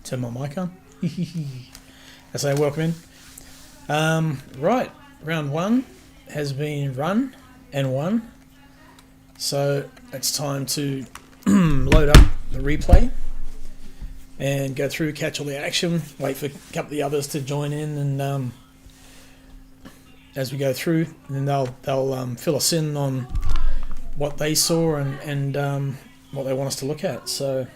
Turn my mic on. I say welcome in. Right, round one has been run and won. So it's time to load up the replay and go through, catch all the action, wait for a couple of the others to join in, and as we go through, and then they'll fill us in on what they saw and what they want us to look at. So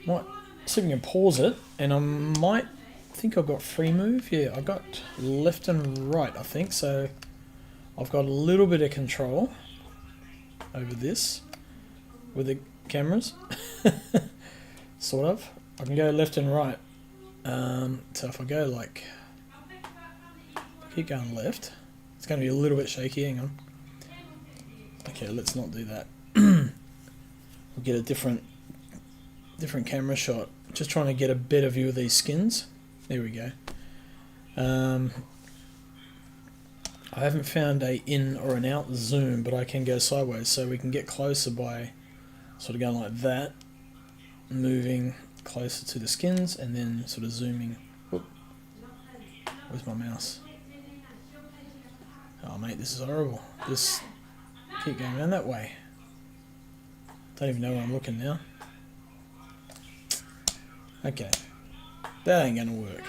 might see if we can pause it, and I might think I've got free move. Yeah, I've got left and right, I think. So I've got a little bit of control over this with the cameras. Sort of. I can go left and right. So if I go like, keep going left, it's going to be a little bit shaky. Hang on. Okay, let's not do that. We'll get a different camera shot. Just trying to get a better view of these skins. There we go. I haven't found a in or an out zoom, but I can go sideways, so we can get closer by sort of going like that, moving closer to the skins, and then sort of zooming. Whoop. Where's my mouse? Oh mate, this is horrible. Just keep going around that way. Don't even know where I'm looking now. Okay, that ain't gonna work.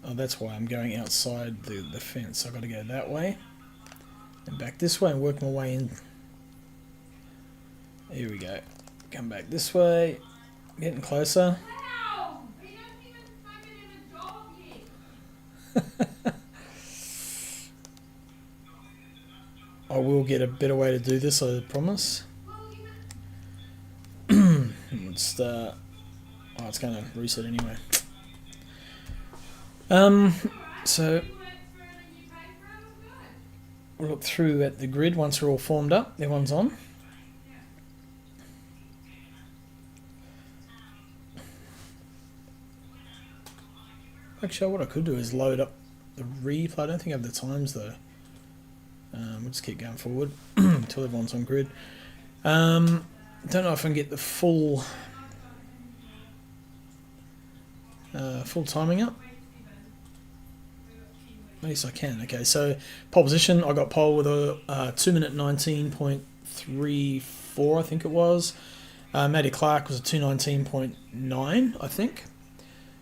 Oh, that's why I'm going outside the fence. I've got to go that way and back this way and work my way in. Here we go. Come back this way. Getting closer. I will get a better way to do this, I promise. It's oh, it's going to reset anyway. So we'll look through at the grid once we're all formed up. Everyone's on. Actually, what I could do is load up the replay. I don't think I have the times though. We'll just keep going forward until everyone's on grid. Don't know if I can get the full timing up. At least I can. Okay, so pole position, I got pole with a 2 minute 19.34, I think it was. Matty Clark was a 2:19.9, I think.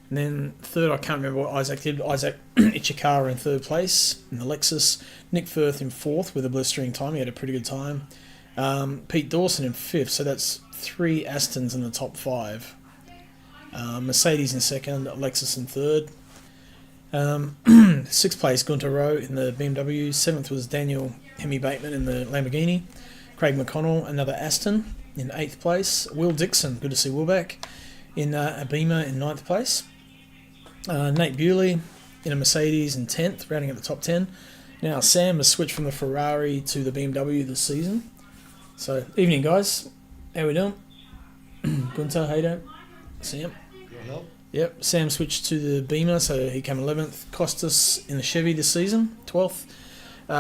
And then third, I can't remember what Isaac did. Isaac Ichikara in third place in the Lexus. Nick Firth in fourth with a blistering time. He had a pretty good time. Pete Dawson in fifth, so that's 3 Astons in the top 5. Mercedes in second, Lexus in third. Sixth place, Gunter Rowe in the BMW. 7th was Daniel Hemi Bateman in the Lamborghini. Craig McConnell, another Aston, in 8th place. Will Dixon, good to see Will back, in a Beamer in 9th place. Nate Bewley in a Mercedes in 10th, rounding at the top 10. Now Sam has switched from the Ferrari to the BMW this season. So, evening guys, how we doing? Gunter, how you doing? Sam? Hello. Yep, Sam switched to the Beamer, so he came 11th. Costas in the Chevy this season, 12th.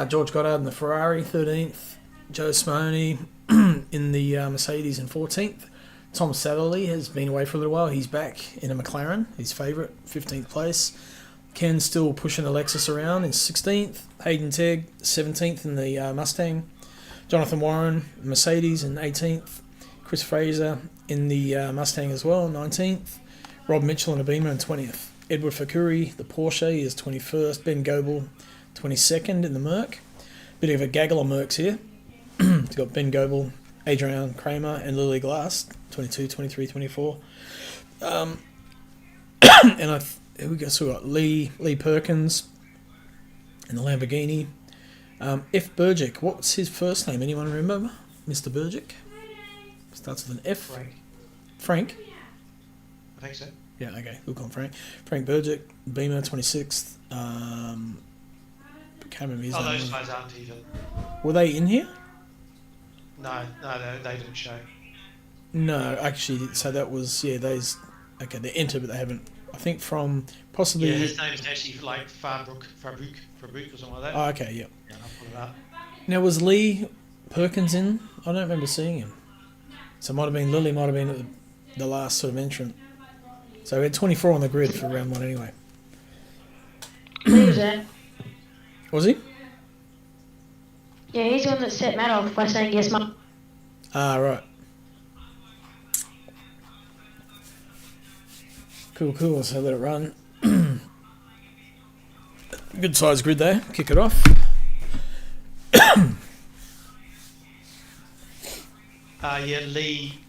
George Goddard in the Ferrari, 13th. Joe Simone in the Mercedes in 14th. Tom Satterley has been away for a little while. He's back in a McLaren, his favourite, 15th place. Ken still pushing the Lexus around in 16th. Hayden Tegg, 17th in the Mustang. Jonathan Warren, Mercedes in 18th. Chris Fraser in the Mustang as well, 19th. Rob Mitchell in a Beamer in 20th. Edward Fakuri, the Porsche, is 21st. Ben Goebel, 22nd in the Merc. Bit of a gaggle of Mercs here. We've got Ben Goebel, Adrian Kramer, and Lily Glass, 22, 23, 24. And here we go. So we've got Lee Perkins in the Lamborghini. F. Burgick, what's his first name? Anyone remember? Mr. Burgick? Starts with an F. Frank? I think so. Yeah, okay. We'll call him Frank. Frank Burgick, Beamer, 26th. Can't remember his name. Those guys aren't even. Were they in here? No, they didn't show. No, actually, so that was, yeah, those, okay, they entered, but they haven't, I think from possibly... Yeah, his name is actually like Fabruk or something like that. Oh, okay, yep. Yeah, I'll put it up. Now, was Lee Perkins in? I don't remember seeing him. So it might have been Lily, might have been at the last sort of entrant. So we had 24 on the grid for round 1 anyway. Where was that? Was he? Yeah, he's the one that set Matt off by saying yes, Mum. Ah, right. Cool. So let it run. Good size grid there. Kick it off. Yeah, Lee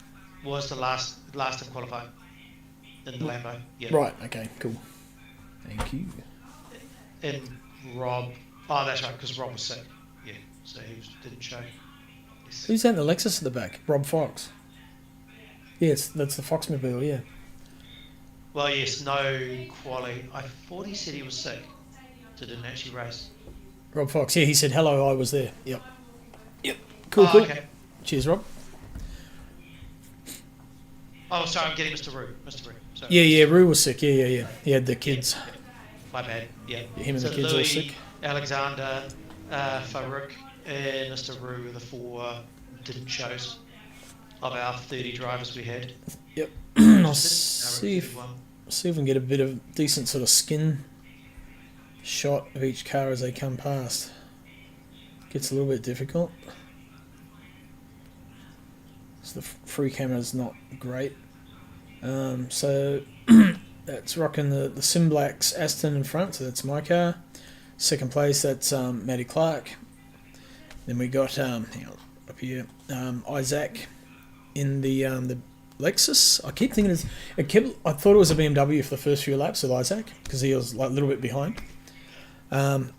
was the last to qualify in the Lambo. Yeah. Right. Okay. Cool. Thank you. And Rob. Oh, that's right, because Rob was sick. Yeah, so didn't show. Yes. Who's that in the Lexus at the back? Rob Fox. Yes, that's the Foxmobile. Yeah. Well, yes, no quali. I thought he said he was sick, so didn't actually race. Rob Fox. Yeah, he said hello. I was there. Yep. Cool. Okay. Cheers, Rob. Oh, sorry, I'm getting Mr. Roo. Sorry. Yeah. Roo was sick. Yeah. He had the kids. Yeah. My bad. Yeah. Him and So the kids Louis, all sick. Alexander, Farouk, and Mr. Roo were the 4 didn't shows of our 30 drivers we had. Yep. I'll see if we can get a bit of decent sort of skin shot of each car as they come past. Gets a little bit difficult. So the free camera's not great. So that's rocking the Simblacks Aston in front, so that's my car. Second place, that's Matty Clark. Then we got hang on, up here, Isaac in the Lexus. I keep thinking I thought it was a BMW for the first few laps with Isaac because he was like a little bit behind. And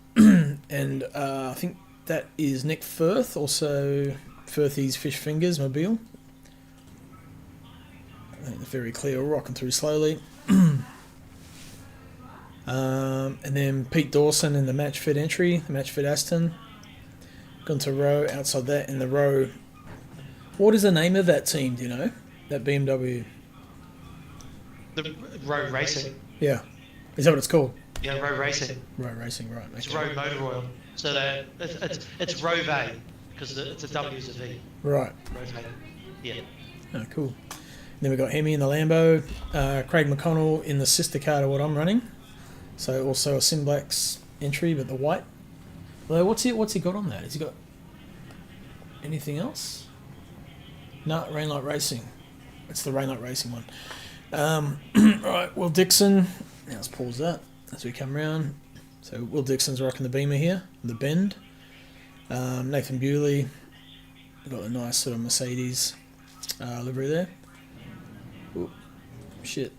I think that is Nick Firth, also Firthy's Fish Fingers Mobile. I think very clear, rocking through slowly. And then Pete Dawson in the match fit entry, the match fit Aston. Gone to row outside that in the row. What is the name of that team? Do you know? That BMW. The Row Racing. Yeah. Is that what it's called? Yeah, Row Racing. Row Racing, right. Okay. It's Row Motor Oil. So it's Rove because it's a W is a V. Right. Rove. Yeah. Oh, cool. Then we got Hemi in the Lambo, Craig McConnell in the sister car to what I'm running. So also a Simblacks entry, but the white. Well, what's he got on that? Has he got anything else? No, Rainlight Racing. It's the Rainlight Racing one. Right, Will Dixon. Now let's pause that as we come round. So Will Dixon's rocking the Beamer here, the Bend. Nathan Bewley. Got a nice sort of Mercedes livery there. Ooh, shit.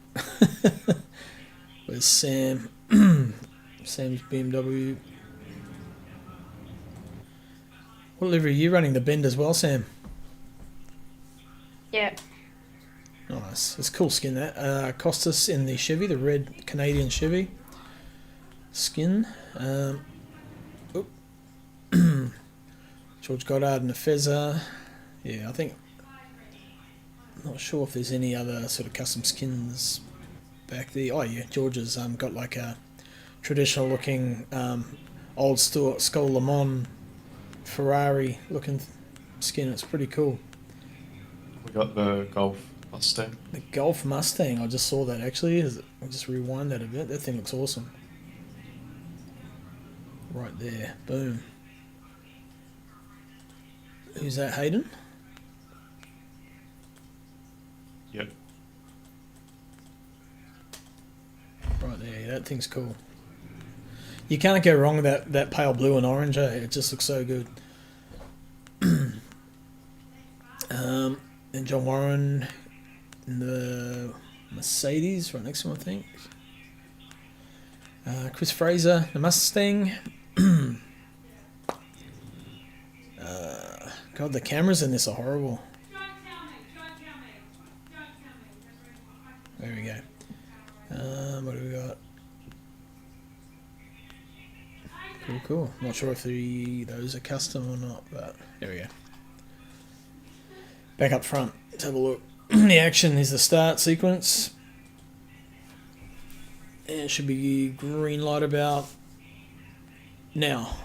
Where's Sam? Sam's BMW. What livery are you running? The Bend as well, Sam? Yeah. Nice. It's a cool skin, that. Costas in the Chevy, the red Canadian Chevy skin. George Goddard in the Fezzer. Yeah, I think... I'm not sure if there's any other sort of custom skins back there. Oh yeah, George has got like a traditional looking old Skull Le Mans Ferrari looking skin. It's pretty cool. We got the Golf Mustang. The Golf Mustang, I just saw that actually. I'll just rewind that a bit. That thing looks awesome. Right there, boom. Who's that, Hayden? Yep. Right there, that thing's cool. You can't go wrong with that pale blue and orange, eh? It just looks so good. And John Warren in the Mercedes, right next to him, I think. Chris Fraser, the Mustang. God, the cameras in this are horrible. There we go. What do we got? Cool. Not sure if those are custom or not, but there we go. Back up front, let's have a look. The action is the start sequence. And it should be green light about now.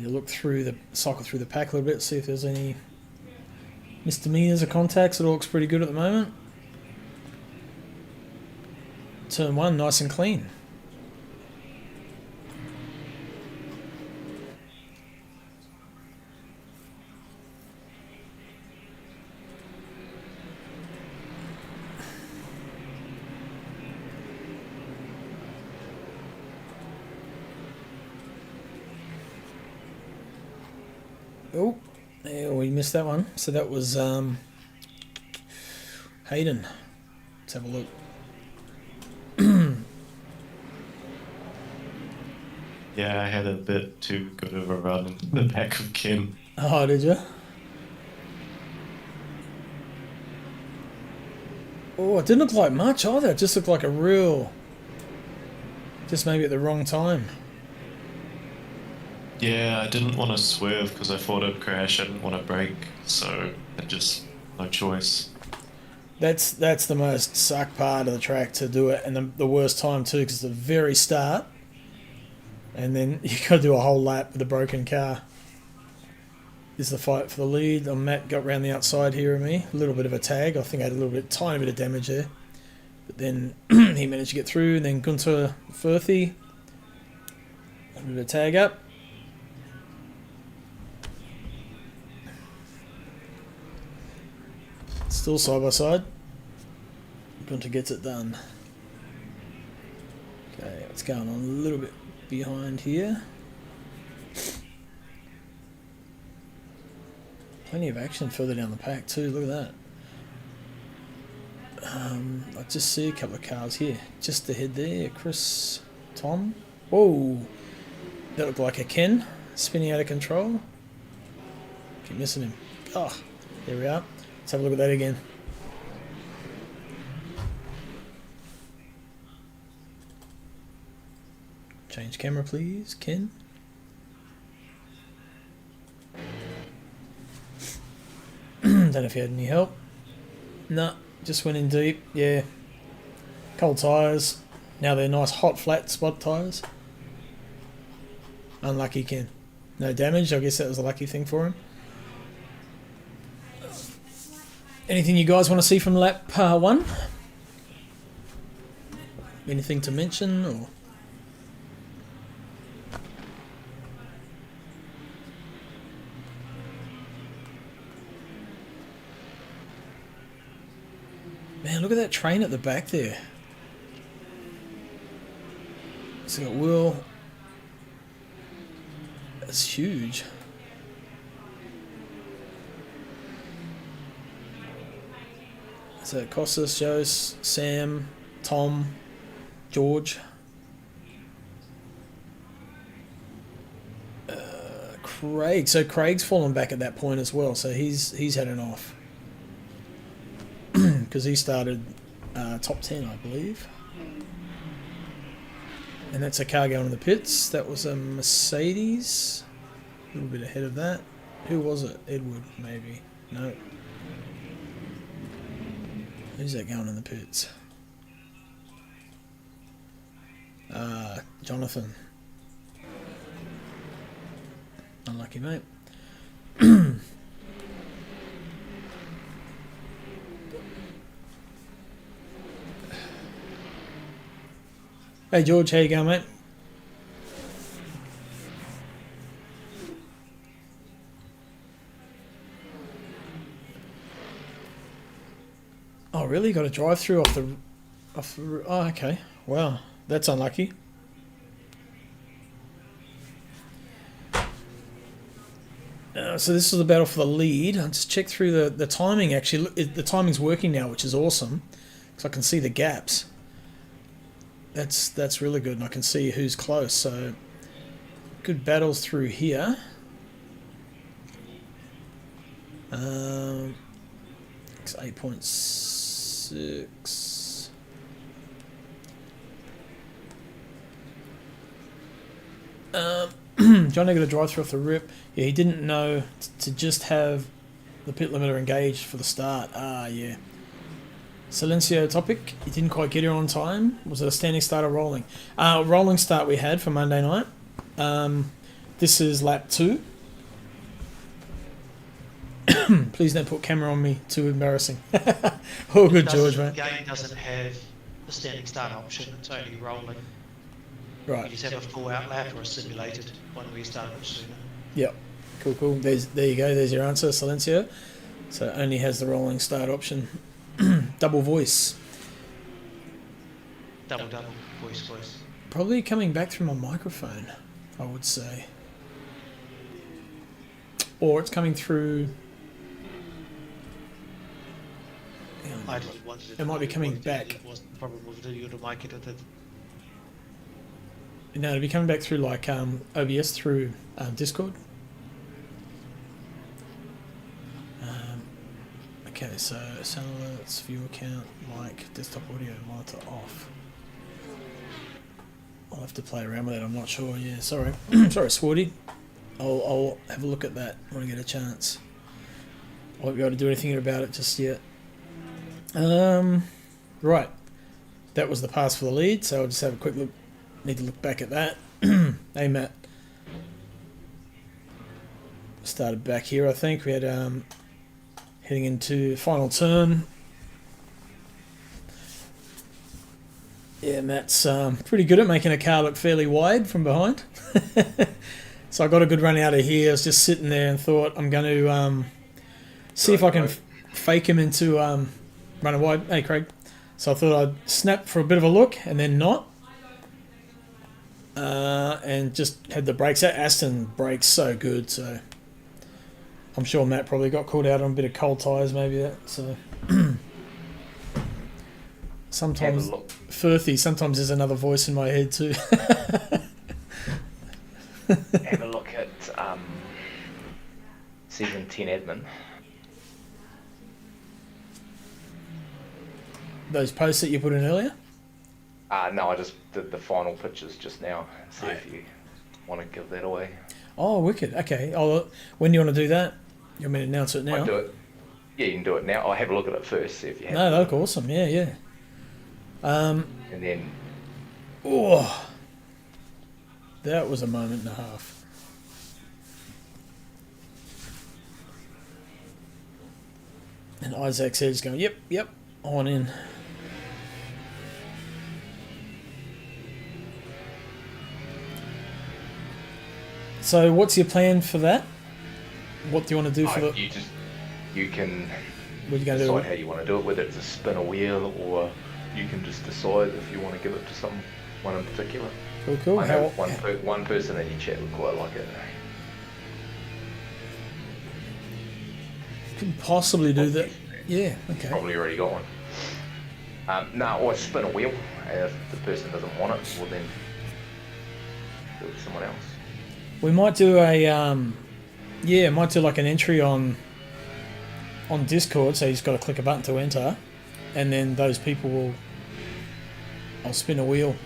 You look through the cycle through the pack a little bit, see if there's any misdemeanors or contacts. It all looks pretty good at the moment. Turn 1, nice and clean. Oh, yeah, we missed that one. So that was Hayden. Let's have a look. Yeah, I had a bit too good of a run in the back of Ken. Oh, did you? Oh, it didn't look like much either. It just looked like a real... Just maybe at the wrong time. Yeah, I didn't want to swerve because I thought it'd crash. I didn't want to brake, so I just no choice. That's the most suck part of the track to do it, and the worst time too, because the very start, and then you got to do a whole lap with a broken car. This is the fight for the lead. Matt got round the outside here of me. A little bit of a tag. I think I had a little bit, tiny bit of damage there, but then he managed to get through. And then Gunter Firthy, a little bit of a tag up. Still side by side. Gunter gets it done. Okay, what's going on? A little bit behind here. Plenty of action further down the pack too. Look at that. I just see a couple of cars here. Just ahead there. Chris, Tom. Whoa, that looked like a Ken spinning out of control. Keep missing him. Oh, there we are. Let's have a look at that again. Change camera, please, Ken. Don't know if you had any help. No, just went in deep. Yeah. Cold tyres. Now they're nice hot flat spot tyres. Unlucky Ken. No damage. I guess that was a lucky thing for him. Anything you guys want to see from lap 1? Anything to mention or? Man, look at that train at the back there. It's got Will. That's huge. So Costas, Jose, Sam, Tom, George. Craig. So Craig's fallen back at that point as well. So he's had an off. Because he started top 10, I believe. And that's a car going in the pits. That was a Mercedes. A little bit ahead of that. Who was it? Edward, maybe. No. Who's that going in the pits? Jonathan. Unlucky, mate. Hey George, how you going, mate? Oh really? You got to drive through off the oh okay. Wow, that's unlucky. So this is the battle for the lead. I'll just check through the timing. Actually, the timing's working now, which is awesome, because I can see the gaps. That's really good, and I can see who's close. So good battles through here. It's 8.6. Johnny got a drive through off the rip. Yeah, he didn't know to just have the pit limiter engaged for the start. Ah, yeah. Silencio topic. You didn't quite get here on time. Was it a standing start or rolling? Rolling start we had for Monday night. This is lap 2. Please don't put camera on me. Too embarrassing. All good, George, mate. The game doesn't have the standing start option. It's only rolling. You Right. just have a full out lap or a simulated one where you start much sooner. Yep. Cool. There you go. There's your answer, Silencio. So it only has the rolling start option. Double voice. Double, voice. Probably coming back through my microphone, I would say. Or it's coming through... I didn't want It might be coming back. It wasn't the problem with the mic edited. No, it'll be coming back through like OBS through Discord. Okay, so sound alerts, view account, mic, desktop audio, monitor off. I'll have to play around with it. I'm not sure. Yeah, sorry, sorry, Swarty. I'll have a look at that when I get a chance. I won't be able to do anything about it just yet. Right, that was the pass for the lead. So I'll just have a quick look. Need to look back at that. Hey, Matt. Started back here, I think. We had heading into final turn. Yeah, Matt's pretty good at making a car look fairly wide from behind. So I got a good run out of here. I was just sitting there and thought I'm going to see if I can fake him into running wide. Hey, Craig. So I thought I'd snap for a bit of a look and then not. And just had the brakes out. Aston brakes so good, so I'm sure Matt probably got caught out on a bit of cold tyres, maybe that. So sometimes Firthy, sometimes there's another voice in my head too. Have a look at 710 admin. Those posts that you put in earlier? No, I just did the final pictures just now. See if you want to give that away. Oh, wicked. Okay. When do you want to do that? You want me to announce it now? I'll do it. Yeah, you can do it now. I'll have a look at it first, see if you have No, that'd look awesome. Yeah. And then... Oh, that was a moment and a half. And Isaac's head's going, yep, on in. So what's your plan for that? What do you want to do for the... You can What are you going to do? decide how you want to do it, whether it's a spin a wheel or you can just decide if you want to give it to someone in particular. Cool. I know one person in your chat would quite like it. Could possibly do that. Yeah, okay. Probably already got one. No, or spin a wheel. If the person doesn't want it, well then do it to someone else. We might do might do like an entry on Discord, so he's got to click a button to enter, and then those people I'll spin a wheel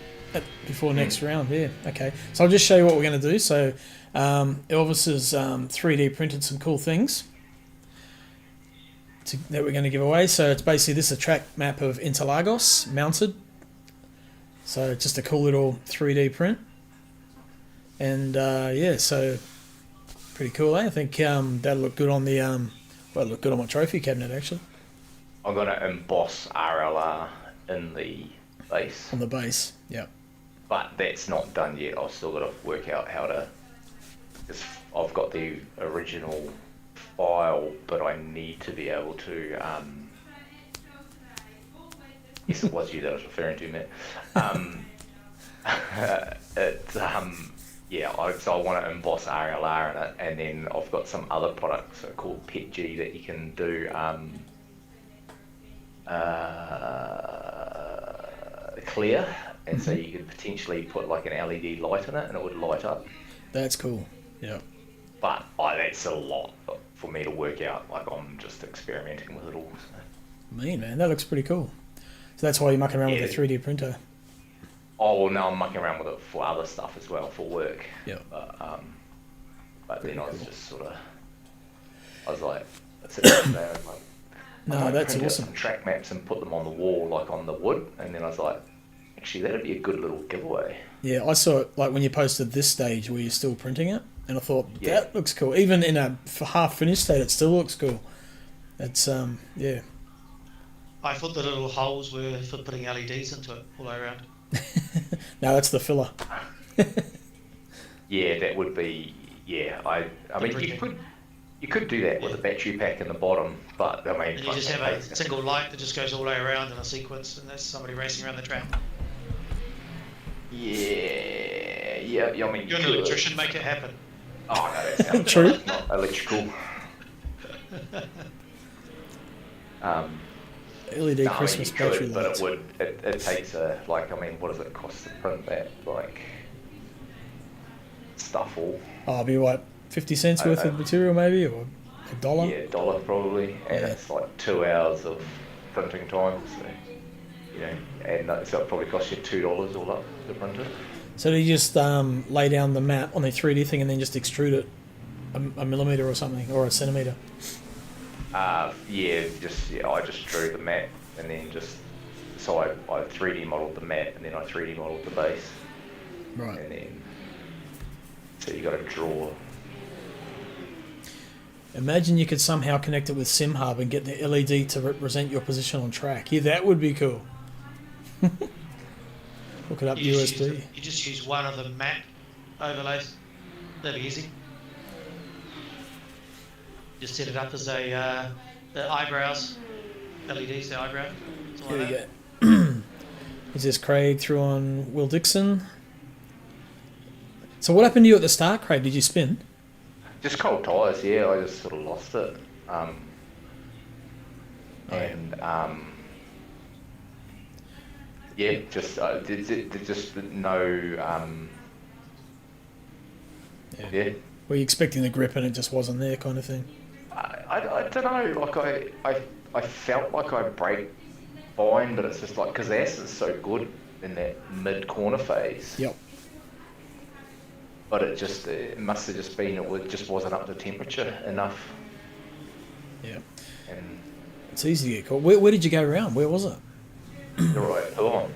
before next round. Yeah, okay. So I'll just show you what we're going to do. So Elvis has 3D printed some cool things that we're going to give away. So it's basically this is a track map of Interlagos mounted. So it's just a cool little 3D print. And so pretty cool, eh? I think that'll look good on the look good on my trophy cabinet actually. I'm gonna emboss RLR in the base. On the base, yeah. But that's not done yet. I've still got to work out how to. I've got the original file, but I need to be able to. Yes, it was you that I was referring to, Matt. So I want to emboss RLR in it, and then I've got some other products called PETG that you can do clear, and so you could potentially put like an LED light in it, and it would light up. That's cool. Yeah. But that's a lot for me to work out. Like I'm just experimenting with it all. So. Mean man, that looks pretty cool. So that's why you're mucking around with the 3D printer. Oh, well, no, I'm mucking around with it for other stuff as well, for work. Yeah. But then I was just sort of, I was like, sitting there and like, no, that's print out awesome. some track maps and put them on the wall, like on the wood, and then I was like, actually, that'd be a good little giveaway. Yeah, I saw it like when you posted this stage where you're still printing it. and I thought Yeah. that looks cool. Even in a half finished state, it still looks cool. It's yeah. I thought the little holes were for putting LEDs into it all the way around. No, that's the filler. Yeah, that would be. Yeah, I mean, you could do that with a battery pack in the bottom, but I mean, And you just have a single light that just goes all the way around in a sequence, and that's somebody racing around the track. Yeah. I mean, You're an electrician, make it happen. Oh no, that sounds True. like not electrical. LED No, Christmas I mean, you battery could, but lights. it takes a like. I mean, what does it cost to print that? Like stuff all. Oh, it'll be what, 50 cents worth of material maybe, or $1? Yeah, $1 probably, and Yeah. it's like 2 hours of printing time. So, and so it probably costs you $2 all up to print it. So do you just lay down the map on the 3D thing and then just extrude it a millimeter or something, or a centimeter? I just drew the map and then so I 3D modeled the map and then I 3D modeled the base. Right. And then, so you got to draw. Imagine you could somehow connect it with SimHub and get the LED to represent your position on track. Yeah, that would be cool. Hook it up You USB. just use one of the map overlays. That'd be easy. Just set it up as the eyebrows, LEDs, the eyebrow. Here we go. Is this Craig through on Will Dixon? So what happened to you at the start, Craig? Did you spin? Just cold tyres, yeah. I just sort of lost it. Yeah, just just no. Yeah. Were you expecting the grip and it just wasn't there, kind of thing? I don't know. Like I felt like I brake fine, but it's just like because the acid is so good in that mid corner phase. Yep. But it must have just been it just wasn't up to temperature enough. Yeah. And It's easy to get caught. Where did you go around? Where was it? you're right. Hold on.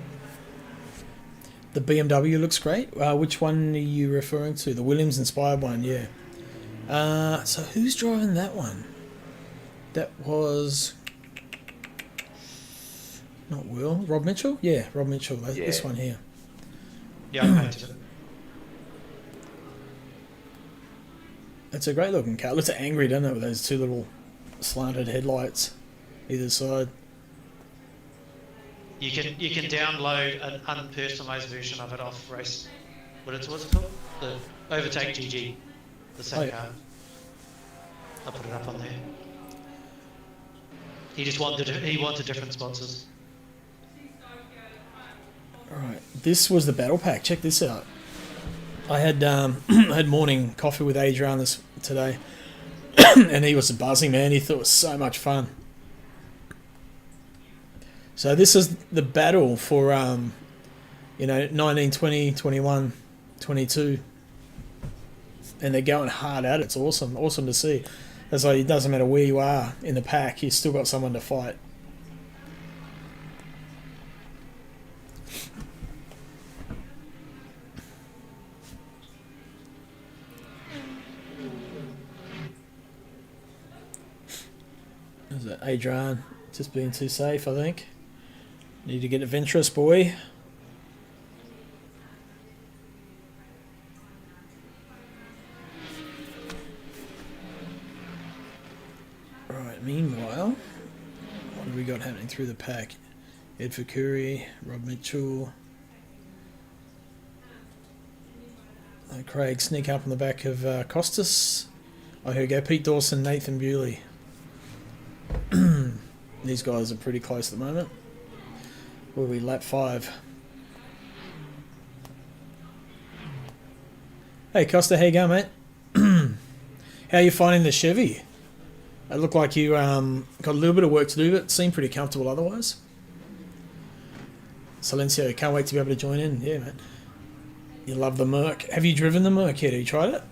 The BMW looks great. Which one are you referring to? The Williams inspired one, yeah. So who's driving that one? That was not Will. Rob Mitchell? Yeah, Rob Mitchell. This Yeah. one here. Yeah, I painted it. It's a great looking car. It looks angry, doesn't it, with those two little slanted headlights either side. You can download an unpersonalized version of it off race. What's it called? The Overtake GG. The same Oh, yeah. car. I'll put it up on there. He wanted different sponsors. Alright, this was the battle pack. Check this out. I had I had morning coffee with Adrian today, and he was buzzing, man. He thought it was so much fun. So this is the battle for 19, 20, 21, 22, and they're going hard at it. It's awesome to see. It's like it doesn't matter where you are in the pack, you've still got someone to fight. Is it Adrian? Just being too safe, I think. Need to get adventurous, boy. Right, meanwhile, what have we got happening through the pack? Ed Fakuri, Rob Mitchell. Craig sneak up on the back of Costas. Oh, here we go. Pete Dawson, Nathan Bewley. These guys are pretty close at the moment. Where are we? Lap 5. Hey Costa, how you going, mate? How are you finding the Chevy? It looked like you got a little bit of work to do, but it seemed pretty comfortable otherwise. Silencio, can't wait to be able to join in. Yeah, man. You love the Merc. Have you driven the Merc yet? Have you tried it?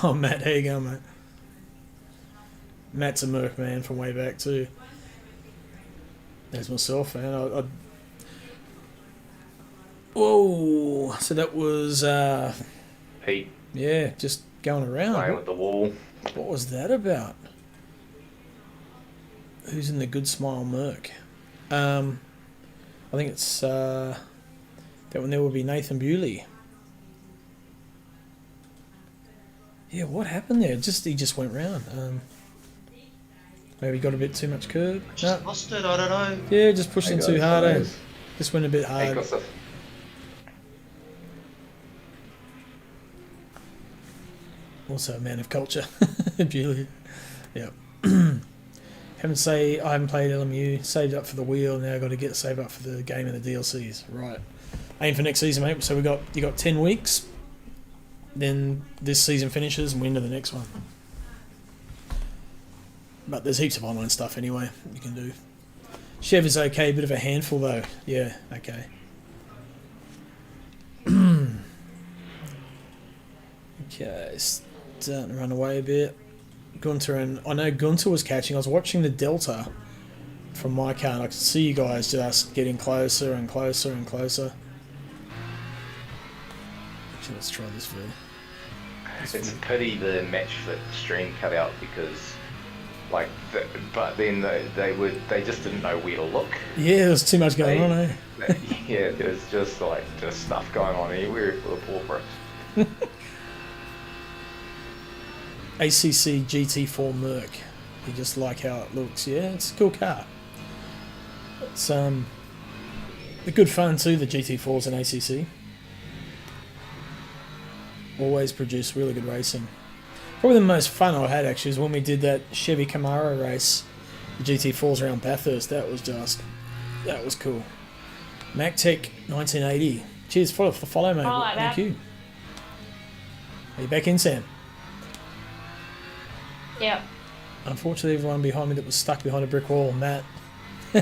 Oh, Matt, how you going, mate? Matt's a Merc man from way back too. There's myself, man. Whoa! So that was Pete. Yeah, just going around. playing with the wall. What was that about? Who's in the Good Smile Merc? I think it's that one there will be Nathan Bewley. Yeah, what happened there? He just went round. Maybe got a bit too much curve. Just lost it, I don't know. Yeah, just pushing too hard. Eh? Guys. Just went a bit Hey, hard. Gustav. Also a man of culture. Bewley. Yeah. I haven't played LMU. Saved up for the wheel. Now I've got to save up for the game and the DLCs. Right. Aim for next season, mate. So you got 10 weeks. Then this season finishes and we're into the next one. But there's heaps of online stuff anyway you can do. Chev is okay, bit of a handful though. Yeah, okay. Okay, starting to run away a bit. Gunter and I know Gunter was catching. I was watching the Delta from my car and I could see you guys just getting closer and closer and closer. Actually, let's try this view. It's a pity the match fit stream cut out because, like, but then they just didn't know where to look. Yeah, there's too much going on, eh? Yeah, there's just stuff going on anywhere for the poor bricks. ACC GT4 Merc. You just like how it looks. Yeah, it's a cool car. It's they're good fun too, the GT4s and ACC. Always produce really good racing. Probably the most fun I had actually is when we did that Chevy Camaro race, the GT4s around Bathurst. That was cool. MacTech 1980. Cheers for the follow, mate. I like Thank that. you. Are you back in, Sam? Yep. Unfortunately, everyone behind me that was stuck behind a brick wall, Matt. We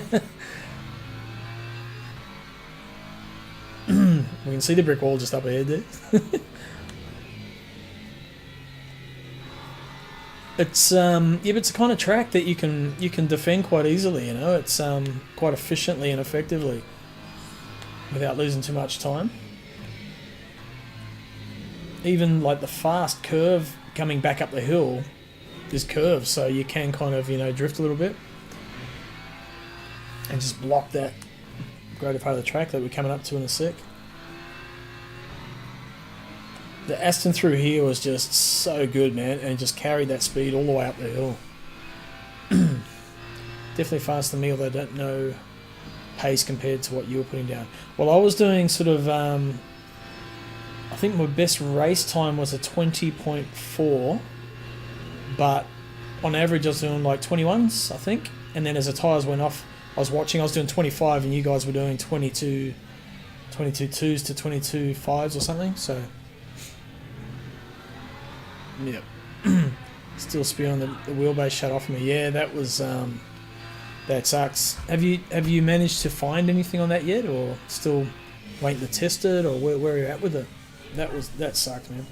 can see the brick wall just up ahead there. It's but it's a kind of track that you can defend quite easily. You know, it's quite efficiently and effectively without losing too much time. Even like the fast curve coming back up the hill is curved, so you can kind of drift a little bit and just block that greater part of the track that we're coming up to in a sec. The Aston through here was just so good, man, and just carried that speed all the way up the hill. Definitely faster than me, although I don't know pace compared to what you were putting down. Well, I was doing sort of, I think my best race time was a 20.4, but on average I was doing like 21s, I think, and then as the tyres went off, I was doing 25 and you guys were doing 22 twos to 22 5s or something, so... Yep. Still spewing the wheelbase shut off me. Yeah, that was that sucks. Have you managed to find anything on that yet, or still waiting to test it, or where are you at with it? That sucked, man.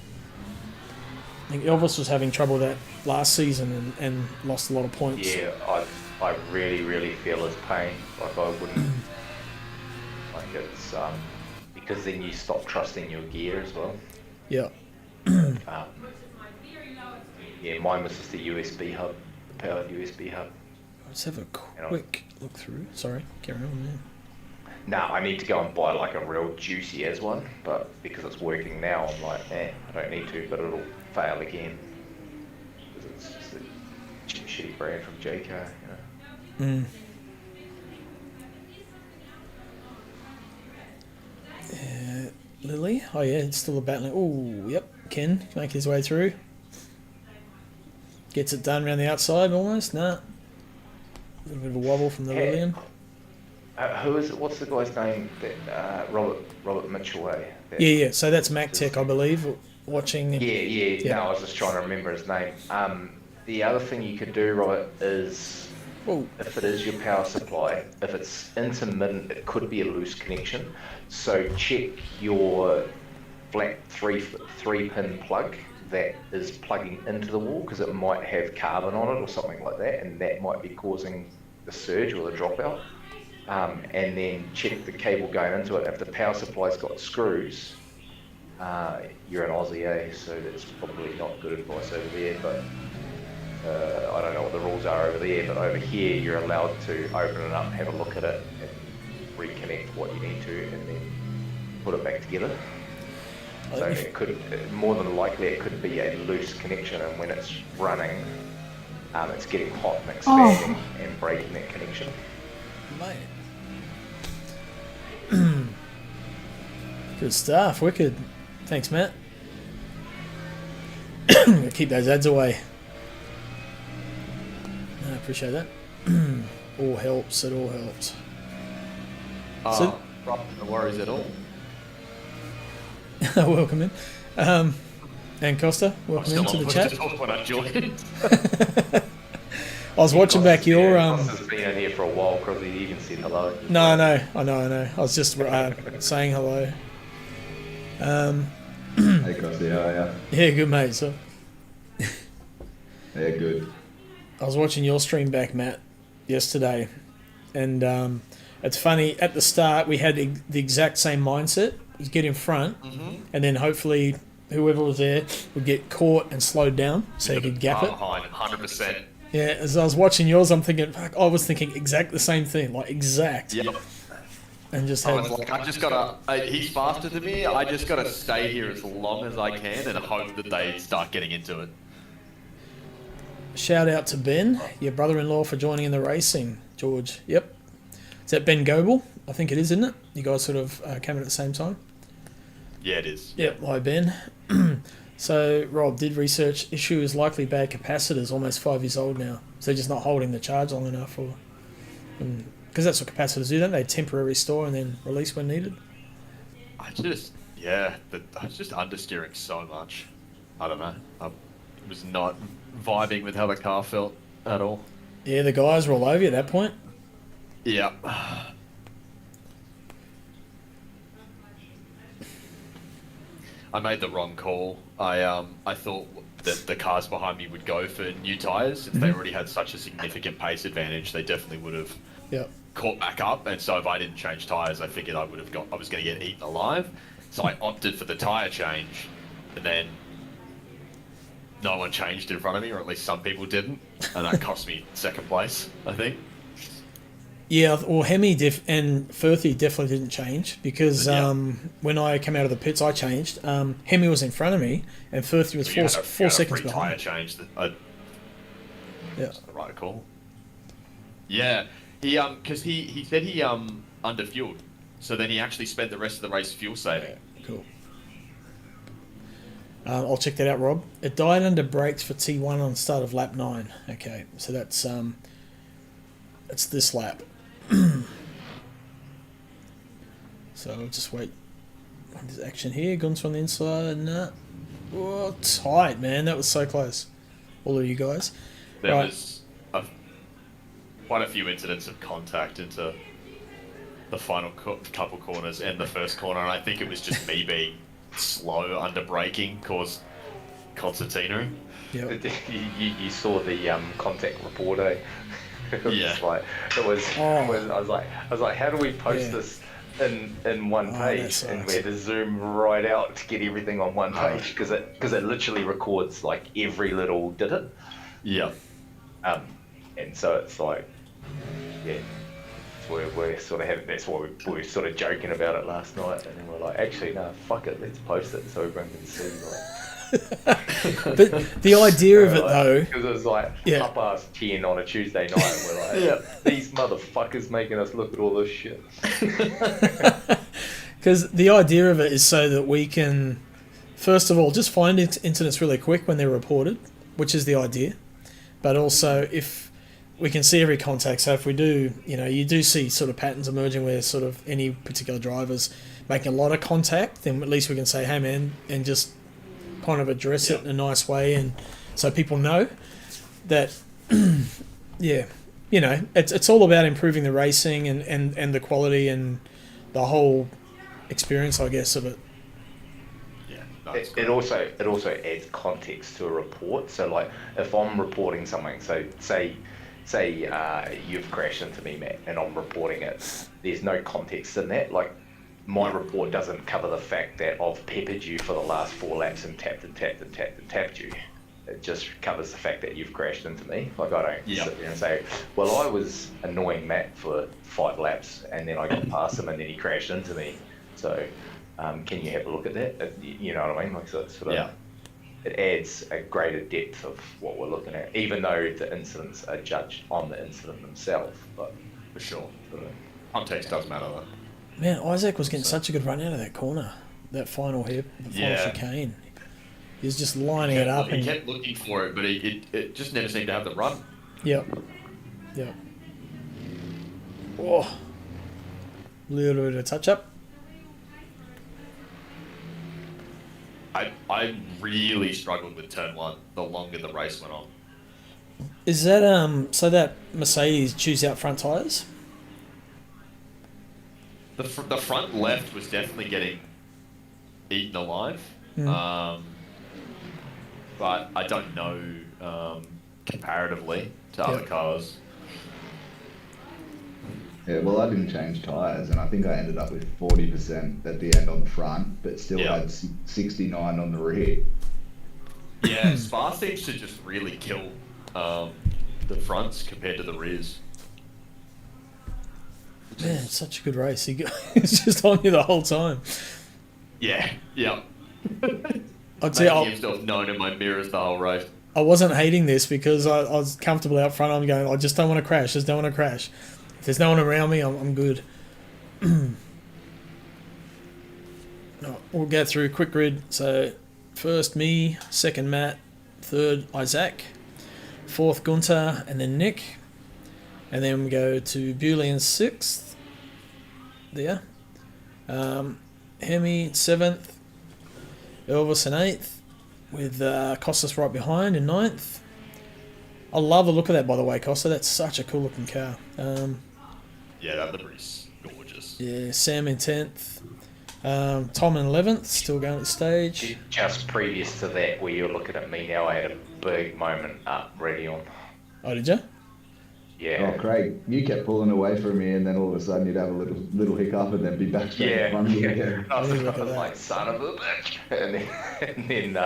I think Elvis was having trouble with that last season and lost a lot of points. Yeah, I really feel his pain. Like I wouldn't like it's because then you stop trusting your gear as well. Yeah. Yeah, mine was just the USB hub, the powered USB hub. Let's have a quick look through. Sorry, carry on there. Nah, I need to go and buy like a real juicy as one, but because it's working now, I'm like, I don't need to, but it'll fail again. Because it's just a shitty brand from JK, you know. Lily? Oh yeah, it's still a battling. Oh, yep. Ken make his way through. Gets it done around the outside almost. Nah. A little bit of a wobble from the Lillian. Who is it? What's the guy's name? That Robert Mitchell. Yeah. So that's MacTech, I believe. Watching. Yeah. No, I was just trying to remember his name. The other thing you could do, Robert, is if it is your power supply, if it's intermittent, it could be a loose connection. So check your flat three pin plug that is plugging into the wall, because it might have carbon on it or something like that, and that might be causing the surge or the dropout. And then check the cable going into it. If the power supply's got screws, You're an Aussie, so that's probably not good advice over there, but I don't know what the rules are over there, but over here you're allowed to open it up, have a look at it, and reconnect what you need to, and then put it back together. So it could, more than likely, it could be a loose connection, and when it's running, it's getting hot and expanding and breaking that connection. Mate. Good stuff. Wicked. Thanks, Matt. Keep those ads away. I appreciate that. All helps. It all helps. So, no worries at all. Welcome in. And Costa, welcome into the chat. I was watching back your... Costa's been in here for a while, Crossy. You even said hello. No, I know. I was just saying hello. Hey, Crossy, how are ya? Yeah, good, mate. So, Yeah, good. I was watching your stream back, Matt, yesterday. And it's funny, at the start, we had the exact same mindset. Was get in front, and then hopefully whoever was there would get caught and slowed down so you could gap it. 100%. Yeah, as I was watching yours, I'm thinking, fuck, I was thinking exact the same thing, like exact. Yep. And just I had, was like, I just gotta. He's faster than me. I just gotta stay here as long as I can and hope that they start getting into it. shout out to Ben, your brother-in-law, for joining in the racing, George. Yep. Is that Ben Goebel? I think it is, isn't it? You guys sort of came in at the same time? Yeah, it is. Yep, hi Ben. So, Rob, did research issue is likely bad capacitors, almost 5 years old now. So they're just not holding the charge long enough, or because that's what capacitors do, don't they? Temporary store and then release when needed. I was just understeering so much. I don't know. I was not vibing with how the car felt at all. Yeah, the guys were all over you at that point. Yeah. I made the wrong call. I thought that the cars behind me would go for new tyres. If they already had such a significant pace advantage, they definitely would have caught back up. And so if I didn't change tyres, I figured I was going to get eaten alive. So I opted for the tyre change, and then no one changed in front of me, or at least some people didn't, and that cost me second place, I think. Yeah, well, Hemi and Firthy definitely didn't change because when I came out of the pits, I changed. Hemi was in front of me, and Firthy was four seconds behind. Tyre change. Yeah, the right call. Yeah, he because he said he underfueled, so then he actually spent the rest of the race fuel saving. Cool. I'll check that out, Rob. It died under brakes for T1 on the start of lap 9. Okay, so that's this lap. So I'll just wait. There's action here. Guns from the inside. Nah. Oh, tight, man. That was so close. All of you guys. There was quite a few incidents of contact into the final couple corners and the first corner, and I think it was just me being slow under braking caused Constantino. Yep. You saw the contact report, eh? Yeah. I was like, how do we post this in one page? And we had to zoom right out to get everything on one page because it literally records like every little digit. Yeah. And so it's like, yeah. We're sort of having, that's why we were sort of joking about it last night, and then we're like, actually, no, fuck it, let's post it so everyone can see. But the idea of it, though, because it was like 10:30 on a Tuesday night, and we're like, these motherfuckers making us look at all this shit. Because the idea of it is so that we can, first of all, just find incidents really quick when they're reported, which is the idea. But also, if we can see every contact, so if we do, you do see sort of patterns emerging where sort of any particular driver's making a lot of contact, then at least we can say, hey man, and just kind of address it in a nice way, and so people know that, it's all about improving the racing and the quality and the whole experience, I guess, of it. Yeah. It also adds context to a report. So like, if I'm reporting something, so say you've crashed into me, Matt, and I'm reporting it, there's no context in that. Like, my report doesn't cover the fact that I've peppered you for the last 4 laps and tapped and tapped and tapped and tapped you. It just covers the fact that you've crashed into me. Like, I don't sit there and say, well, I was annoying Matt for 5 laps and then I got past him and then he crashed into me. So can you have a look at that? You know what I mean? Like, so it's sort of, it adds a greater depth of what we're looking at, even though the incidents are judged on the incident themselves. But For sure. Context does matter though. Man, Isaac was getting such a good run out of that corner, that final chicane. He was just lining it up. He kept looking for it, but it just never seemed to have the run. Yep. Oh, little bit of touch up. I really struggled with turn 1 the longer the race went on. Is that so that Mercedes chews out front tyres? The front left was definitely getting eaten alive. But I don't know comparatively to other cars. Yeah, well, I didn't change tyres, and I think I ended up with 40% at the end on the front, but still had 69 on the rear. Yeah, Spa seems to just really kill the fronts compared to the rears. Man, it's such a good race. It's just on you the whole time. Yeah. I'd say Making himself known in my mirrors the whole race. I wasn't hating this because I was comfortable out front. I'm going, I just don't want to crash. Just don't want to crash. If there's no one around me, I'm good. No, we'll go through quick grid. So first me, second Matt, third Isaac, fourth Gunter, and then Nick. And then we go to Bewley in 6th. There. Hemi 7th. Elvis in 8th. With Costas right behind in 9th. I love the look of that, by the way, Costa. That's such a cool looking car. Yeah, that livery's gorgeous. Yeah, Sam in 10th. Tom in 11th, still going at the stage. just previous to that, where you're looking at me now, I had a big moment up Rd1. Oh, did you? Yeah. Oh, Craig, you kept pulling away from me, and then all of a sudden you'd have a little hiccup, and then be back straight in front of me again. I was like, son of a bitch. And then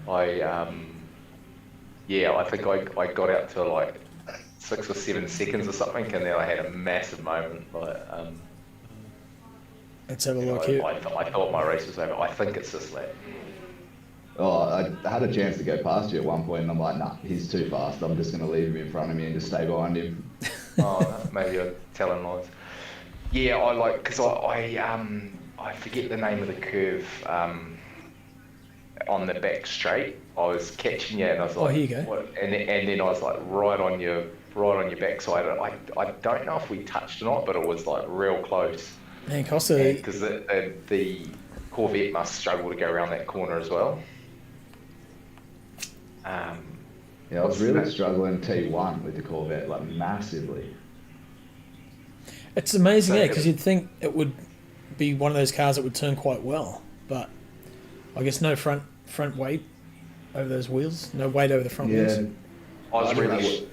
I think I got out to like 6 or 7 seconds or something, and then I had a massive moment. Like, Let's have a look here. I thought my race was over. I think it's this lap. Oh, I had a chance to go past you at one point, and I'm like, nah, he's too fast. I'm just going to leave him in front of me and just stay behind him. Maybe I'm telling lies. Yeah, because I forget the name of the curve on the back straight. I was catching you, and I was like, here you go. What? And then I was like right on your backside. I don't know if we touched or not, but it was like real close. Man, Costa. Because the Corvette must struggle to go around that corner as well. Yeah, I was really struggling T1 with the Corvette, like massively. It's amazing, because you'd think it would be one of those cars that would turn quite well, but I guess no front weight over those wheels, no weight over the front wheels. I was really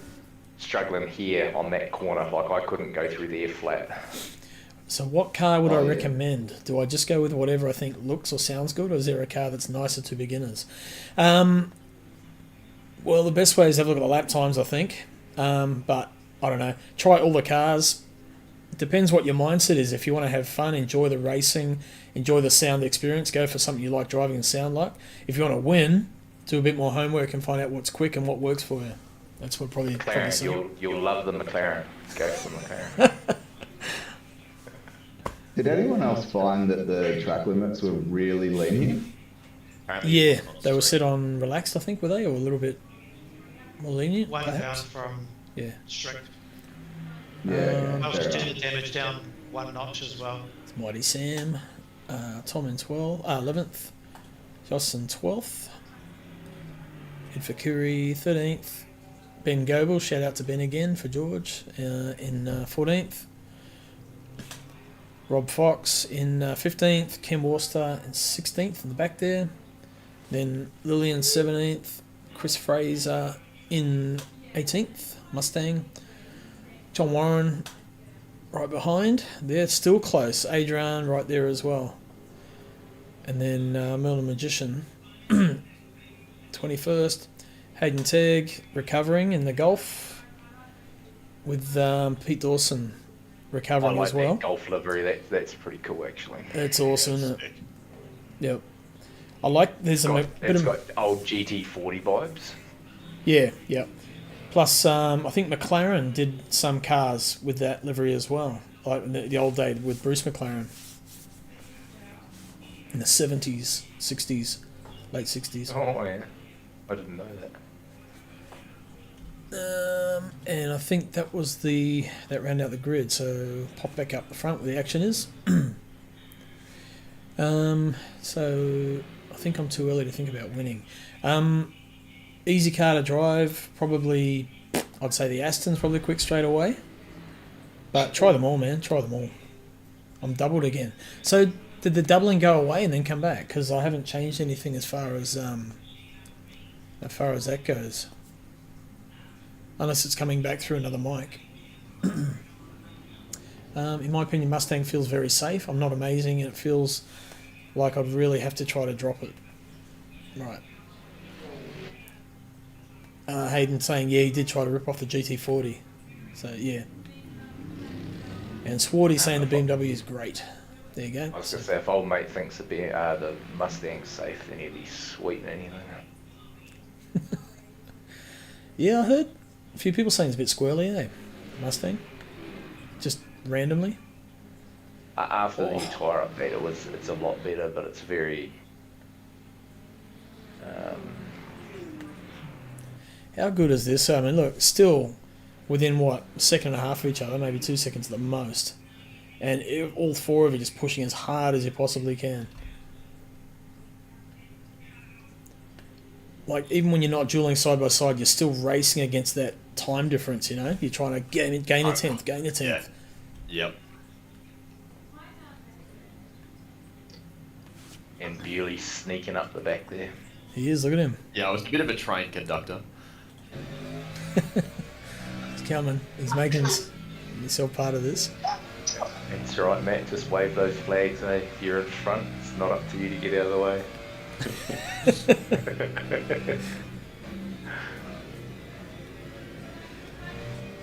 struggling here on that corner, like I couldn't go through there flat. So what car would I recommend? Do I just go with whatever I think looks or sounds good, or is there a car that's nicer to beginners? Well, the best way is to have a look at the lap times, I think. But I don't know. Try all the cars. It depends what your mindset is. If you want to have fun, enjoy the racing, enjoy the sound experience, go for something you like driving and sound like. If you want to win, do a bit more homework and find out what's quick and what works for you. That's what probably you'll love the McLaren. Go for the McLaren. Did anyone else find that the track limits were really lenient? Yeah, they were set on relaxed, I think, were they? Or a little bit more lenient, One perhaps? down from strict. Yeah, I was just doing the damage down 1 notch as well. It's Mighty Sam. Tom in 11th. Joss in 12th. Ed Fakuri 13th. Ben Goebel, shout out to Ben again for George, in 14th. Rob Fox in 15th. Ken Worcester in 16th in the back there. Then Lillian 17th. Chris Fraser in 18th. Mustang. John Warren right behind. They're still close. Adrian right there as well. And then Merlin Magician, 21st. Hayden Tegg recovering in the golf with Pete Dawson recovering I like as well. that golf livery. That's pretty cool, actually. It's awesome, isn't it? Yep. I like. There's a bit It's of got old GT40 vibes. yeah, yep. Plus, I think McLaren did some cars with that livery as well, like in the old day with Bruce McLaren in the 70s, 60s, late 60s. Oh yeah, I didn't know that. And I think that was that rounded out the grid. So pop back up the front where the action is. So I think I'm too early to think about winning. Easy car to drive, probably. I'd say the Aston's probably quick straight away. But try them all, man. Try them all. I'm doubled again. So did the doubling go away and then come back? Because I haven't changed anything as far as that goes. Unless it's coming back through another mic. In my opinion, Mustang feels very safe. I'm not amazing, and it feels like I'd really have to try to drop it. Right. Hayden saying, yeah, he did try to rip off the GT40. So, yeah. And Swarty saying the BMW is great. There you go. I was going to say, if old mate thinks the Mustang's safe, then he'd be sweet and anything. Yeah, I heard a few people saying it's a bit squirrely, eh? Mustang. Just randomly. After the new tyre update, it's a lot better, but it's very... How good is this? I mean, look, still within, what, a second and a half of each other, maybe 2 seconds at the most. And all four of you just pushing as hard as you possibly can. Like, even when you're not dueling side by side, you're still racing against that time difference, you know? You're trying to gain a 10th, gain a 10th. Yeah. Yep. And Bewley's sneaking up the back there. He is, look at him. Yeah, I was a bit of a train conductor. He's coming. He's making himself part of this. That's right, Matt. Just wave those flags, eh? If you're in front, it's not up to you to get out of the way.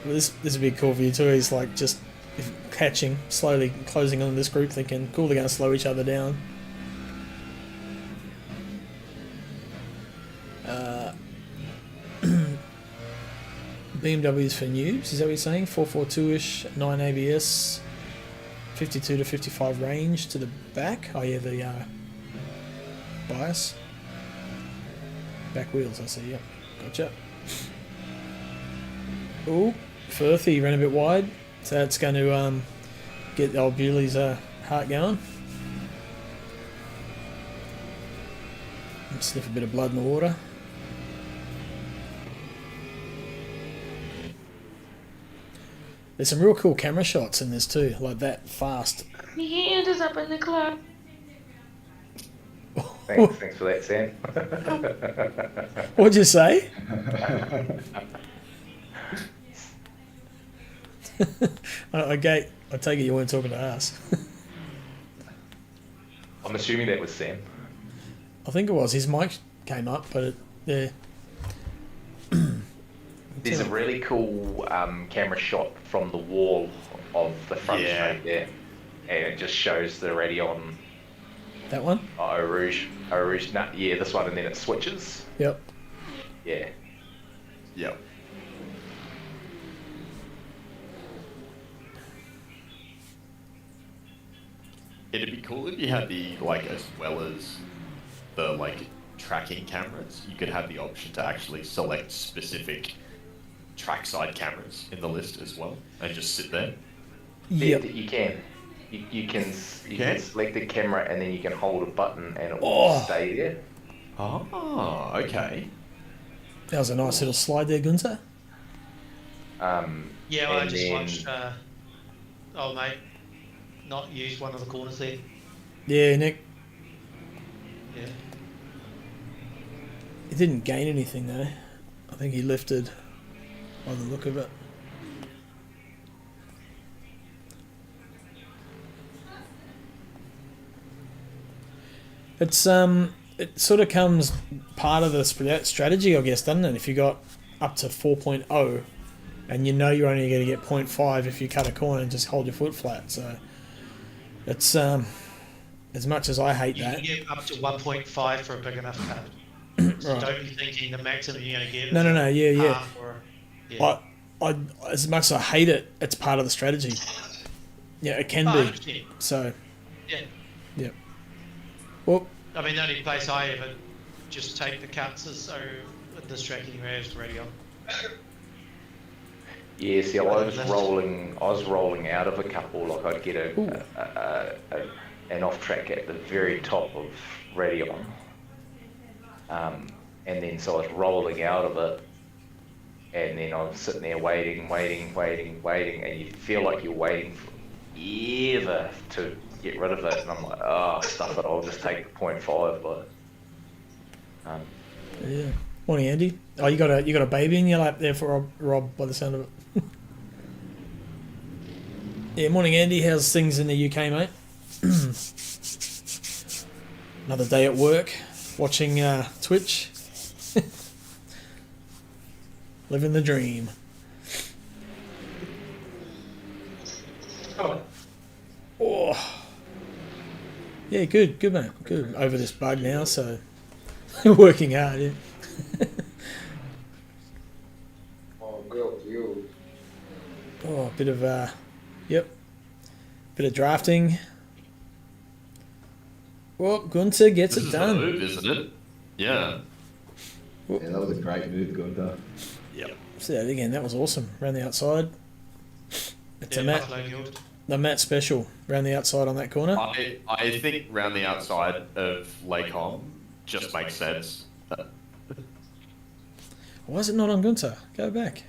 Well, this would be cool for you too. He's like just catching, slowly closing on this group, thinking, cool, they're going to slow each other down. BMWs for noobs, is that what you're saying? 442-ish, 9 ABS, 52 to 55 range to the back. Oh yeah, the bias. Back wheels, I see, yep. Gotcha. Ooh, Firthy ran a bit wide, so that's going to get the old Bewley's heart going. Sniff a bit of blood in the water. There's some real cool camera shots in this too, like that fast. My hand is up in the cloud. Thanks for that, Sam. What'd you say? I take it you weren't talking to us. I'm assuming that was Sam. I think it was. His mic came up, but yeah. There's a really cool camera shot from the wall of the front straight there, and it just shows the Rd1. That one? Eau Rouge. Nah, yeah, this one, and then it switches. Yep. Yeah. Yep. It'd be cool if you had the, like, as well as the, like, tracking cameras, you could have the option to actually select specific trackside cameras in the list as well, and just sit there. Yep. You can. You can select the camera, and then you can hold a button, and it will stay there. Oh, okay. That was a nice little slide there, Gunther. Yeah, I just watched old mate not use one of the corners there. Yeah, Nick. Yeah. He didn't gain anything though. I think he lifted by the look of it. It's it sort of comes part of the strategy, I guess, doesn't it? If you got up to 4.0 and you know you're only going to get 0.5 if you cut a corner and just hold your foot flat. So it's as much as I hate that. You can get up to 1.5 for a big enough cut. So Right. don't be thinking the maximum you're going to get. No, yeah. half or, yeah. I as much as I hate it, it's part of the strategy. Yeah, it can be. 100%. So Yeah. yeah. Well, I mean, the only place I ever just take the cuts is this track anyway is radio. Yeah, see, I was rolling out of a couple. Like I'd get an off track at the very top of Radion, and then so I was rolling out of it, and then I was sitting there waiting, and you feel like you're waiting forever to get rid of it, and I'm like, oh, stuff it, I'll just take the 0.5, but. yeah. Morning, Andy. Oh, you got a baby in your lap there for Rob by the sound of it. Yeah, morning, Andy. How's things in the UK, mate? Another day at work, watching Twitch. Living the dream. Oh. Yeah, good, mate. Good. Over this bug now, so working hard, yeah. Oh, good you. Oh, a bit of yep. Bit of drafting. Well, Gunter gets This it is the done. move, isn't it? Yeah. Yeah, that was a great move, Gunther. Yep. See that again, that was awesome. Around the outside. It's Yeah, a Matt Buffalo Guild. the Matt special. Around the outside on that corner. I think round the outside of Lakehom just makes sense. Why is it not on Gunter? Go back.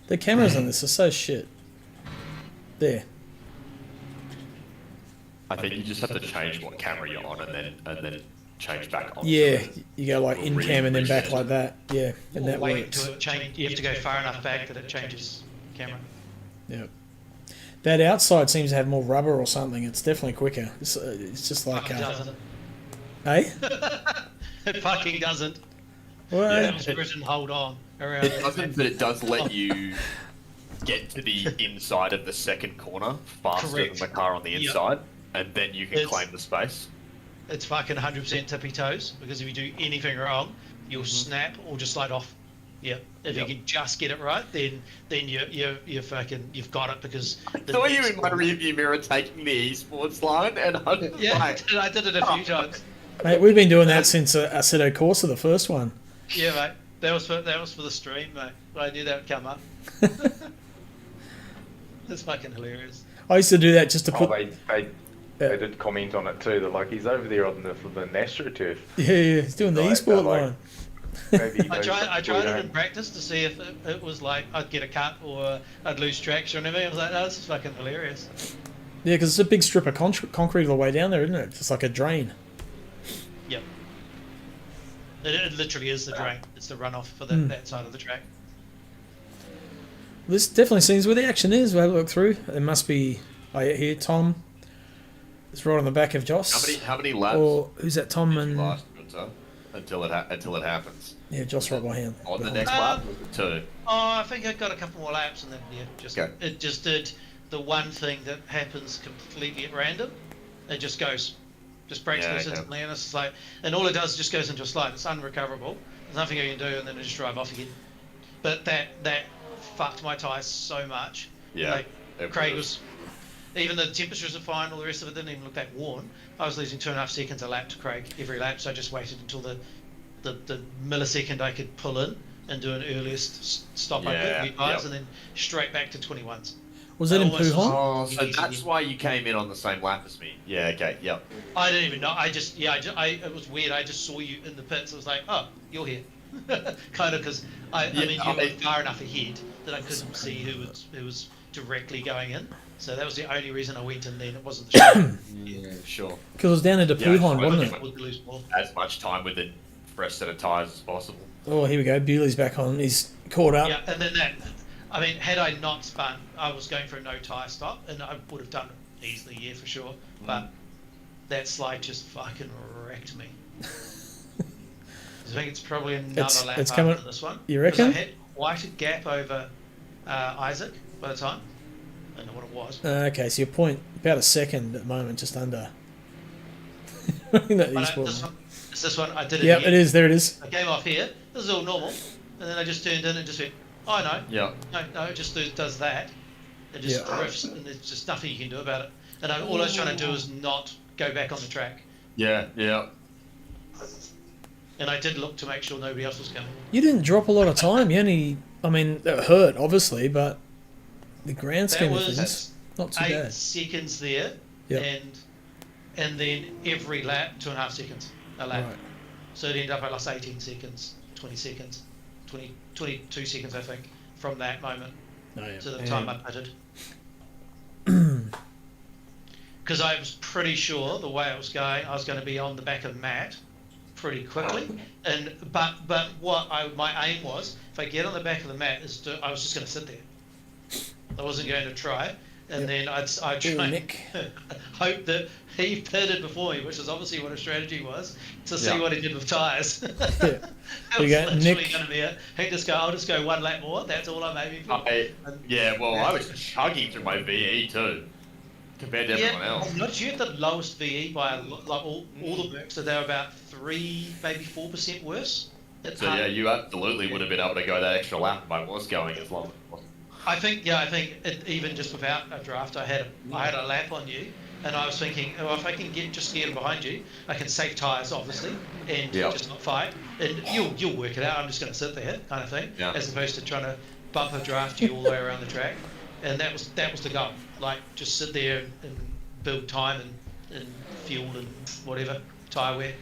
The cameras on this are so shit. There. I think you just have to change what camera you're on and then change back on. Yeah, you go like in Really cam and then back reset. like that. Yeah, and that Wait works. till it change. You have to go far enough back that it changes camera. Yep. That outside seems to have more rubber or something. It's definitely quicker. It's just like, It doesn't. hey? It fucking doesn't. Well, Yeah. It was written hold on around. It doesn't, but it does let you get to the inside of the second corner faster Correct. than the car on the Yep. inside, and then you can It's- claim the space. It's fucking 100% tippy toes because if you do anything wrong, you'll snap or just slide off. Yeah. If Yep. you can just get it right, then you're fucking you've got it because. I saw you in my rearview mirror taking the esports line, and I'm Yeah, like, I did it a few times. mate, we've been doing that since Assetto Corsa, the first one. Yeah, mate. That was for the stream, mate. I knew that would come up. It's fucking hilarious. I used to do that just to Oh, put. they did comment on it too. They're like, he's over there on the AstroTurf. Yeah, he's doing the Like, esport they're like- line. Maybe I tried it in it. practice to see if it was like I'd get a cut or I'd lose traction or anything. I was like, no, this is fucking hilarious. Yeah, because it's a big strip of concrete all the way down there, isn't it? Just like a drain. Yep. It literally is the drain. It's the runoff for that side of the track. This definitely seems where the action is. We'll have a look through. It must be. I hear Tom. It's right on the back of Joss. how many laps Or who's that? Tom did you and last, Gunther, until it happens? yeah, Joss right behind. On the behind. next lap, two. Oh, I think I got a couple more laps and then Okay. it just did the one thing that happens completely at random. It just goes, just breaks Yeah, loose okay. instantly, and it's like, and all it does is just goes into a slide. It's unrecoverable. There's nothing I can do, and then it just drive off again. But that fucked my tyres so much. Yeah, Like, it Craig was. even the temperatures are fine, all the rest of it didn't even look that warm. I was losing 2.5 seconds a lap to Craig every lap, so I just waited until the millisecond I could pull in and do an earliest stop I Yeah, could, new tyres, yep. and then straight back to 21s. Was it in Almost Pujon? Oh, so that's why you came in on the same lap as me. Yeah, okay, yep. I didn't even know. It was weird. I just saw you in the pits. I was like, oh, you're here. Kind of because I mean, you were far enough ahead that I couldn't see who was directly going in. So that was the only reason I went in then. It wasn't the show. Yeah, sure. Because it was down into Yeah, Pujon, I wasn't think it? Would lose more. As much time with a fresh set of tyres as possible. Oh, here we go. Bewley's back on. He's caught up. Yeah, and then I mean, had I not spun, I was going for a no tyre stop, and I would have done it easily, yeah, for sure. But that slide just fucking wrecked me. I think it's probably another lap it's after coming, this one. you reckon? I had quite a gap over Isaac by the time. I don't know what it was. Okay, so your point about a second at the moment, just under. It's this one. I did it. Yep, again. it is. There it is. I came off here. This is all normal, and then I just turned in and just went, "Oh no, Yeah. no, it just does that. It just drifts, and there's just nothing you can do about it." And all I was trying to do is not go back on the track. Yeah. And I did look to make sure nobody else was coming. You didn't drop a lot of time. You only, I mean, it hurt obviously, but the grand scheme of things, not too 8 bad. seconds there, Yep. and then every lap 2.5 seconds a lap. Right. So it ended up I lost 18 seconds, 20 seconds, 22 seconds I think from that moment to the time I pitted. Because I was pretty sure the way it was going, I was going to be on the back of Matt pretty quickly. But what my aim was, if I get on the back of the mat, I was just going to sit there. I wasn't going to try, and then I'd try and hope that he pitted before me, which is obviously what a strategy was, to see what he did with tyres. Yeah. It was literally going to be it. I'll just go 1 lap more. That's all I'm aiming for. I was chugging through my VE too, compared to everyone else. I'm not sure the lowest VE by all the works, so they're about 3, maybe 4% worse. So you absolutely would have been able to go that extra lap if I was going as long as possible. I think even just without a draft, I had a lap on you, and I was thinking, oh, if I can just get behind you, I can save tyres obviously, and just not fight, and you'll work it out. I'm just going to sit there, kind of thing, as opposed to trying to bumper draft you all the way around the track, and that was the goal. Like just sit there and build time and fuel and whatever tyre wear.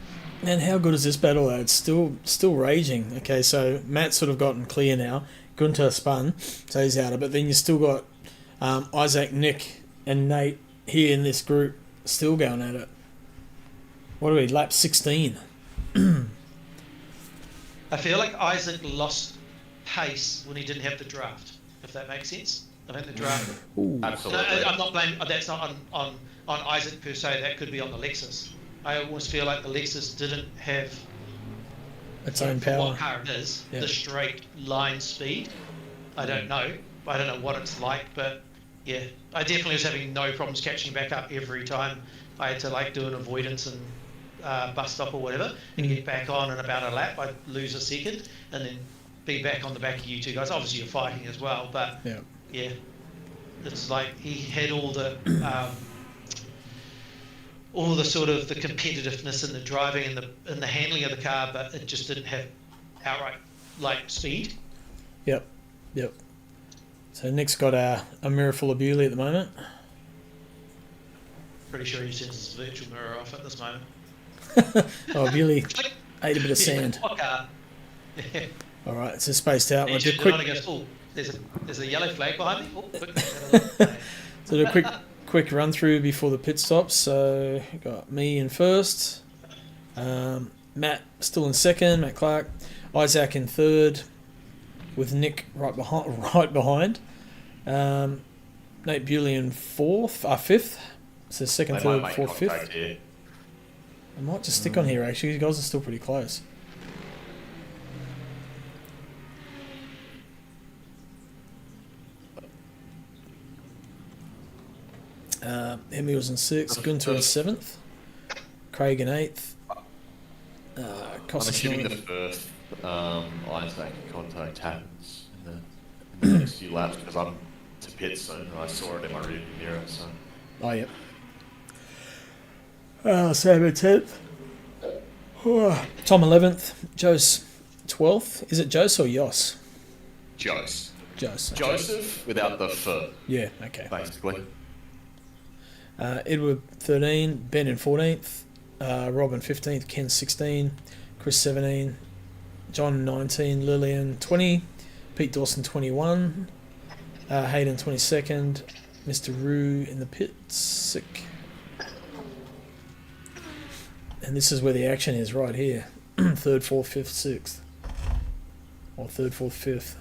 And how good is this battle though? It's still raging. Okay, so Matt's sort of gotten clear now. Gunter spun, so he's out of it. Then you still got Isaac, Nick, and Nate here in this group still going at it. What are we, lap 16? I feel like Isaac lost pace when he didn't have the draft, if that makes sense. I think the draft... Absolutely. No, I'm not blaming... That's not on Isaac per se. That could be on the Lexus. I almost feel like the Lexus didn't have... its own power. What car it is, the straight line speed. I don't know. I don't know what it's like, but yeah, I definitely was having no problems catching back up every time I had to do an avoidance and bus stop or whatever, and get back on in about a lap. I'd lose a second and then be back on the back of you two guys. Obviously you're fighting as well, but yeah, it's like he had all the sort of the competitiveness in the driving and the handling of the car, but it just didn't have outright speed. Yep. So Nick's got a mirror full of Bewley at the moment. Pretty sure he turns his virtual mirror off at this moment. Oh, Bewley ate a bit of sand. All right, it's spaced out. We'll do there's a yellow flag behind me. So do a quick run through before the pit stops. So got me in first, Matt still in second, Matt Clark, Isaac in third, with Nick right behind. Nate Bewley in fifth. So second, third, fourth, fifth. Here. I might just stick on here actually. You guys are still pretty close. Hemi was in sixth, Gunter in seventh, Craig in eighth. I'm assuming the first Isaac contact happens in the next few laps because I'm to pit soon and I saw it in my rearview mirror. So. Oh yep. Sam in 10th. Tom 11th. Joe's 12th. Is it Jose or Jos? Jose. Okay. Joseph without the F. Yeah, okay. Basically. Edward 13, Ben in 14th, Rob in 15th, Ken 16, Chris 17, John 19, Lillian 20, Pete Dawson 21, Hayden 22nd, Mr. Roo in the pits, sick. And this is where the action is, right here. Third, fourth, fifth, sixth. Or third, fourth, fifth.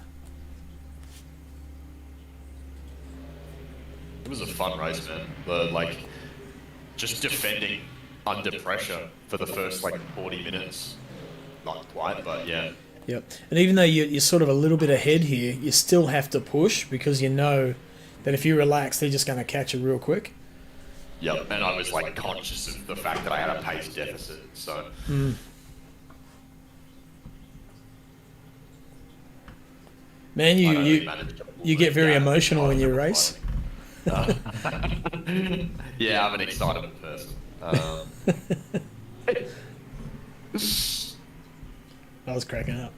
It was a fun race, man. Just defending under pressure for the first like 40 minutes. Not quite, but yeah. Yep. And even though you're sort of a little bit ahead here, you still have to push because you know that if you relax, they're just going to catch it real quick. Yep. And I was like conscious of the fact that I had a pace deficit, so. Man, you get very emotional when you race. Yeah, I'm an excitable person. I was cracking up.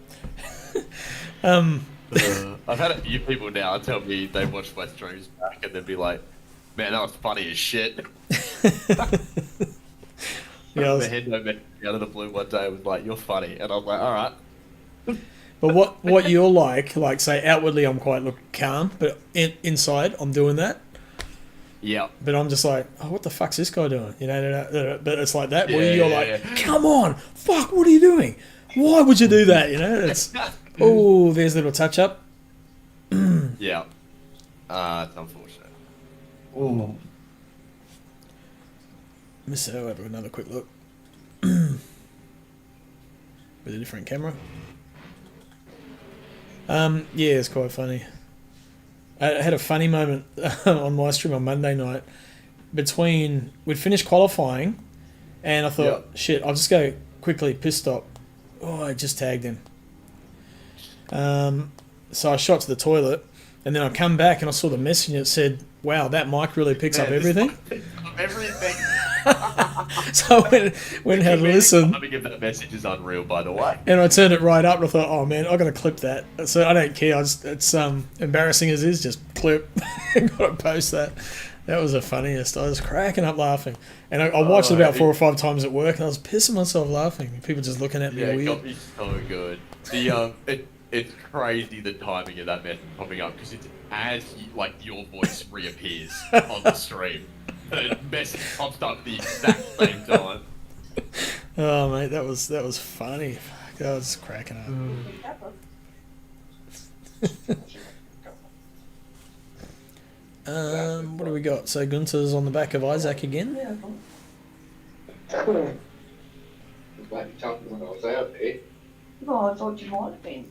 I've had a few people now tell me they watch my streams back and they'd be like, "Man, that was funny as shit." Yeah, The head no out of the blue one day was like, "You're funny," and I was like, "All right." But what you're like say outwardly I'm quite calm, but inside I'm doing that. Yeah. But I'm just like, oh, what the fuck's this guy doing? You know, but it's like that. Yeah, Where you're like, come on, fuck, what are you doing? Why would you do that? You know, it's oh, there's a little touch up. Yeah. It's unfortunate. Oh. Miss I'll have another quick look with a different camera. Yeah, it's quite funny. I had a funny moment on my stream on Monday night we'd finished qualifying and I thought, shit, I'll just go quickly pit stop. Oh, I just tagged him. So I shot to the toilet and then I come back and I saw the message and it said, wow, that mic really picks up everything. Everything. So I went and had a listen. The timing of that message is unreal, by the way. And I turned it right up and I thought, oh man, I'm going to clip that. So I don't care. It's embarrassing as is, just clip. Got to post that. That was the funniest. I was cracking up laughing. And I watched it about 4 or 5 times at work and I was pissing myself laughing. People just looking at me weird. It got me so good. It's crazy the timing of that message popping up because it's as your voice reappears on the stream. The message pops up at the exact same time. Oh mate, that was funny. Fuck, that was cracking up. What do we got? So Gunther's on the back of Isaac again. Glad you told me when I was out there. Well, I thought you might have been.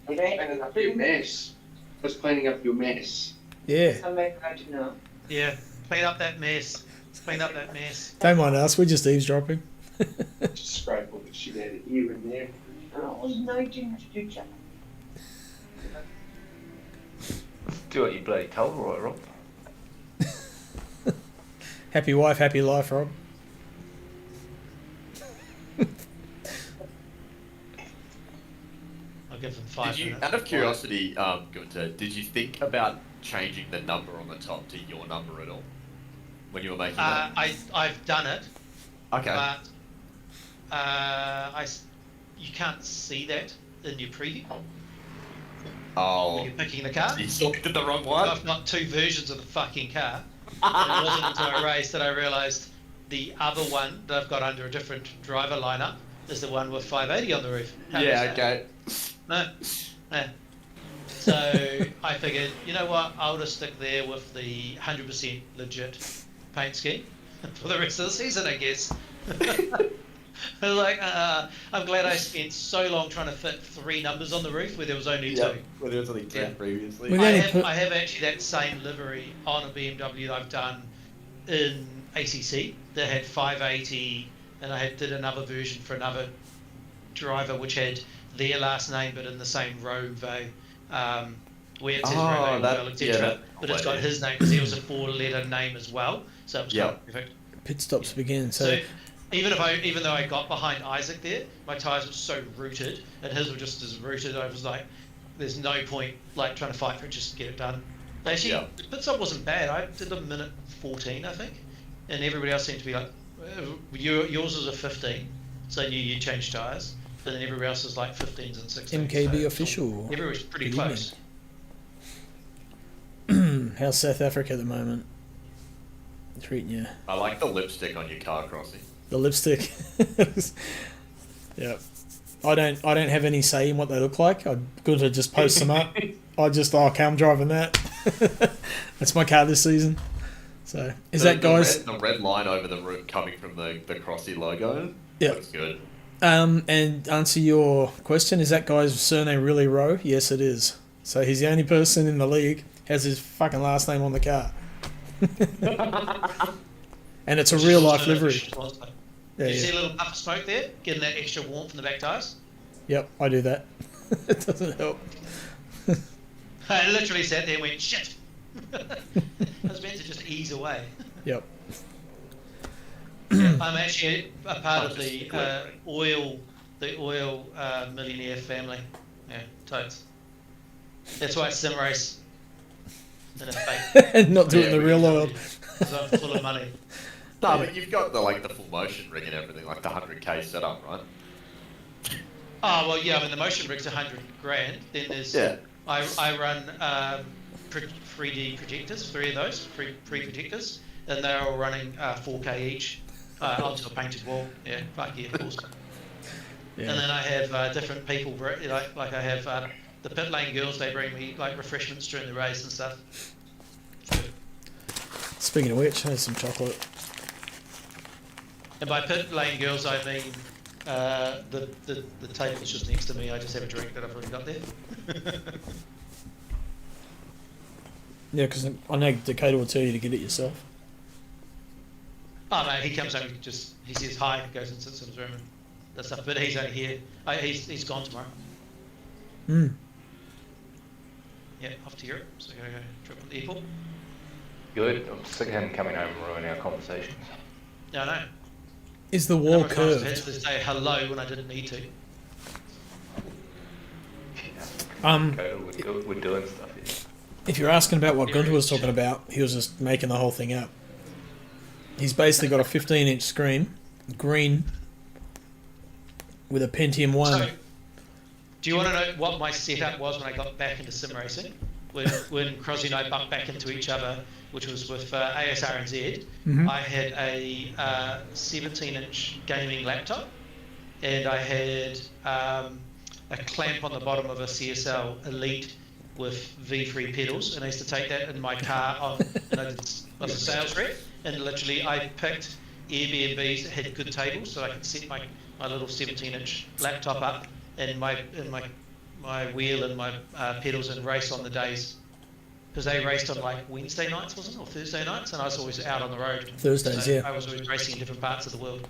I was cleaning up your mess. I was cleaning up your mess. Yeah. I'm glad to know. Yeah, clean up that mess. Clean up that mess. Don't mind us, we're just eavesdropping. Just scrape all the shit out of here and there. Oh, it was no too much to do, Jack. Do what you bloody told, right, Rob? Happy wife, happy life, Rob. I'll give them 5 minutes. Out of curiosity, Gunther, did you think about changing the number on the top to your number at all when you were making that? I've done it. Okay. But you can't see that in your preview. Oh. When you're picking the car. You selected the wrong one? I've got 2 versions of the fucking car. And it wasn't until I raced that I realised the other one that I've got under a different driver lineup is the one with 580 on the roof. Okay. No. So I figured, you know what, I'll just stick there with the 100% legit paint scheme for the rest of the season, I guess. I was like, I'm glad I spent so long trying to fit 3 numbers on the roof where there was only 2. Where there was only 10 previously. We've I only have actually that same livery on a BMW that I've done in ACC that had 580, and I did another version for another driver which had their last name but in the same row, where it says Row, etc. But it's got his name because he was a 4-letter name as well. So it was quite perfect. Pit stops begin. So even though I got behind Isaac there, my tyres were so rooted, and his were just as rooted. I was like, there's no point trying to fight for it, just to get it done. Actually, the pit stop wasn't bad. I did a minute 14, I think, and everybody else seemed to be like, yours was a 15, so you changed tyres, and then everybody else was like 15s and 16s. MKB official. Everybody was pretty close. How's South Africa at the moment? Treating you? I like the lipstick on your car, Crossy. The lipstick. Yeah. I don't have any say in what they look like. I'm good to just post them up. Okay, I'm driving that. That's my car this season. So is that guys? The red line over the roof coming from the Crossy logo? Yeah. Looks good. And answer your question, is that guy's surname really Rowe? Yes, it is. So he's the only person in the league has his fucking last name on the car. And it's a real life livery. Yeah, you see a little puff of smoke there? Getting that extra warmth in the back tyres? Yep, I do that. It doesn't help. I literally sat there and went, shit! I was meant to just ease away. Yep. I'm actually a part of the oil millionaire family. Yeah, totes. That's why I sim race in a fake. And not do it in the real world. Because I'm full of money. No, but you've got the full motion rig and everything, like the 100k setup, right? Oh well, yeah. I mean the motion rig's $100 grand. Then there's I run 3D projectors, 3 of those, free projectors, and they're all running 4K each onto a painted wall. Yeah, fuck yeah, of course. Yeah. And then I have different people, like I have the pit lane girls. They bring me like refreshments during the race and stuff. Speaking of which, here's some chocolate. And by pit lane girls, I mean the table's just next to me. I just have a drink that I've already got there. Yeah, because I know Dakota will tell you to get it yourself. Oh mate, he comes home, he says hi, goes and sits in his room and that stuff. But he's only here. He's gone tomorrow. Yeah, off to Europe. So I gotta go trip at the airport. Good. I'm sick of him coming home and ruining our conversations. Yeah, I know. Is the wall curved? I had to say hello when I didn't need to. We're doing stuff here. If you're asking about what Gunter was talking about, he was just making the whole thing up. He's basically got a 15-inch screen, green, with a Pentium 1. So, do you want to know what my setup was when I got back into sim racing? When Crosby and I bumped back into each other, which was with ASRNZ, I had a 17-inch gaming laptop, and I had a clamp on the bottom of a CSL Elite with V3 pedals, and I used to take that in my car and I was a sales rep, and literally I picked Airbnbs that had good tables so I could set my little 17-inch laptop up and my wheel and my pedals and race on the days, because they raced on like Wednesday nights, wasn't it, or Thursday nights, and I was always out on the road. Thursdays, so yeah. I was always racing in different parts of the world.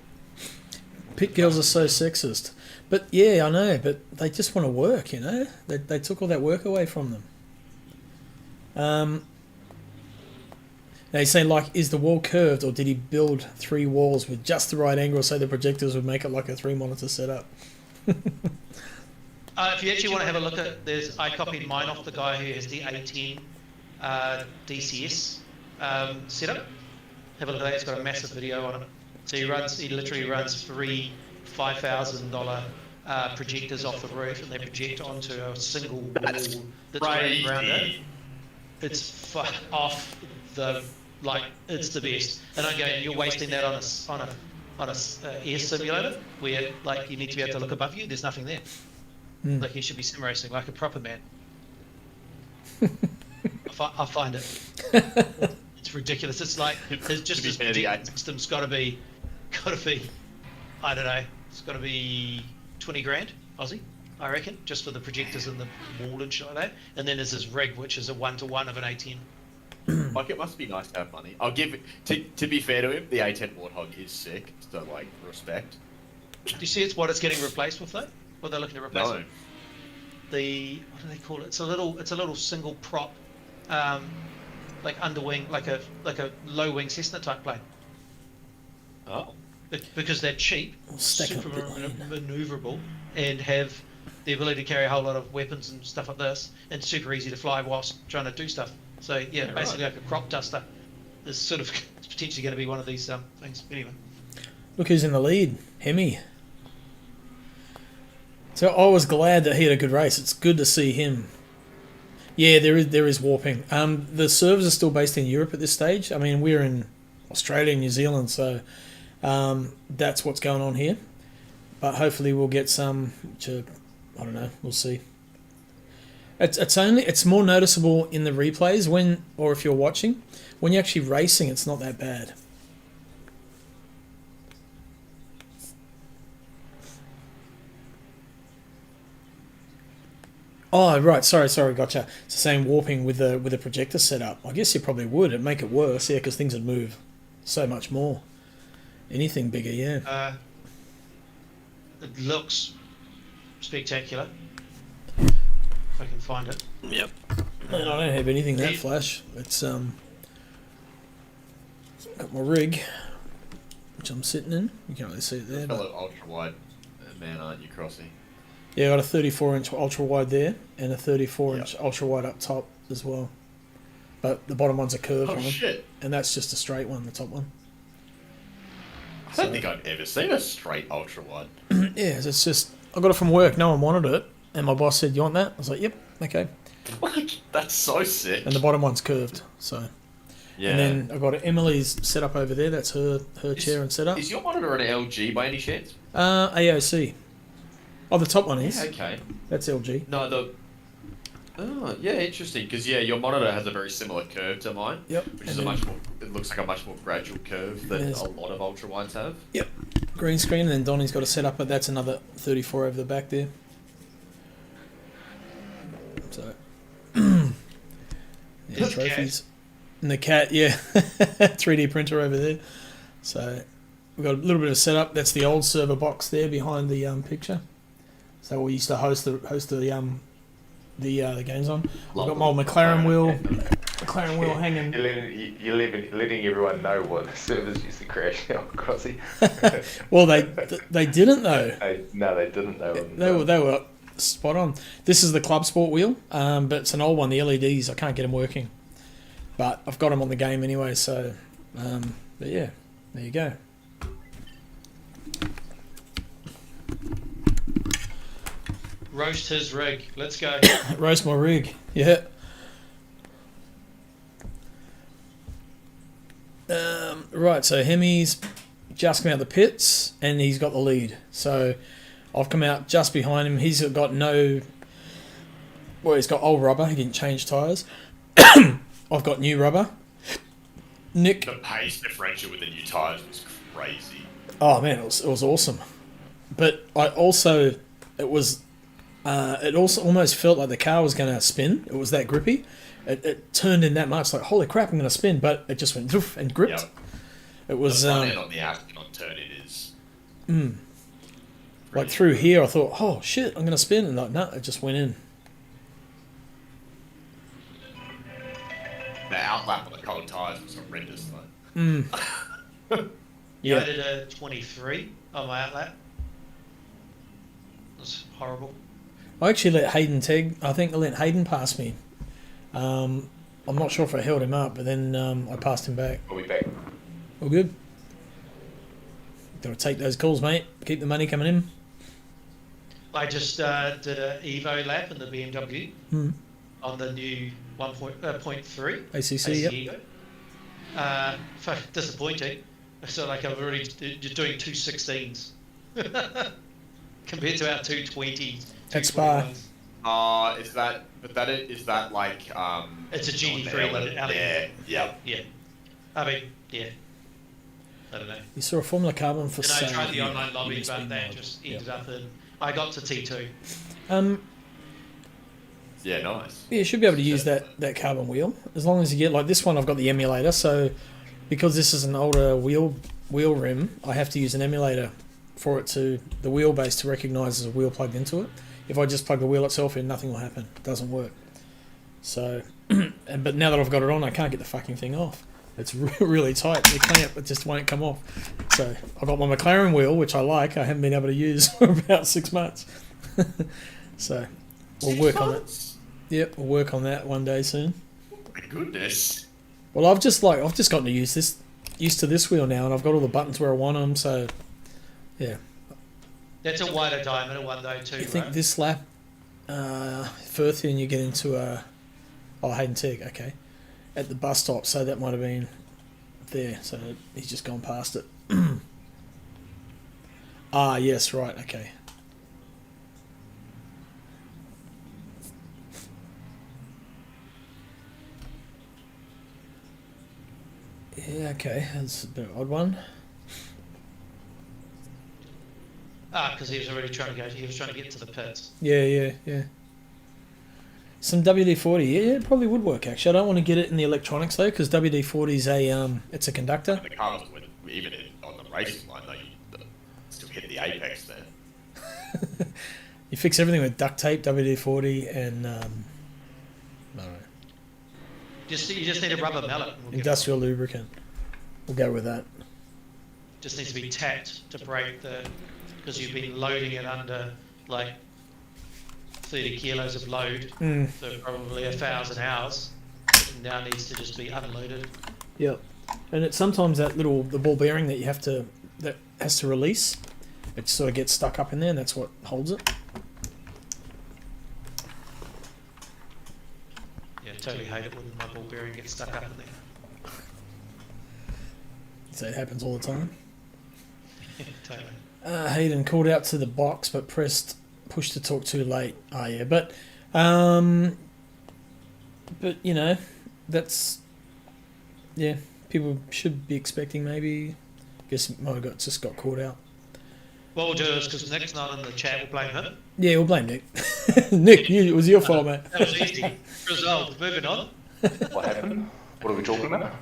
Pit girls are so sexist. But yeah, I know, but they just want to work, you know? They took all that work away from them. Now he's saying, like, is the wall curved, or did he build 3 walls with just the right angle so the projectors would make it like a 3-monitor setup? If you actually want to have a look at, I copied mine off the guy who has the A10 DCS setup. Have a look at that. It's got a massive video on it. So he literally runs 3 $5,000 projectors off the roof, and they project onto a single wall that's running around it. It's off the it's the best. And I'm going, you're wasting that on a air simulator where you need to be able to look above you. There's nothing there. Like you should be sim racing like a proper man. I find it. It's ridiculous. It's just this projecting system's got to be, I don't know. It's got to be 20 grand Aussie, I reckon, just for the projectors and the wall and shit like that. And then there's this rig, which is a 1-to-1 of an A10. It must be nice to have money. I'll give it, to be fair to him, the A10 Warthog is sick, so respect. Do you see it's getting replaced with though? What they're looking to replace it? What do they call it? It's a little single prop, underwing, like a low wing Cessna type plane. Oh. Because they're cheap, super maneuverable, and have the ability to carry a whole lot of weapons and stuff like this, and super easy to fly whilst trying to do stuff. So yeah, basically like a crop duster is sort of potentially going to be one of these things. Anyway, look who's in the lead, Hemi. So I was glad that he had a good race. It's good to see him. Yeah, there is warping. The servers are still based in Europe at this stage. I mean, we're in Australia and New Zealand, so that's what's going on here. But hopefully we'll get some. I don't know. We'll see. It's more noticeable in the replays or if you're watching, when you're actually racing, it's not that bad. Oh, right. Sorry. Gotcha. It's the same warping with the projector setup. I guess you probably would. It'd make it worse, yeah, because things would move so much more. Anything bigger, yeah. It looks spectacular. If I can find it. Yep. Man, I don't have anything that flash. It's got my rig, which I'm sitting in. You can't really see it there. Fellow ultra wide man, aren't you, Crossy? Yeah, I got a 34-inch ultra wide there and a 34-inch ultra wide up top as well. But the bottom one's a curved one. Shit. And that's just a straight one, the top one. I don't think I've ever seen a straight ultra wide. Yeah, it's just, I got it from work, no one wanted it. And my boss said, you want that? I was like, yep, okay. That's so sick. And the bottom one's curved, so. Yeah. And then I've got Emily's set up over there, that's her chair and setup. Is your monitor an LG by any chance? AOC. Oh, the top one is. Yeah, okay. That's LG. No, oh, yeah, interesting. Because your monitor has a very similar curve to mine. Yep. Which is a much more. It looks like a much more gradual curve than a lot of ultra wides have. Yep. Green screen, and then Donnie's got a setup, but that's another 34 over the back there. So. Yeah, trophies. And the cat, yeah. 3D printer over there. So we've got a little bit of setup. That's the old server box there behind the picture. So we used to host the games on. We've got my old McLaren wheel hanging. You're letting everyone know what the servers used to crash now, Crossy. Well, they didn't though. No, they didn't. They were spot on. This is the Club Sport wheel, but it's an old one. The LEDs, I can't get them working, but I've got them on the game anyway. So, but yeah, there you go. Roast his rig. Let's go. Roast my rig. Yeah. Right, so Hemi's just come out the pits and he's got the lead. So I've come out just behind him. He's got he's got old rubber. He didn't change tyres. I've got new rubber. Nick. The pace differential with the new tyres was crazy. Oh man, it was awesome. But it also almost felt like the car was going to spin. It was that grippy. It turned in that much, like holy crap, I'm going to spin, but it just went doof and gripped. Yep. It was the front end on the Astronaut turn it is. Like through here, I thought, oh shit, I'm going to spin, and like no, it just went in. The outlap on the cold tyres was horrendous though. Yeah. I did a 23 on my outlap. It was horrible. I actually let Hayden I think I let Hayden pass me. I'm not sure if I held him up, but then I passed him back. We'll be back. All good. Gotta take those calls, mate. Keep the money coming in. I just did an Evo lap in the BMW on the new 1.3 ACC. Yep. Disappointing. So like I'm already just doing 216s compared to our 220s. At Spa. Is that like it's a GT3. Yeah. I mean, yeah. I don't know. You saw a Formula Carbon for sale. I tried the online lobby, but that just ended up in. I got to T2. Yeah, nice. Yeah, you should be able to use that carbon wheel as long as you get like this one. I've got the emulator, so because this is an older wheel rim, I have to use an emulator for it the wheelbase to recognise as a wheel plugged into it. If I just plug the wheel itself in, nothing will happen. It doesn't work. So, but now that I've got it on, I can't get the fucking thing off. It's really tight. The clamp, it just won't come off. So I've got my McLaren wheel, which I like. I haven't been able to use for about 6 months. So we'll work on it. Yep, we'll work on that one day soon. My goodness. Well, I've just gotten to used to this wheel now, and I've got all the buttons where I want them. So, yeah. That's a wider diameter one though too. I think this lap, further, and you get into Hayden Teg, okay, at the bus stop. So that might have been there. So he's just gone past it. Yes, right, okay. Yeah, okay, that's a bit of an odd one. Because he was already trying to go. He was trying to get to the pits. Yeah. Some WD-40, yeah, it probably would work actually. I don't want to get it in the electronics though, because WD-40 is it's a conductor. The cars, even on the racing line, though, you still hit the apex there. You fix everything with duct tape, WD-40, and I don't know. You just need a rubber mallet. Industrial lubricant. We'll go with that. Just needs to be tapped to break because you've been loading it under like 30 kilos of load, so probably 1,000 hours. It now needs to just be unloaded. Yep. And it's sometimes the ball bearing that that has to release. It sort of gets stuck up in there, and that's what holds it. Yeah, totally hate it when my ball bearing gets stuck up in there. So it happens all the time. Totally. Hayden called out to the box, but pressed push to talk too late. Oh yeah, but you know, that's people should be expecting maybe. Guess Mo just got caught out. What we'll do is, because Nick's not in the chat, we'll blame him. Yeah, we'll blame Nick. Nick, it was your fault, mate. That was easy. Resolved. Moving on. What happened? What are we talking about?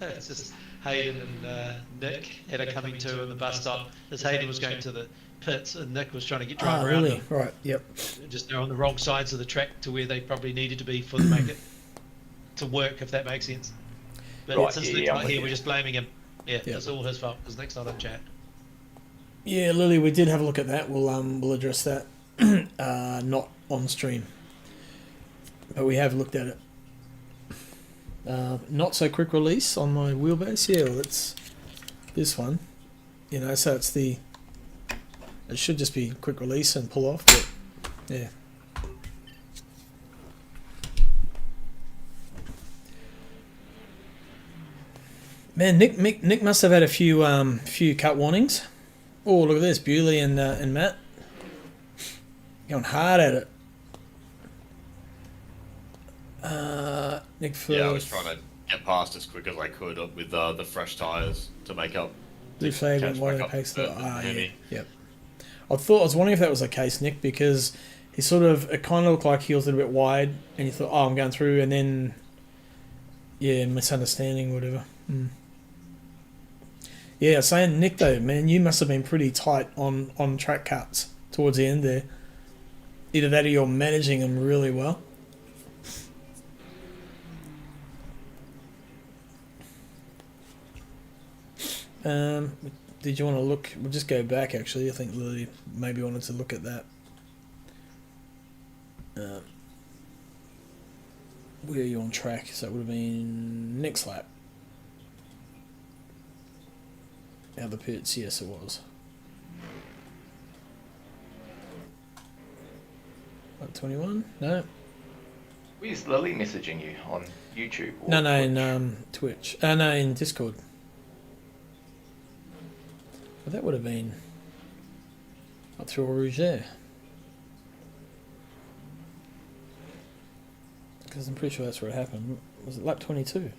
It's just Hayden and Nick had a coming to in the bus stop as Hayden was going to the pits and Nick was trying to drive around really? them. Right, yep. Just they're on the wrong sides of the track to where they probably needed to be for to make it to work, if that makes sense. But Right, since Nick's not here, we're just blaming him. Yeah, it's all his fault because Nick's not in chat. Yeah, Lily, we did have a look at that. We'll address that. Not on stream, but we have looked at it. Not so quick release on my wheelbase. Yeah, well, it's this one. You know, so it should just be quick release and pull off. But yeah. Man, Nick must have had a few cut warnings. Oh, look at this, Bewley and Matt going hard at it. Nick first. Yeah, I was trying to get past as quick as I could with the fresh tyres to make up. Blue flag went wide of the pace. Yeah. Yep. I was wondering if that was the case, Nick, because it kind of looked like he was a little bit wide, and you thought, oh, I'm going through, and then misunderstanding, whatever. Yeah, saying Nick though, man, you must have been pretty tight on track cuts towards the end there. Either that or you're managing them really well. Did you want to look? We'll just go back actually. I think Lily maybe wanted to look at that. Where are you on track? So it would have been next lap. Out the pits, yes it was. Lap 21? No. Where's Lily messaging you on YouTube? Or No, Twitch? in Twitch. No, in Discord. Well, that would have been up through Eau Rouge there. Because I'm pretty sure that's where it happened. Was it lap 22?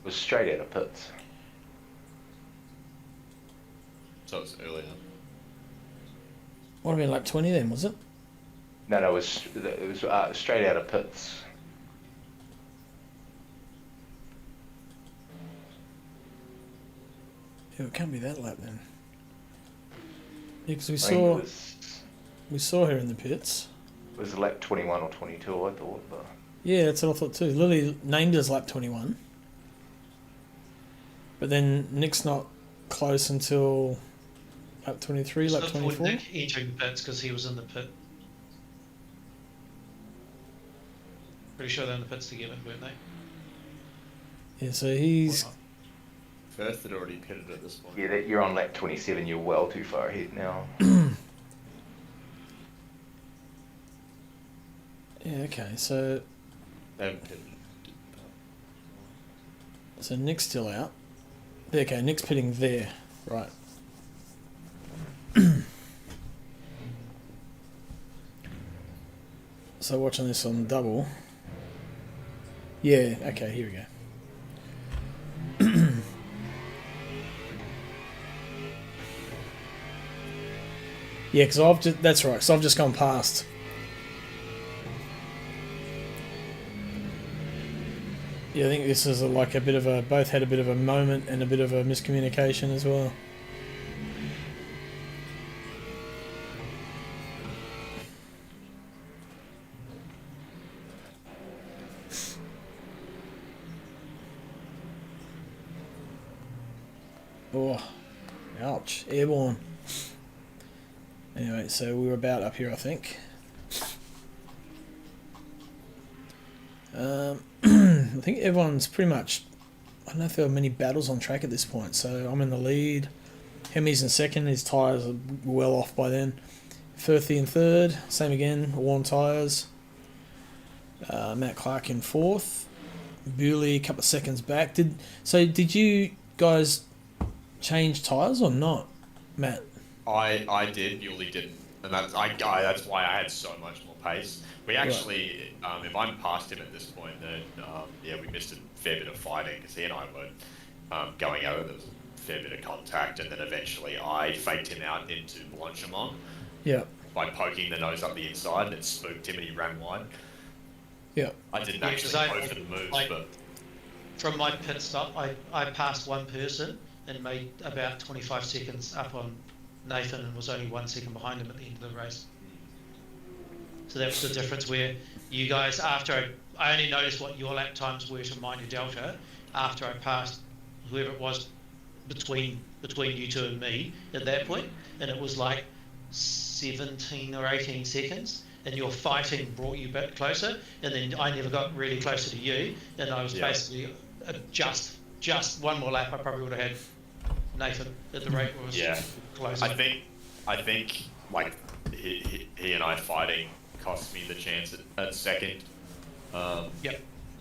It was straight out of pits. So it's earlier. Would have been lap 20 then, was it? No, it was straight out of pits. Yeah, it can't be that lap then. Yeah, because I think we saw her in the pits. it was lap 21 or 22, I thought. But Yeah, that's what I thought too. Lily named it as lap 21. But then Nick's not close until lap 23, lap 24. Nick entering the pits because he was in the pit. Pretty sure they're in the pits together, weren't they? Yeah, so he's... Firth had already pitted at this point. yeah, you're on lap 27. You're well too far ahead now. Yeah, okay, so... They haven't pitted. So Nick's still out. Okay, Nick's pitting there. Right. So watching this on double. Yeah, okay, here we go. Yeah, because that's right, so I've just gone past. Yeah, I think this is like a bit of a, both had a bit of a moment and a bit of a miscommunication as well. Oh, ouch, airborne. Anyway, so we were about up here, I think. I think everyone's pretty much, I don't know if there are many battles on track at this point, so I'm in the lead. Hemi's in second, his tyres are well off by then. Firthy in third, same again, worn tyres. Matt Clark in fourth. Bewley a couple of seconds back. Did you guys change tyres or not, Matt? I did. Bewley didn't, and that's why I had so much more pace. We actually, if I'm past him at this point, then we missed a fair bit of fighting because he and I were going at it. There was a fair bit of contact, and then eventually I faked him out into Blanchimont. Yeah. By poking the nose up the inside, and it spooked him, and he ran wide. Yeah. I didn't actually go for the moves, but from my pit stop, I passed one person and made about 25 seconds up on Nathan, and was only 1 second behind him at the end of the race. So that was the difference where you guys, after I only noticed what your lap times were to mine your delta after I passed whoever it was between you two and me at that point, and it was like 17 or 18 seconds, and your fighting brought you back closer, and then I never got really closer to you, and I was basically just one more lap I probably would have had Nathan at the rate was closer. I think like he and I fighting cost me the chance at second.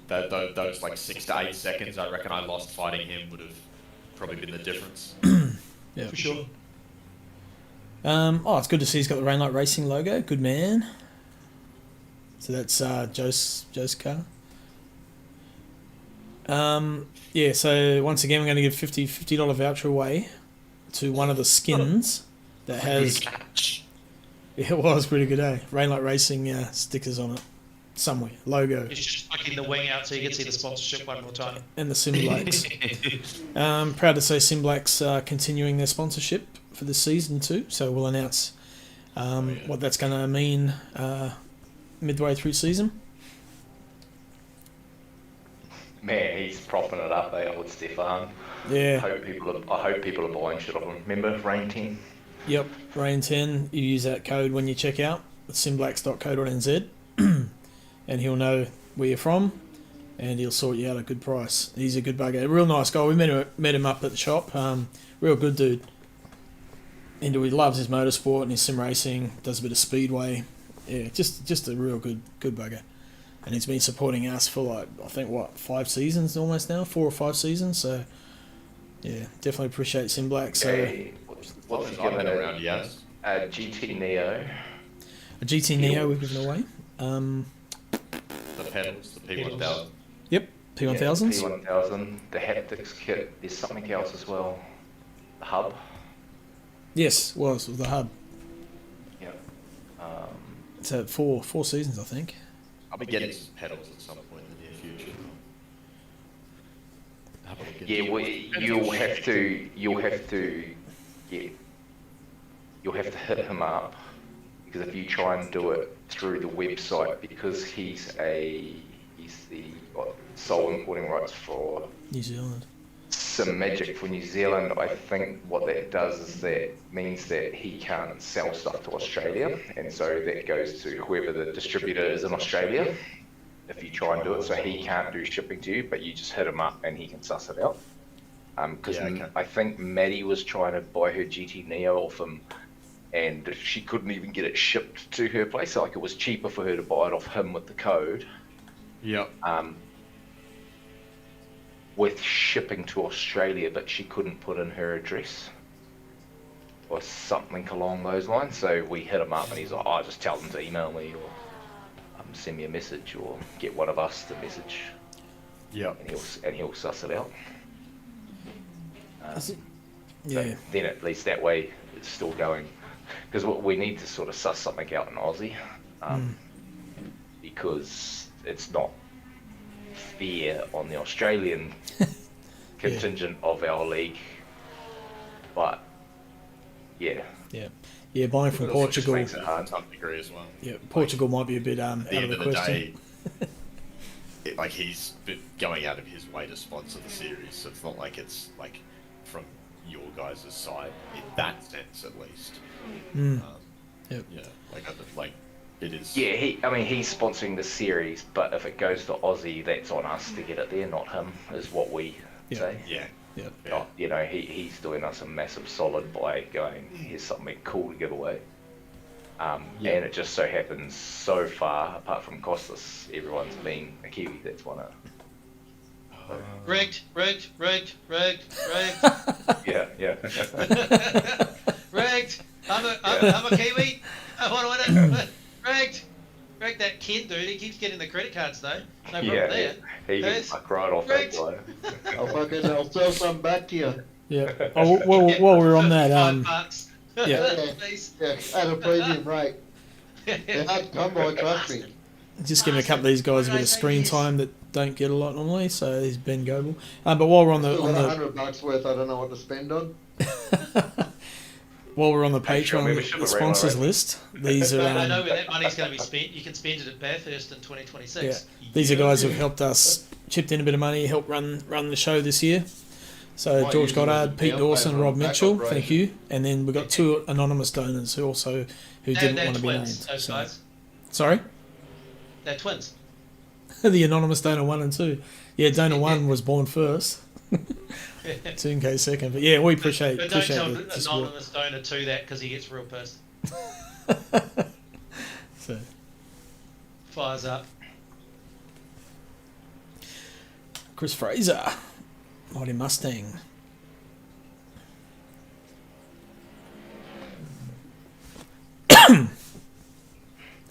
Those like 6 to 8 seconds I reckon I lost fighting him would have probably been the difference. Yeah, for sure. It's good to see he's got the Rainlight Racing logo. Good man. So that's Joe's car. So once again, we're going to give $50 voucher away to one of the skins that has... It was pretty good, eh? Rainlight Racing stickers on it. Somewhere. Logo. It's just fucking the wing out so you can see the sponsorship one more time. And the Simblacks. Proud to say Simblacks are continuing their sponsorship for this season too, so we'll announce what that's going to mean midway through season. Man, he's propping it up, old Stefan. Yeah. I hope people are buying shit of him. Remember Rain 10? Yep, Rain 10. You use that code when you check out at simblacks.co.nz, and he'll know where you're from, and he'll sort you out a good price. He's a good bugger, a real nice guy. We met him up at the shop. Real good dude. He loves his motorsport and his sim racing. Does a bit of speedway. Yeah, just a real good bugger. And he's been supporting us for like, I think, 5 seasons almost now? 4 or 5 seasons, so yeah, definitely appreciate Simblacks. So, what's he giving around? Yes, a GT Neo. A GT Neo we've given away. The pedals, the P1000. Yep, P1000s. Yeah, P1000. The haptics kit. There's something else as well. The hub. Yes, was the hub. Yep. It's had 4 seasons, I think. I'll be getting some pedals at some point in the near future. Yeah, you'll have to hit him up, because if you try and do it through the website, because he's the sole importing rights for New Zealand. Sim Magic for New Zealand, I think what that does is that means that he can't sell stuff to Australia, and so that goes to whoever the distributor is in Australia if you try and do it. So he can't do shipping to you, but you just hit him up and he can suss it out. Because I think Maddie was trying to buy her GT Neo off him, and she couldn't even get it shipped to her place. Like, it was cheaper for her to buy it off him with the code. Yep. With shipping to Australia, but she couldn't put in her address or something along those lines. So we hit him up and he's like, just tell them to email me. send me a message or get one of us to message. Yeah. And he'll suss it out. Yeah. Then at least that way it's still going, because we need to sort of suss something out in Aussie, because it's not fair on the Australian contingent of our league. But yeah. Yeah, buying from Portugal. Makes it hard to some degree as well. Yeah, Portugal might be a bit out of the question. Like he's been going out of his way to sponsor the series, so it's not like it's like from your guys' side in that sense, at least. Yep. Yeah, like it is. Yeah, he's sponsoring the series, but if it goes to Aussie, that's on us to get it there, not him, is what we say. Yeah. Not, he's doing us a massive solid by going, here's something cool to give away. And it just so happens so far, apart from Costas, everyone's been a Kiwi that's won it. Rigged. Yeah. Rigged. I'm a Kiwi. I want to win it. Rigged. That Ken dude, he keeps getting the credit cards though. No problem there. He gets fucked right off that guy. I'll throw some back to you. Yeah. Oh, while we're on that, $5. Please. Yeah, at a premium rate. They have to come by, trust me. just giving a couple of these guys a bit of screen time that don't get a lot normally. So he's Ben Goebel. But while we're on the $100 worth, I don't know what to spend on. While we're on the Patreon sponsors list, these are. I know where that money's going to be spent. You can spend it at Bathurst in 2026. Yeah, these are guys who've helped us, chipped in a bit of money, helped run the show this year. So George Goddard, Pete Dawson, Rob Mitchell, thank you. And then we've got two anonymous donors who didn't want to be named. Those guys. Sorry? They're twins. The anonymous donor 1 and 2. Yeah, donor 1 was born first. 2 came second. But yeah, we appreciate But don't tell the support. anonymous donor 2 that because he gets real pissed. So. Fires up. Chris Fraser. Mighty Mustang.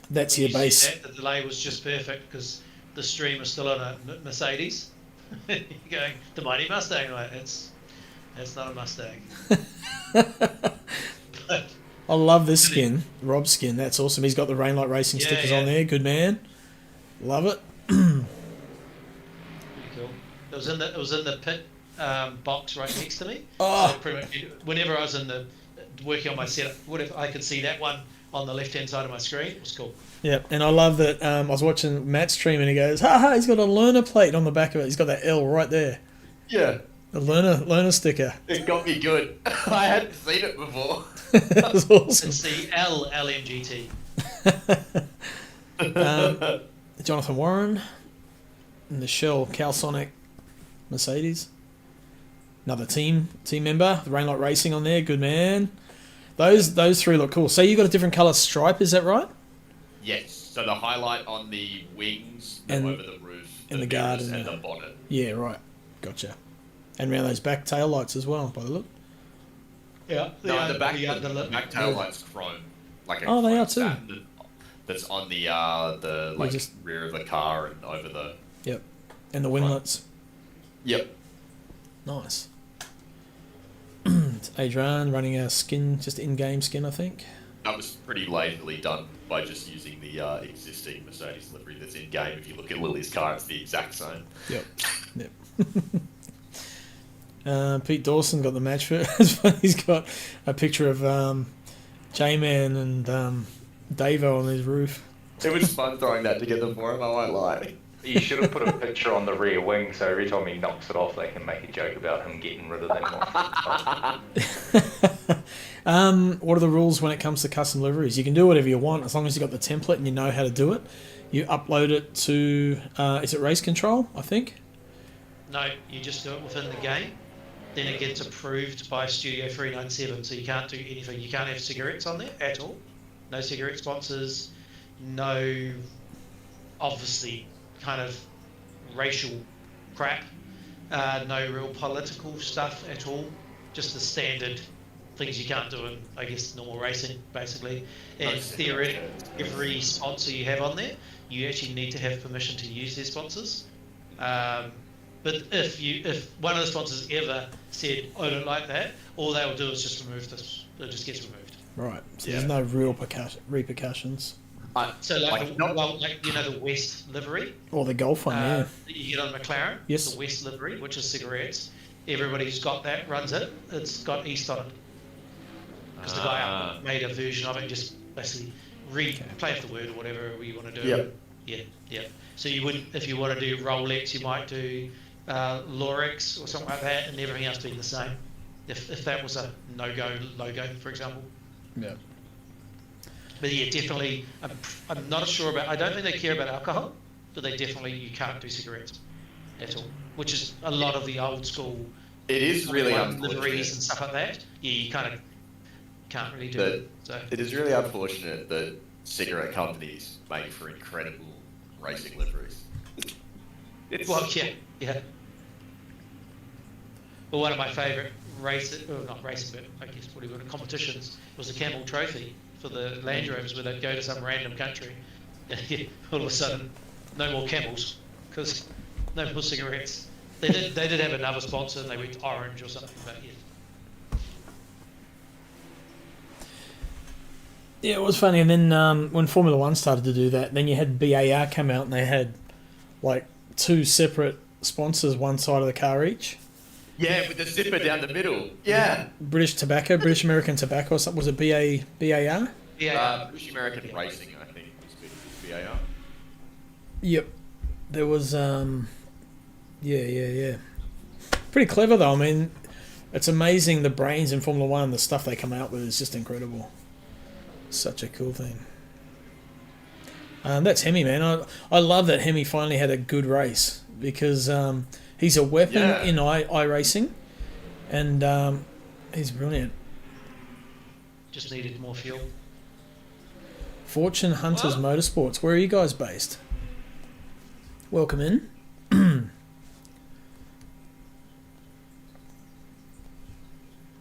That's your base. The delay was just perfect because the stream is still on a Mercedes. You're going, the Mighty Mustang, like, that's not a Mustang. I love this skin, Rob's skin. That's awesome. He's got the Rainlight Racing stickers on there. Good man. Love it. Pretty cool. It was in the pit box right next to me. Oh. So pretty much, whenever I was working on my setup, whatever, I could see that one on the left-hand side of my screen. It was cool. Yeah, and I love that. I was watching Matt's stream and he goes, he's got a learner plate on the back of it. He's got that L right there. Yeah. The learner sticker. It got me good. I hadn't seen it before. That was awesome. It's the LMGT. Jonathan Warren and the Shell Calsonic Mercedes. Another team member. The Rainlight Racing on there. Good man. Those three look cool. So you got a different colour stripe, is that right? Yes. So the highlight on the wings, and over the roof, and the guard and the bonnet. Yeah, right. Gotcha. And around those back tail lights as well, by the look. Yeah. The back tail lights chrome. Like they are too. That's on the rear of the car and over the. Yep. And the winglets. Yep. Nice. It's Adrian running a skin, just in-game skin, I think. That was pretty lazily done by just using the existing Mercedes livery that's in-game. If you look at Lily's car, it's the exact same. Yep. Pete Dawson got the match for it. It's funny, he's got a picture of J-Man and Davo on his roof. It was fun throwing that together for him, I won't lie. You should have put a picture on the rear wing so every time he knocks it off they can make a joke about him getting rid of them off. What are the rules when it comes to custom liveries? You can do whatever you want as long as you've got the template and you know how to do it. You upload it to, is it Race Control, I think? No, you just do it within the game. Then it gets approved by Studio 397, so you can't do anything. You can't have cigarettes on there at all. No cigarette sponsors. No, obviously, kind of racial crap. No real political stuff at all. Just the standard things you can't do in, I guess, normal racing, basically. And theoretically, every sponsor you have on there, you actually need to have permission to use their sponsors. But if one of the sponsors ever said, I don't like that, all they'll do is just remove this. It just gets removed. Right. So there's no real repercussions. So the West livery. Or the Golf one, yeah. That you get on McLaren. Yes. The West livery, which is cigarettes. Everybody who's got that runs it. It's got East on it. Because the guy made a version of it, just basically play with the word or whatever you want to do. Yeah. So you would, if you want to do Rolex, you might do Lorex or something like that, and everything else being the same. If that was a no-go logo, for example. Yeah. But yeah, definitely. I'm not sure about. I don't think they care about alcohol, but they definitely you can't do cigarettes at all. Which is a lot of the old school. It is really liveries and stuff like that. Yeah, you kind of can't really do it. So it is really unfortunate that cigarette companies make for incredible racing liveries. Yeah. Well, one of my favourite not racing, but I guess what do you want, competitions was the Camel Trophy for the Land Rovers, where they'd go to some random country, and all of a sudden, no more camels because no more cigarettes. They did have another sponsor, and they went orange or something, but yeah. Yeah, it was funny. And then when Formula One started to do that, then you had BAR come out and they had like two separate sponsors, one side of the car each. Yeah, with the zipper down the middle. Yeah. British Tobacco, British American Tobacco or something. Was it BAR? British American Racing, I think, was BAR. Yep. There was, yeah. Pretty clever though. I mean, it's amazing the brains in Formula One, the stuff they come out with is just incredible. Such a cool thing. That's Hemi, man. I love that Hemi finally had a good race because he's a weapon in iRacing, and he's brilliant. Just needed more fuel. Fortune Hunters Motorsports. Where are you guys based? Welcome in.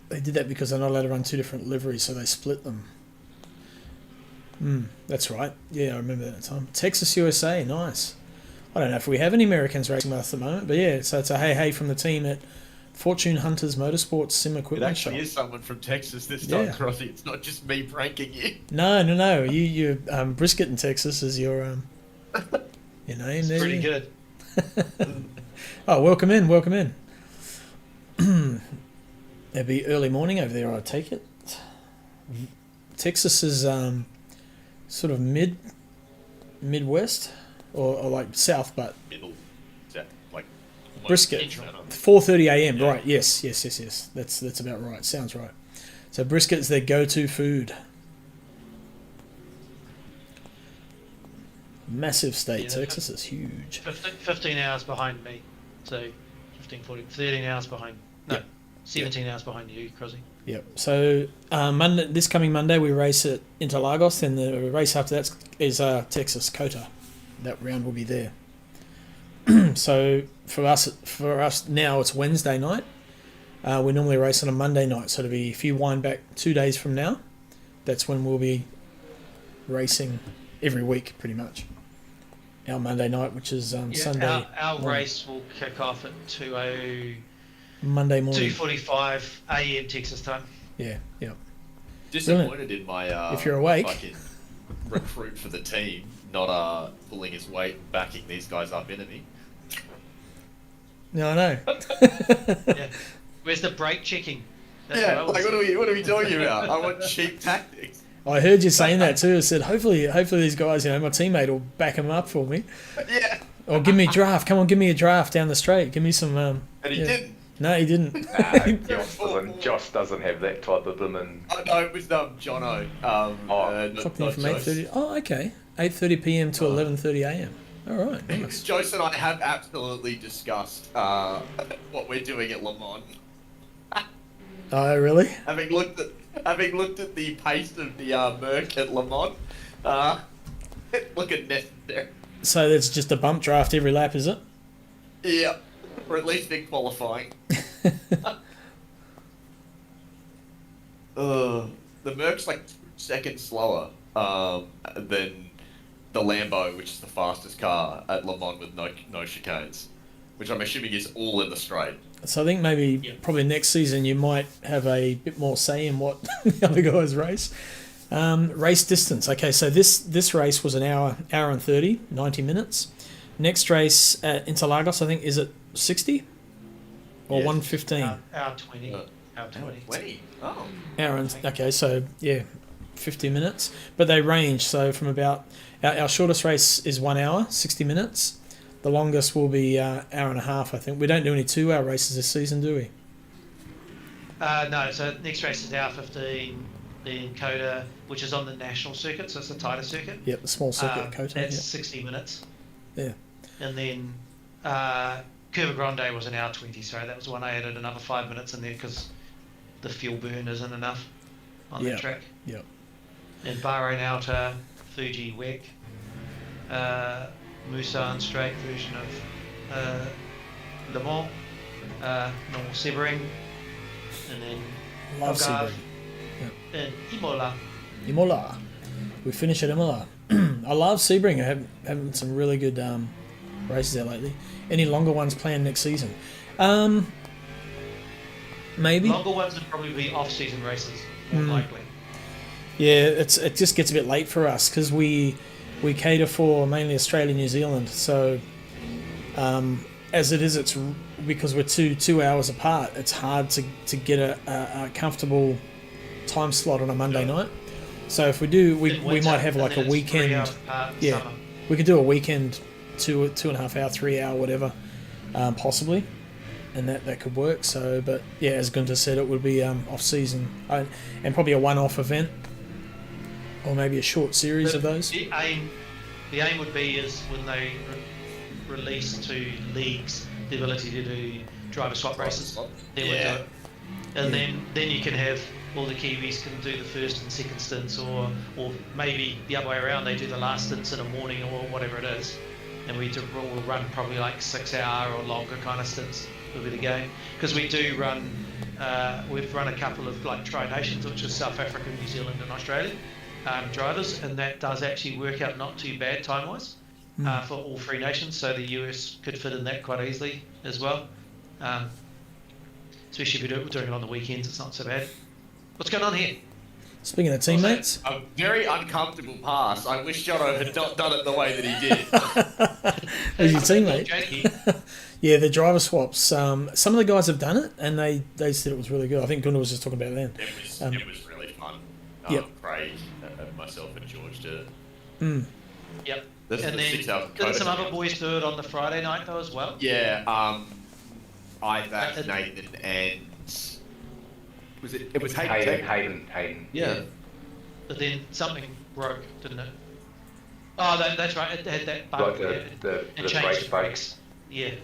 They did that because they're not allowed to run two different liveries, so they split them. That's right. Yeah, I remember that at the time. Texas, USA, nice. I don't know if we have any Americans racing with us at the moment, but yeah, so it's a hey from the team at Fortune Hunters Motorsports Sim Equipment Shop. It actually is someone from Texas this time, Crossy. It's not just me pranking you. No. You Brisket in Texas is your name it's there. Pretty good. Oh, welcome in. It'd be early morning over there, I take it. Texas is sort of Midwest or like south, but middle, like Brisket, 4:30 a.m. Right? Yes. That's about right. Sounds right. So brisket's their go-to food. Massive state. Texas is huge. 15 hours behind me, so 13 hours behind. No, 17 hours behind you, Crosby. Yep. So this coming Monday we race at Interlagos, and the race after that is Texas Cota. That round will be there. So for us now it's Wednesday night. We normally race on a Monday night, so it'll be, if you wind back 2 days from now, that's when we'll be racing every week pretty much. Our Monday night, which is Sunday. Our race will kick off at 2:00. Monday morning. 2:45 a.m. Texas time. Yeah. Disappointed in my if you're awake, fucking recruit for the team, not pulling his weight and backing these guys up into me. No, I know. Yeah. Where's the brake checking? That's what are we talking about? I want cheap tactics. I heard you saying that too. I said, hopefully these guys, my teammate will back them up for me. Yeah. Or give me a draft. Come on, give me a draft down the straight. Give me some. And he didn't. No, he didn't. Josh doesn't have that type of lemon. No, it was Jono. Clocked in from 8:30. Oh, okay. 8:30 p.m. to 11:30 a.m. All right, nice. Jose and I have absolutely discussed what we're doing at Le Mans. Oh, really? Having looked at the pace of the Merc at Le Mans, looking necessary. So that's just a bump draft every lap, is it? Yeah, or at least in qualifying. the Merc's like 2 seconds slower than the Lambo, which is the fastest car at Le Mans with no chicanes, which I'm assuming is all in the straight. So I think maybe probably next season you might have a bit more say in what the other guys race. Race distance. Okay, so this race was an hour and 30, 90 minutes. Next race at Interlagos, I think, is it 60 or 1:15? Hour 20. Hour 20. Oh. Okay, so yeah, 50 minutes. But they range. So from about our shortest race is 1 hour, 60 minutes. The longest will be hour and a half, I think. We don't do any 2-hour races this season, do we? No, so next race is hour 15, then Coda, which is on the national circuit, so it's the tighter circuit. Yep, the small circuit, Coda. That's 60 minutes. Yeah. And then Curva Grande was an hour 20, sorry, that was the one I added another 5 minutes in there because the fuel burn isn't enough on that track. Yep. And Bahrain Alta, Fuji WEC, Musan straight version of Le Mans, normal Sebring, and then Love Algarve, Sebring. and Imola. Imola. We finish at Imola. I love Sebring. I have having some really good races there lately. Any longer ones planned next season? Maybe. Longer ones would probably be off-season races, more likely. Yeah, it just gets a bit late for us because we cater for mainly Australia and New Zealand. So as it is, it's because we're two hours apart. It's hard to get a comfortable time slot on a Monday night. So if we do, we might have like a weekend. Yeah, summer. We could do a weekend, 2.5 hour, 3 hour, whatever, possibly, and that could work. So, but yeah, as Gunter said, it would be off season and probably a one-off event, or maybe a short series of those. The aim would be is when they release to leagues the ability to do driver swap races. Then we'll do it, and then you can have. All the Kiwis can do the first and second stints, or maybe the other way around, they do the last stints in the morning or whatever it is, and we'll run probably like 6 hour or longer kind of stints will be the game. Because we do run, we've run a couple of like Tri-Nations, which is South Africa, New Zealand and Australia drivers, and that does actually work out not too bad time-wise for all 3 nations, so the US could fit in that quite easily as well. Especially if we're doing it on the weekends, it's not so bad. What's going on here? Speaking of teammates, a very uncomfortable pass. I wish Jono had not done it the way that he did. Who's your teammate? Yeah, the driver swaps. Some of the guys have done it, and they said it was really good. I think Gunnar was just talking about them. It was really fun. Craig, myself, and George did it. Yep. And then did some other boys do it on the Friday night though as well? Yeah. Isaac, Nathan, and. It was Hayden. Yeah. But then something broke, didn't it? Oh, that's right. It had that bug. Like the race brakes. Yeah.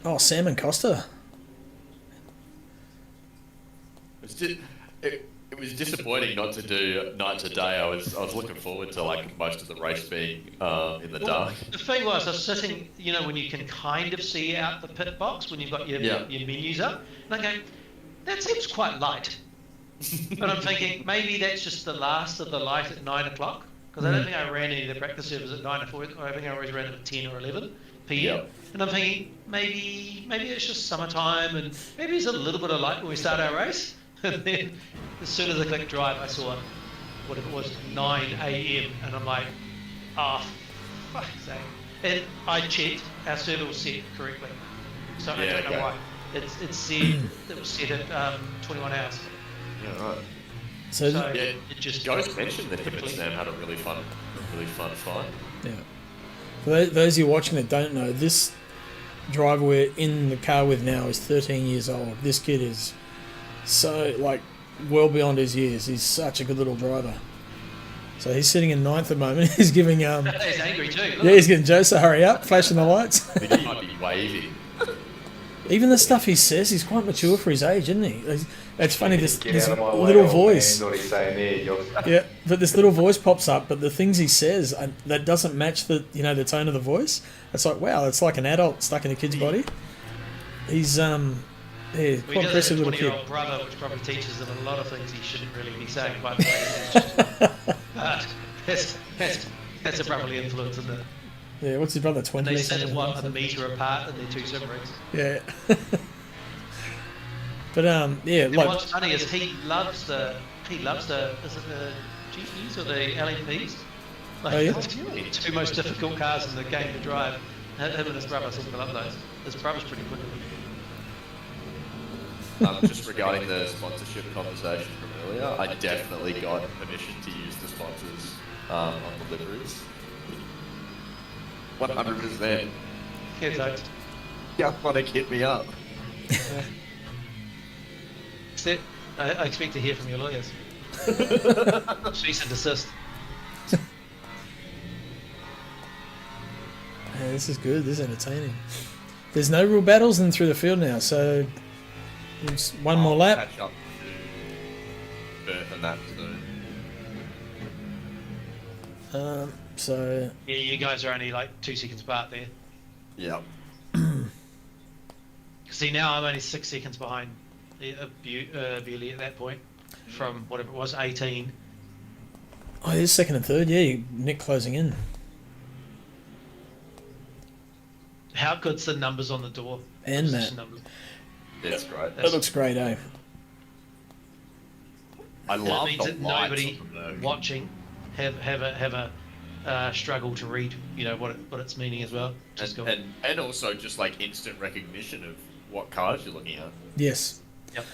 Oh, Sam and Costa. It was disappointing not to do night to day. I was looking forward to like most of the race being in the dark. The thing was, I was sitting, when you can kind of see out the pit box when you've got your menus up, and I'm going, that seems quite light. But I'm thinking maybe that's just the last of the light at 9 o'clock, because I don't think I ran any of the practice servers at 9 or 4. I think I always ran them at 10 or 11 p.m. Yep. And I'm thinking maybe it's just summertime, and maybe it's a little bit of light when we start our race. And then as soon as I clicked drive, I saw what it was, 9 a.m. and I'm like, fuck's sake. And I checked, our server was set correctly, so I don't know why. It was set at 21 hours. Yeah, right. So it just Ghost mentioned that him and Sam had a really fun fight. Yeah. For those of you watching that don't know, this driver we're in the car with now is 13 years old. This kid is so well beyond his years. He's such a good little driver. So he's sitting in 9th at the moment. He's giving he's angry too. Look. Yeah, he's getting Joseph hurry up, flashing the lights. I think he might be waving. Even the stuff he says, he's quite mature for his age, isn't he? It's funny, this little voice. Yeah, but this little voice pops up, but the things he says, that doesn't match the tone of the voice. It's like, wow, it's like an adult stuck in a kid's body. He's Yeah, Well, quite he does impressive have a little kid. 20-year-old brother, which probably teaches him a lot of things he shouldn't really be saying about the But that's a brotherly influence, isn't it? Yeah, what's his brother, 20 They or sit something? a metre apart and they're two siblings. Yeah. But yeah, And like what's funny is he loves the is it the GTs or the LMPs? Like, Oh, yeah? the two most difficult cars in the game to drive. Him and his brother seem to love those. His brother's pretty quick. Just regarding the sponsorship conversation from earlier, I definitely got permission to use the sponsors on the liveries. 100%. Kids, Yeah, want to hit me up. I expect to hear from your lawyers. Cease and desist. yeah, this is good. This is entertaining. There's no real battles in through the field now, so it's one more lap. Catch up to Bert and that soon. So Yeah, you guys are only like 2 seconds apart there. Yeah. See, now I'm only 6 seconds behind Bewley at that point, from whatever it was, 18. oh, here's second and third. Yeah, Nick closing in. How good's the numbers on the door? And Position that. numbers? It's great. That looks great, eh? I That love means the that lights nobody on the Merc. watching have a struggle to read, what its meaning as well. Just cool. And also just like instant recognition of what cars you're looking at. Yes. Yep.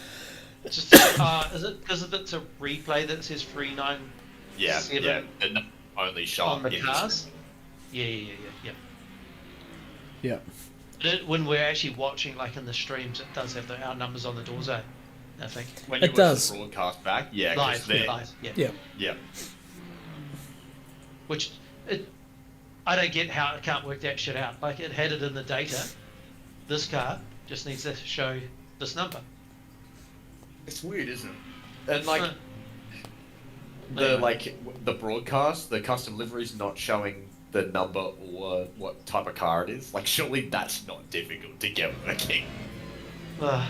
It's just is it because it's a replay that says 397 Yeah, and only shot on the in cars? Yeah. Yeah. When we're actually watching, like in the streams, it does have our numbers on the doors, I think. When you It watch does. the broadcast back, yeah, 'cause Live, yeah. Yeah. yeah. Which, I don't get how it can't work that shit out. Like, it had it in the data. This car just needs to show this number. It's weird, isn't it? And like Anyway. the broadcast, the custom livery's not showing the number or what type of car it is. Like, surely that's not difficult to get working. Yeah.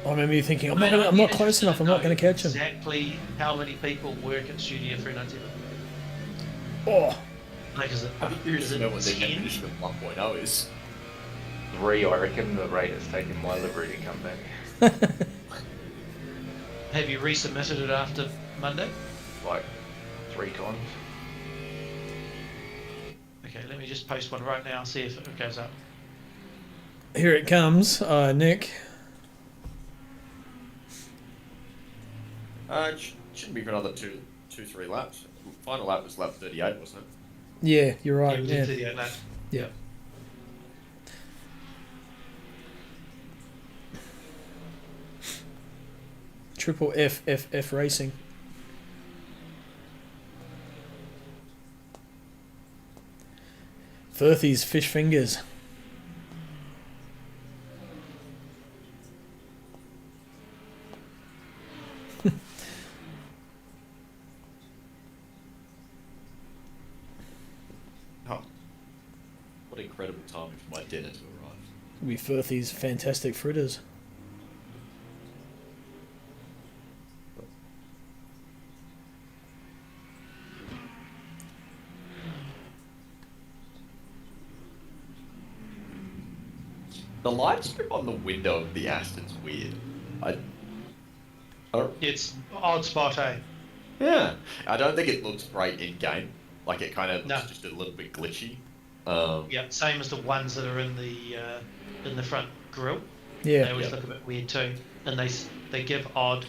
I remember you thinking, I'm not close enough. I'm not going to catch him. Exactly how many people work at Studio 397? Oh, Like, is it? I'd be curious to know what the 10? definition of 1.0 is. 3, I reckon the rate is taking my livery to come back. Have you resubmitted it after Monday? Like 3 times. Okay, let me just post one right now, see if it goes up. here it comes. Nick. It shouldn't be for another 3 laps. Final lap was lap 38, wasn't it? Yeah, you're right. Yeah, we Yeah. did 38 laps. Yeah. Triple F Racing. Firthy's fish fingers. Oh. What incredible timing for my dinner to arrive. It'll be Firthy's fantastic fritters. The light strip on the window of the Aston's weird. I don't, It's odd spot, eh? yeah, I don't think it looks great in game. Like, it kind of looks No. just a little bit glitchy. Yeah, same as the ones that are in the front grille. Yeah. They always look a bit weird too, and they give odd.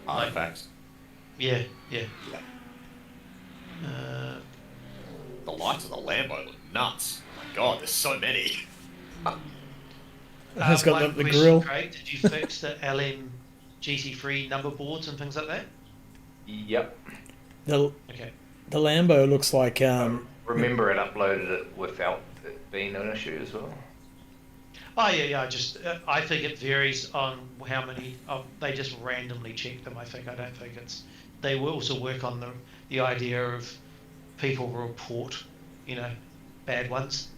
Artifacts. Yeah. The lights of the Lambo look nuts. Oh my god, there's so many. It's got one the question, grill. Craig, did you fix the LM GT3 number boards and things like that? Yep. The Okay. Lambo looks like Remember, it uploaded it without it being an issue as well. Oh yeah. I think it varies on how many. They just randomly check them. I don't think it's. They will also work on the idea of people report, bad ones,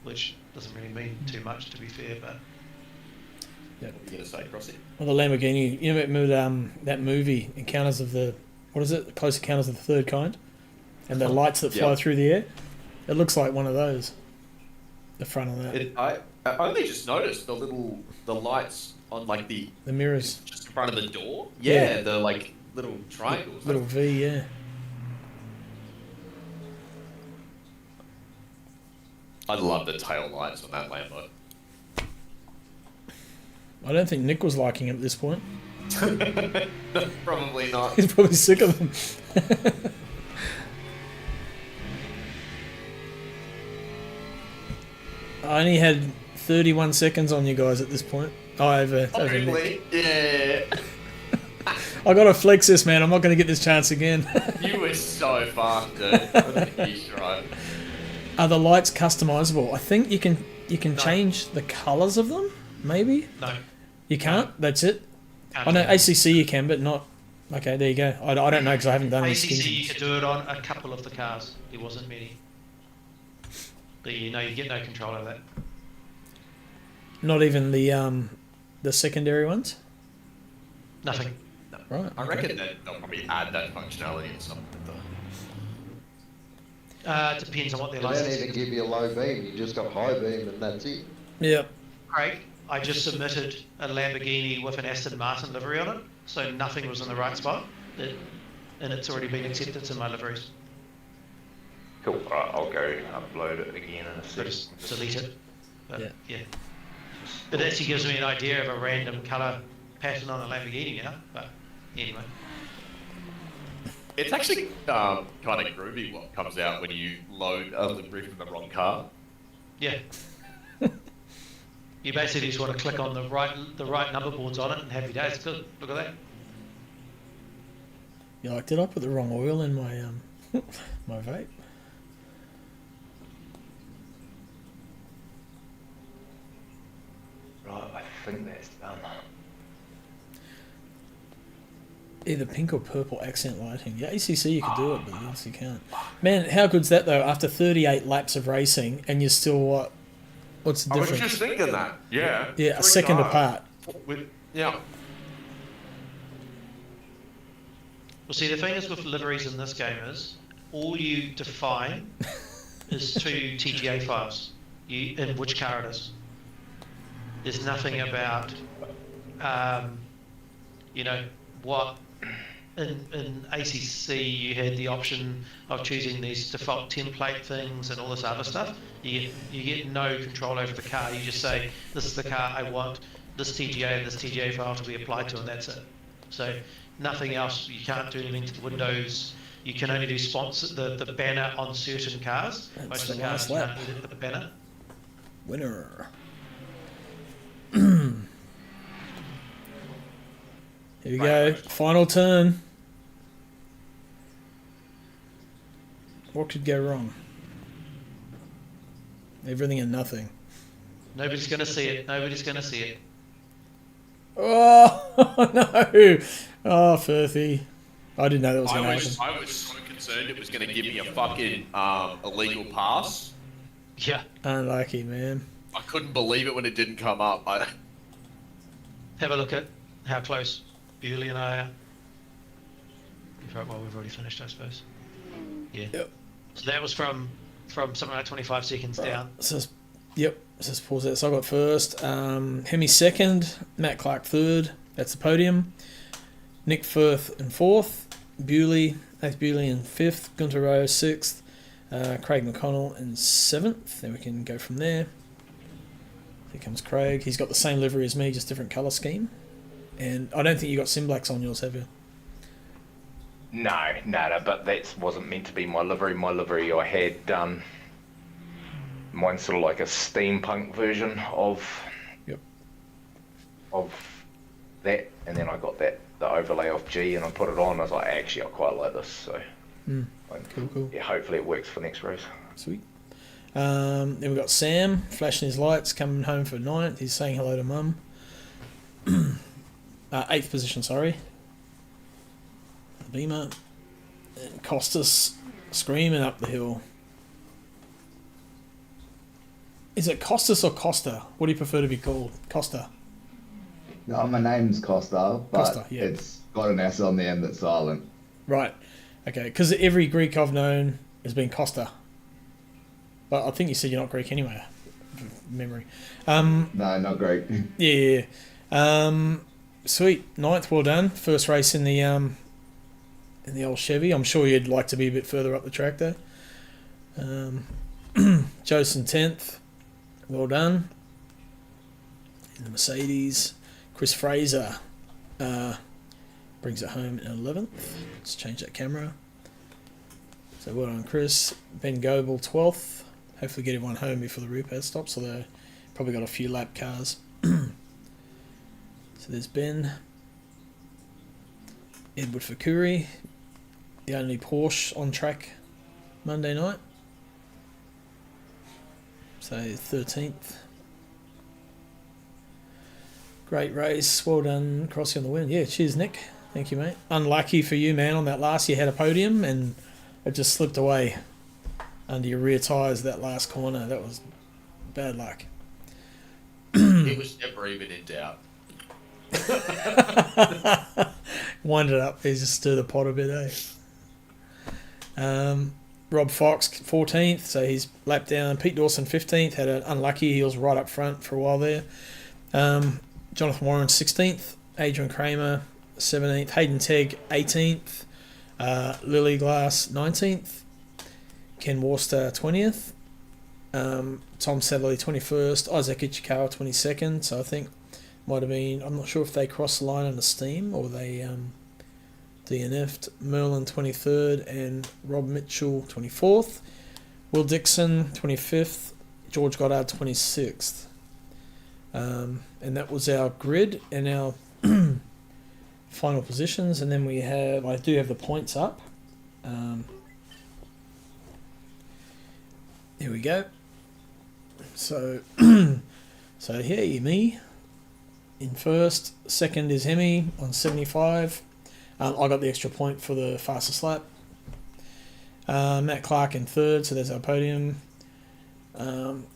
which doesn't really mean too much, to be fair. But What are you gonna say, Crossy? Well, the Lamborghini, you know that movie, Encounters of the, what is it? Close Encounters of the Third Kind? And the lights that fly through the air? It looks like one of those. The front of that. I only just noticed the lights on like the mirrors. Just in front of the door. Yeah, the like little triangles. Little V, yeah. I love the tail lights on that Lambo. I don't think Nick was liking it at this point. Probably not. He's probably sick of them. I only had 31 seconds on you guys at this point. Over Nick. Yeah. I gotta flex this, man. I'm not gonna get this chance again. You were so fast, dude. Are the lights customizable? I think you can change the colours of them. Maybe. no, You can't. That's it. can't I know do that. ACC you can, but not. Okay, there you go. I don't know because I haven't done any ACC, you skins. could do it on a couple of the cars. There wasn't many. But you get no control over that. Not even the secondary ones. Nothing. Right. I reckon that they'll probably add that functionality at some point, though. It depends on what their They don't license even is. give you a low beam, you just got high beam and that's it. Yep. Craig, I just submitted a Lamborghini with an Aston Martin livery on it, so nothing was in the right spot, and it's already been accepted to my liveries. Cool. Alright, I'll go upload it again in a So sec. just delete it. But Yeah. yeah. It actually gives me an idea of a random colour pattern on a Lamborghini, but anyway. It's actually kind of groovy what comes out when you load a livery from the wrong car. Yeah. You basically just want to click on the right number boards on it and happy days. Good. Look at that. You're like, did I put the wrong oil in my my vape? Right, I think that's done. Either pink or purple accent lighting. Yeah, ACC you could do it, but yes you can't. Man, how good's that though? After 38 laps of racing, and you're still what? What's the I was difference? just thinking that. Yeah. Yeah, a Three second cars. apart. Yeah. Well, see, the thing is with liveries in this game is all you define is two TGA files. In which car it is. There's nothing about, what in ACC you had the option of choosing these default template things and all this other stuff. You get no control over the car. You just say, this is the car I want this TGA and this TGA file to be applied to, and that's it. So nothing else. You can't do anything to the windows. You can only do sponsor the banner on certain cars. That's Most the of the cars last you lap. can't edit the banner. Winner. Here we go. Final turn. What could go wrong? Everything and nothing. Nobody's going to see it. Nobody's going to see it. Oh no! Oh, Firthy. I didn't know that was going to happen. I was so concerned it was going to give me a fucking illegal pass. Yeah. Unlucky, man. I couldn't believe it when it didn't come up. Have a look at how close Bewley and I are. Well, we've already finished, I suppose. Yeah. Yep. So that was from something like 25 seconds down. Yep. Let's pause that. So I got first. Hemi second. Matt Clark third. That's the podium. Nick Firth in fourth. Bewley in fifth. Gunter Rose sixth. Craig McConnell in seventh. Then we can go from there. Here comes Craig. He's got the same livery as me, just different colour scheme. And I don't think you got Simblacks on yours, have you? No, but that wasn't meant to be my livery. My livery I had done. Mine's sort of like a steampunk version of that, and then I got the overlay off G, and I put it on. I was like, actually, I quite like this. So, Cool. Yeah, hopefully it works for next race. Sweet. Then we've got Sam flashing his lights, coming home for ninth. He's saying hello to Mum. 8th position, sorry. Beamer. And Costas screaming up the hill. Is it Costas or Costa? What do you prefer to be called? Costa. No, my name's Costa, but Costa, yeah. It's got an S on the end that's silent. Right. Okay, because every Greek I've known has been Costa. But I think you said you're not Greek anyway. Memory. No, not Greek. Yeah. Sweet. 9th, well done. First race in the old Chevy. I'm sure you'd like to be a bit further up the track there. Josen 10th. Well done. In the Mercedes. Chris Fraser brings it home in 11th. Let's change that camera. So well done, Chris. Ben Goebel 12th. Hopefully get everyone home before the rear pad stops, although probably got a few lap cars. So there's Ben. Edward Fakuri, the only Porsche on track Monday night. So 13th. Great race. Well done, Crossy on the win. Yeah, cheers, Nick. Thank you, mate. Unlucky for you, man, on that last. You had a podium and it just slipped away under your rear tyres that last corner. That was bad luck. It was never even in doubt. Wind it up. Just stir the pot a bit, eh? Rob Fox, 14th, so he's lapped down. Pete Dawson, 15th, had an unlucky. He was right up front for a while there. Jonathan Warren, 16th. Adrian Kramer, 17th. Hayden Tegg, 18th. Lily Glass, 19th. Ken Worcester, 20th. Tom Sadlerly, 21st. Isaac Ichikawa, 22nd. So I think might have been, I'm not sure if they crossed the line on the steam or they DNF'd. Merlin, 23rd. And Rob Mitchell, 24th. Will Dixon, 25th. George Goddard, 26th. And that was our grid and our final positions. And then we have, I do have the points up. Here we go. So, here, me in first. Second is Hemi on 75. I got the extra point for the fastest lap. Matt Clark in third, so there's our podium.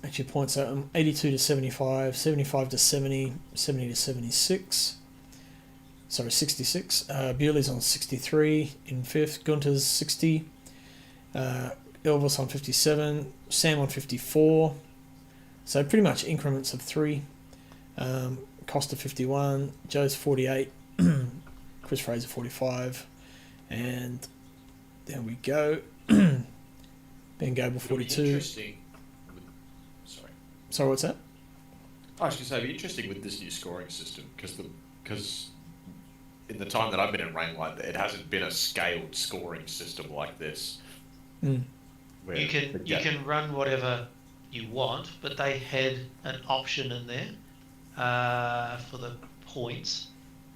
Actually points out 82 to 75, 75 to 70, 70 to 76. Sorry, 66. Bewley's on 63 in fifth. Gunter's 60. Elvis on 57. Sam on 54. So pretty much increments of 3. Costa 51. Joe's 48. Chris Fraser 45. And there we go. Ben Gable 42. Sorry, what's that? I was going to say, it'd be interesting with this new scoring system because in the time that I've been in Rain Light, it hasn't been a scaled scoring system like this. Mm. You can run whatever you want, but they had an option in there for the points,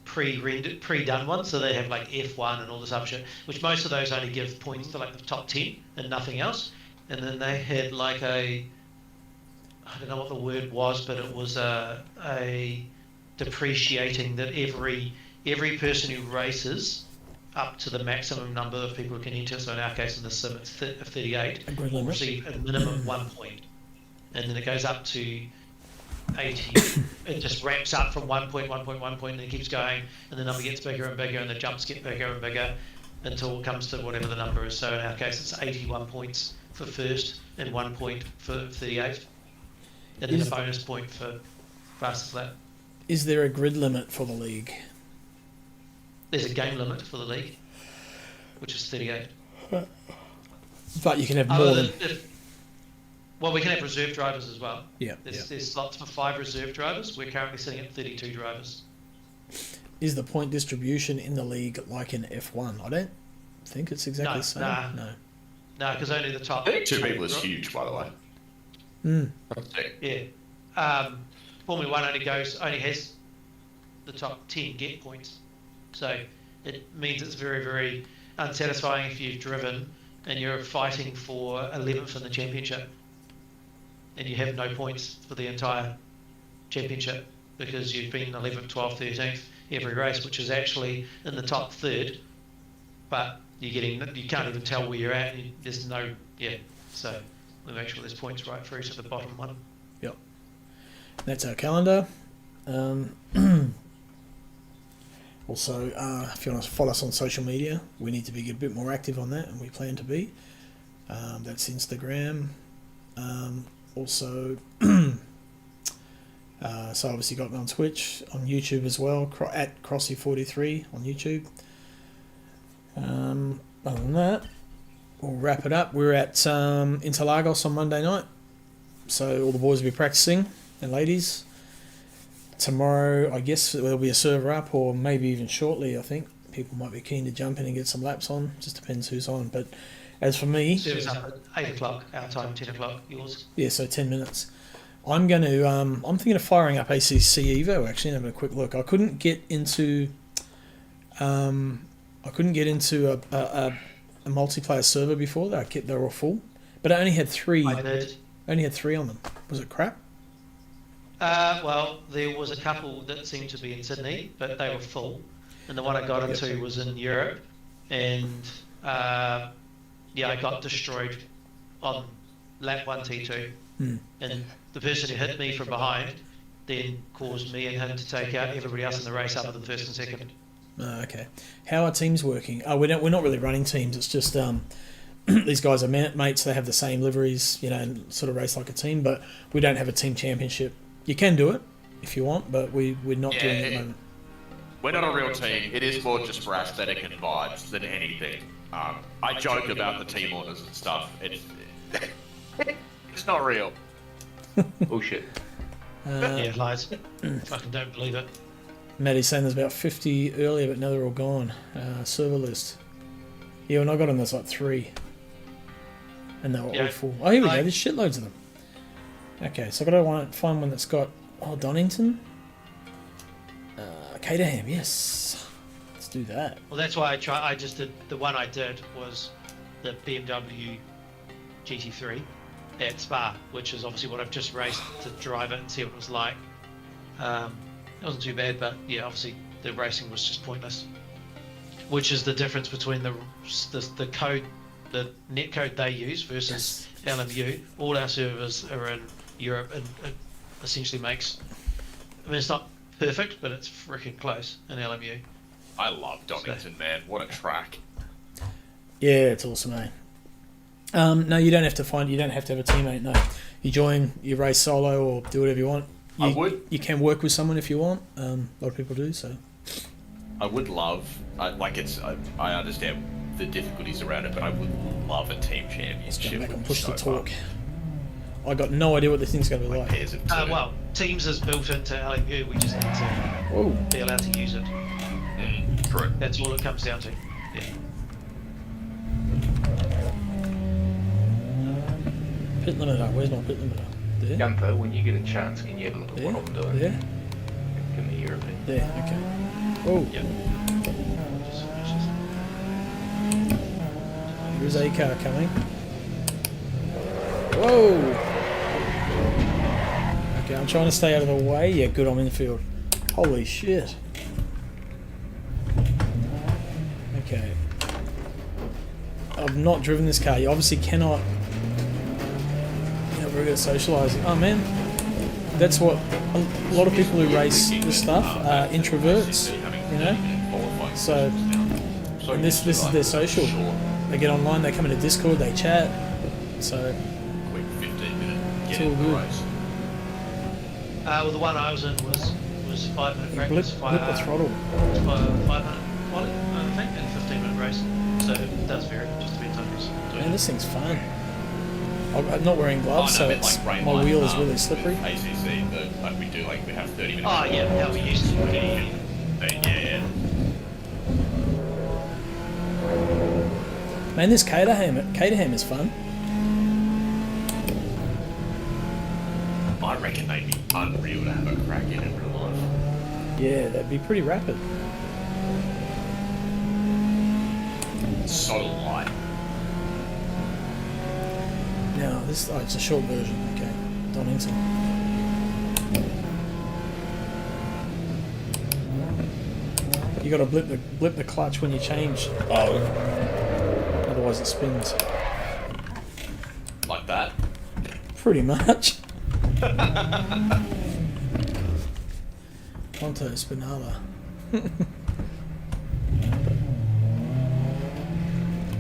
pre-done ones, so they have like F1 and all this other shit, which most of those only give points to like the top 10 and nothing else. And then they had like I don't know what the word was, but it was a depreciating that every person who races up to the maximum number of people who can enter, so in our case in the sim it's 38, will receive a minimum 1 point. And then it goes up to 80. It just ramps up from 1 point, and then it keeps going, and the number gets bigger and bigger, and the jumps get bigger and bigger until it comes to whatever the number is. So in our case it's 81 points for first and 1 point for 38. And then a bonus point for fastest lap. Is there a grid limit for the league? There's a game limit for the league, which is 38. But you can have more than... Well, we can have reserve drivers as well. Yeah. There's slots for 5 reserve drivers. We're currently sitting at 32 drivers. Is the point distribution in the league like in F1? I don't think it's exactly the same. No, because only the top... 2 people is huge, by the way. Mm. Yeah. Formula 1 only has the top 10 get points. So it means it's very, very unsatisfying if you've driven and you're fighting for 11th in the championship and you have no points for the entire championship because you've been 11th, 12th, 13th every race, which is actually in the top third, but you can't even tell where you're at. There's no, so we make sure there's points right through to the bottom one. That's our calendar. Also, if you want to follow us on social media, we need to be a bit more active on that, and we plan to be. That's Instagram. Also, so obviously got me on Twitch, on YouTube as well, at Crossy43 on YouTube. Other than that, we'll wrap it up. We're at Interlagos on Monday night, so all the boys will be practicing, and ladies. Tomorrow, I guess there'll be a server up, or maybe even shortly. I think people might be keen to jump in and get some laps on. Just depends who's on. But as for me, Server's up at 8 o'clock our time, 10 o'clock yours. Yeah, so 10 minutes. I'm going to. I'm thinking of firing up ACC Evo actually, and having a quick look. I couldn't get into. A multiplayer server before. They were all full, but I only had 3. I only had 3 on them. Was it crap? Well, there was a couple that seemed to be in Sydney, but they were full. And the one I got into was in Europe, and I got destroyed on lap 1 T2. And the person who hit me from behind then caused me and him to take out everybody else in the race other than first and second. Okay. How are teams working? We're not really running teams. It's just these guys are mates. They have the same liveries, and sort of race like a team. But we don't have a team championship. You can do it if you want, but we're not doing it at the moment. We're not a real team. It is more just for aesthetic and vibes than anything. I joke about the team orders and stuff. It's not real. Bullshit. Yeah, lies. Fucking don't believe it. Maddie's saying there's about 50 earlier, but now they're all gone. Server list. Yeah, when I got on, there's like 3. And they were all full. Oh, here we go. There's shitloads of them. Okay, so I've got to find one that's got... Oh, Donington? Caterham, yes. Let's do that. Well, that's why I just did... The one I did was the BMW GT3 at Spa, which is obviously what I've just raced to drive it and see what it was like. It wasn't too bad, but yeah, obviously the racing was just pointless. Which is the difference between the code, the net code they use versus LMU. All our servers are in Europe, and it essentially makes... I mean, it's not perfect, but it's freaking close in LMU. I love Donington, man. What a track. Yeah, it's awesome, mate. No, you don't have to have a teammate, no. You join, you race solo, or do whatever you want. I would. You can work with someone if you want. A lot of people do, so... I would love... I understand the difficulties around it, but I would love a team championship. Let's go back and push the talk. I got no idea what this thing's going to be like. Well, Teams is built into LMU. We just need to be allowed to use it. Correct. That's all it comes down to. Yeah. Pit limiter. Where's my pit limiter? There. Gunther, when you get a chance, can you have a look at what I'm doing? Yeah. Give me your opinion. There. Okay. Oh. Yep. There's a car coming. Whoa! Okay, I'm trying to stay out of the way. Yeah, good, I'm in the field. Holy shit. Okay. I've not driven this car. You obviously cannot... You're not very good at socialising. Oh man. That's what... A lot of people who race this stuff are introverts, So... And this is their social. They get online, they come into Discord, they chat. So... Quick 15-minute it's all good. Well, the one I was in was 5-minute practice. Blip the throttle. 5-minute quality, I think, and 15-minute race. So it does vary, just depends on who's doing Man, this thing's fun. I'm not wearing gloves, so it's, my wheel is really slippery. ACC, we have 30 minutes. Oh yeah, how we used to. Yeah. Man, this Caterham is fun. I reckon they'd be unreal to have a crack in real life. Yeah, that'd be pretty rapid. It's so light. No, it's a short version. Okay, Donington. You got to blip the clutch when you change. Oh, otherwise it spins. Like that. Pretty much. Ponto Spinala.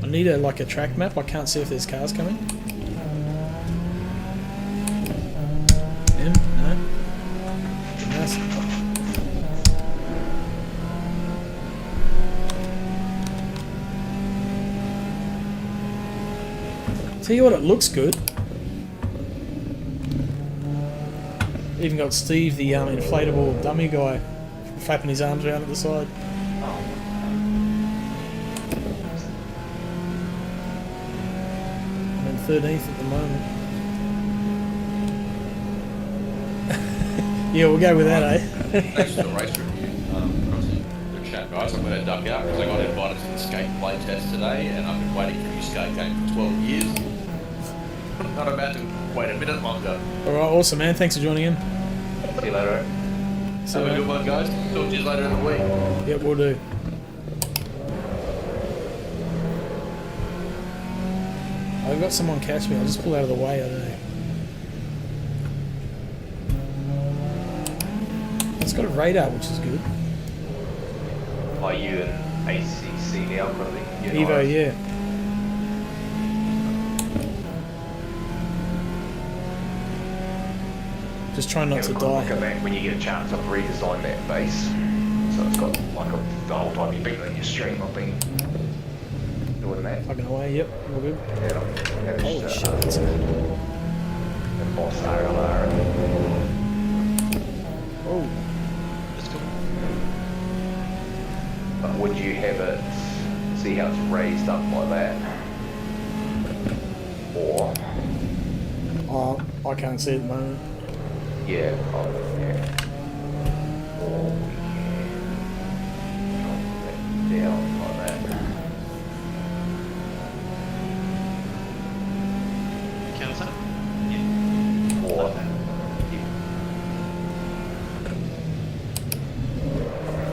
I need like a track map. I can't see if there's cars coming. No. Nice. Tell you what, it looks good. Even got Steve, the inflatable dummy guy, flapping his arms around at the side. I'm in 13th at the moment. Yeah, we'll go with that, eh? Thanks for the race review. Crossy. Good chat, guys. I'm going to duck out because I got invited to the skate play test today, and I've been waiting for a new skate game for 12 years. Not about to wait a minute longer. Alright, awesome, man. Thanks for joining in. See you later. Have a good one, guys. Talk to you later in the week. Yep, we'll do. I've got someone catch me. I'll just pull out of the way. I don't know. It's got a radar, which is good. Are you in ACC now, probably? Evo, yeah. Just trying not to die. Look at that when you get a chance. I've redesigned that base, so it's got like the whole time you've been on your stream. I've been doing that. Plugging away. Yep, all good. Yeah, Holy shit! That's and boss RLR. Oh. Let's go. But would you have it? See how it's raised up like that, or? Oh, I can't see it at the moment. Yeah, probably, yeah. Or we can drop that down like that. Counter? Yeah. Or,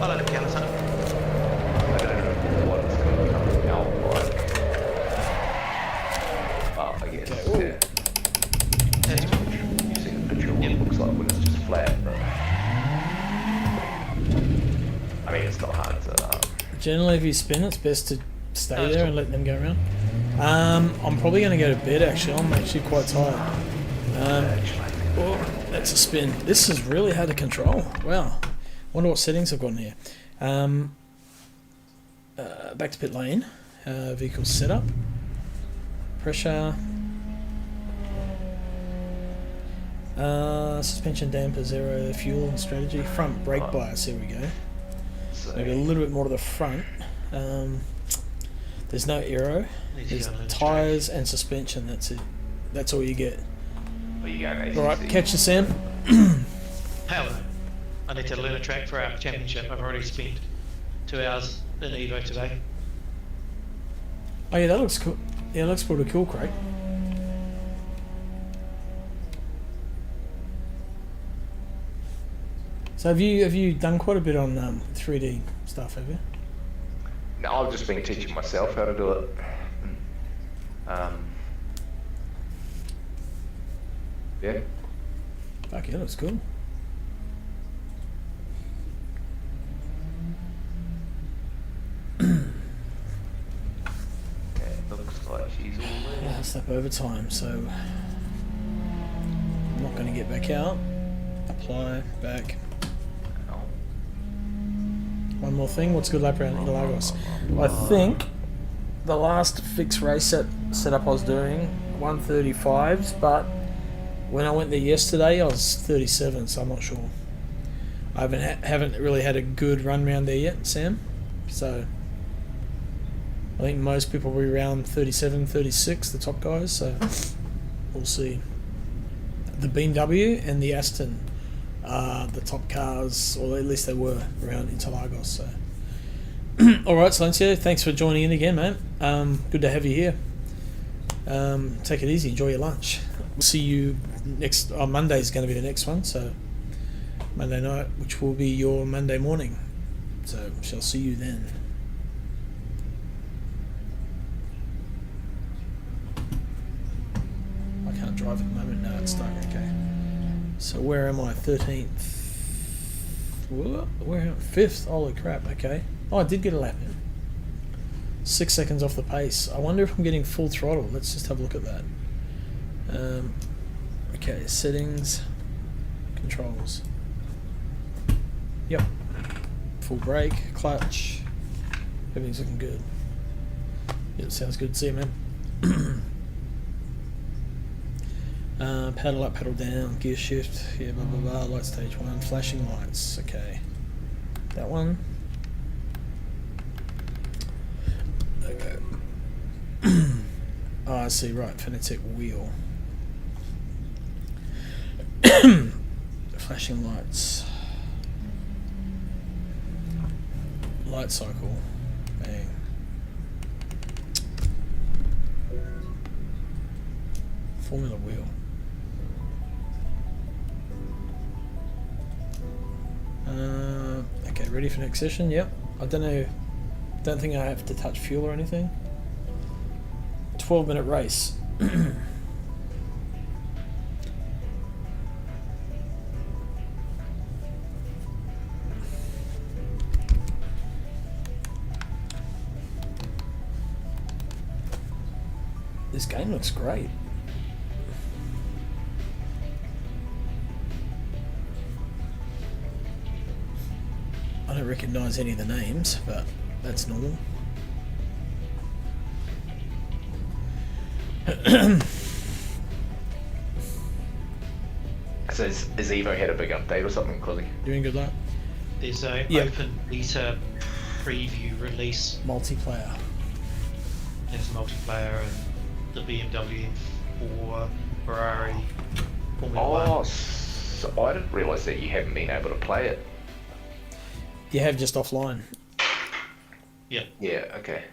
I like the counter. I don't know what it's going to come out like. Oh, I guess, yeah. That's good. You've seen the picture of what it looks like when it's just flat, but I mean, it's not hard to. Generally, if you spin, it's best to stay there and let them go around. I'm probably going to go to bed. Actually, I'm actually quite tired. Oh, that's a spin. This is really hard to control. Wow. Wonder what settings I've got in here. Back to pit lane. Vehicle setup. Pressure. Suspension damper, zero, fuel and strategy. Front brake bias, here we go. Maybe a little bit more to the front. There's no aero. There's tyres and suspension, that's it. That's all you get. Alright, catch you, Sam. Hell no. I need to learn a track for our championship. I've already spent 2 hours in Evo today. Oh yeah, that looks cool. Yeah, that looks pretty cool, Craig. So have you done quite a bit on 3D stuff, have you? No, I've just been teaching myself how to do it. Yeah. Fuck yeah, that's cool. It looks like she's all in. Yeah, step over time, so I'm not going to get back out. Apply, back. One more thing, what's good lap around Interlagos? I think the last fixed race setup I was doing 135s, but when I went there yesterday I was 37, so I'm not sure. I haven't really had a good run round there yet, Sam. So I think most people will be around 37, 36, the top guys. So we'll see. The BMW and the Aston are the top cars, or at least they were around Interlagos. So all right, Silencio, thanks for joining in again, mate. Good to have you here. Take it easy, enjoy your lunch. We'll see you next. Monday's going to be the next one, so Monday night, which will be your Monday morning. So shall see you then. I can't drive at the moment. No, it's stuck. Okay. So where am I? 13th We're 5th. Holy crap, okay. Oh, I did get a lap in. 6 seconds off the pace. I wonder if I'm getting full throttle. Let's just have a look at that. Okay, settings, controls. Yep. Full brake, clutch. Everything's looking good. Yep, sounds good. See you, man. Paddle up, paddle down, gear shift, yeah, blah blah blah, light stage 1, flashing lights, okay. That one. Okay. Oh, I see, right, phonetic wheel. Flashing lights. Light cycle. Bang. Formula wheel. Okay, ready for next session? Yep. I don't know. Don't think I have to touch fuel or anything. 12-minute race. This game looks great. I don't recognise any of the names, but that's normal. So has Evo had a big update or something, Closy? Doing good luck. There's a open beta preview release. Multiplayer. There's multiplayer and the BMW M4, Ferrari, Formula 1. Oh, so I didn't realise that you haven't been able to play it. You have just offline. Yeah. Yeah. Okay.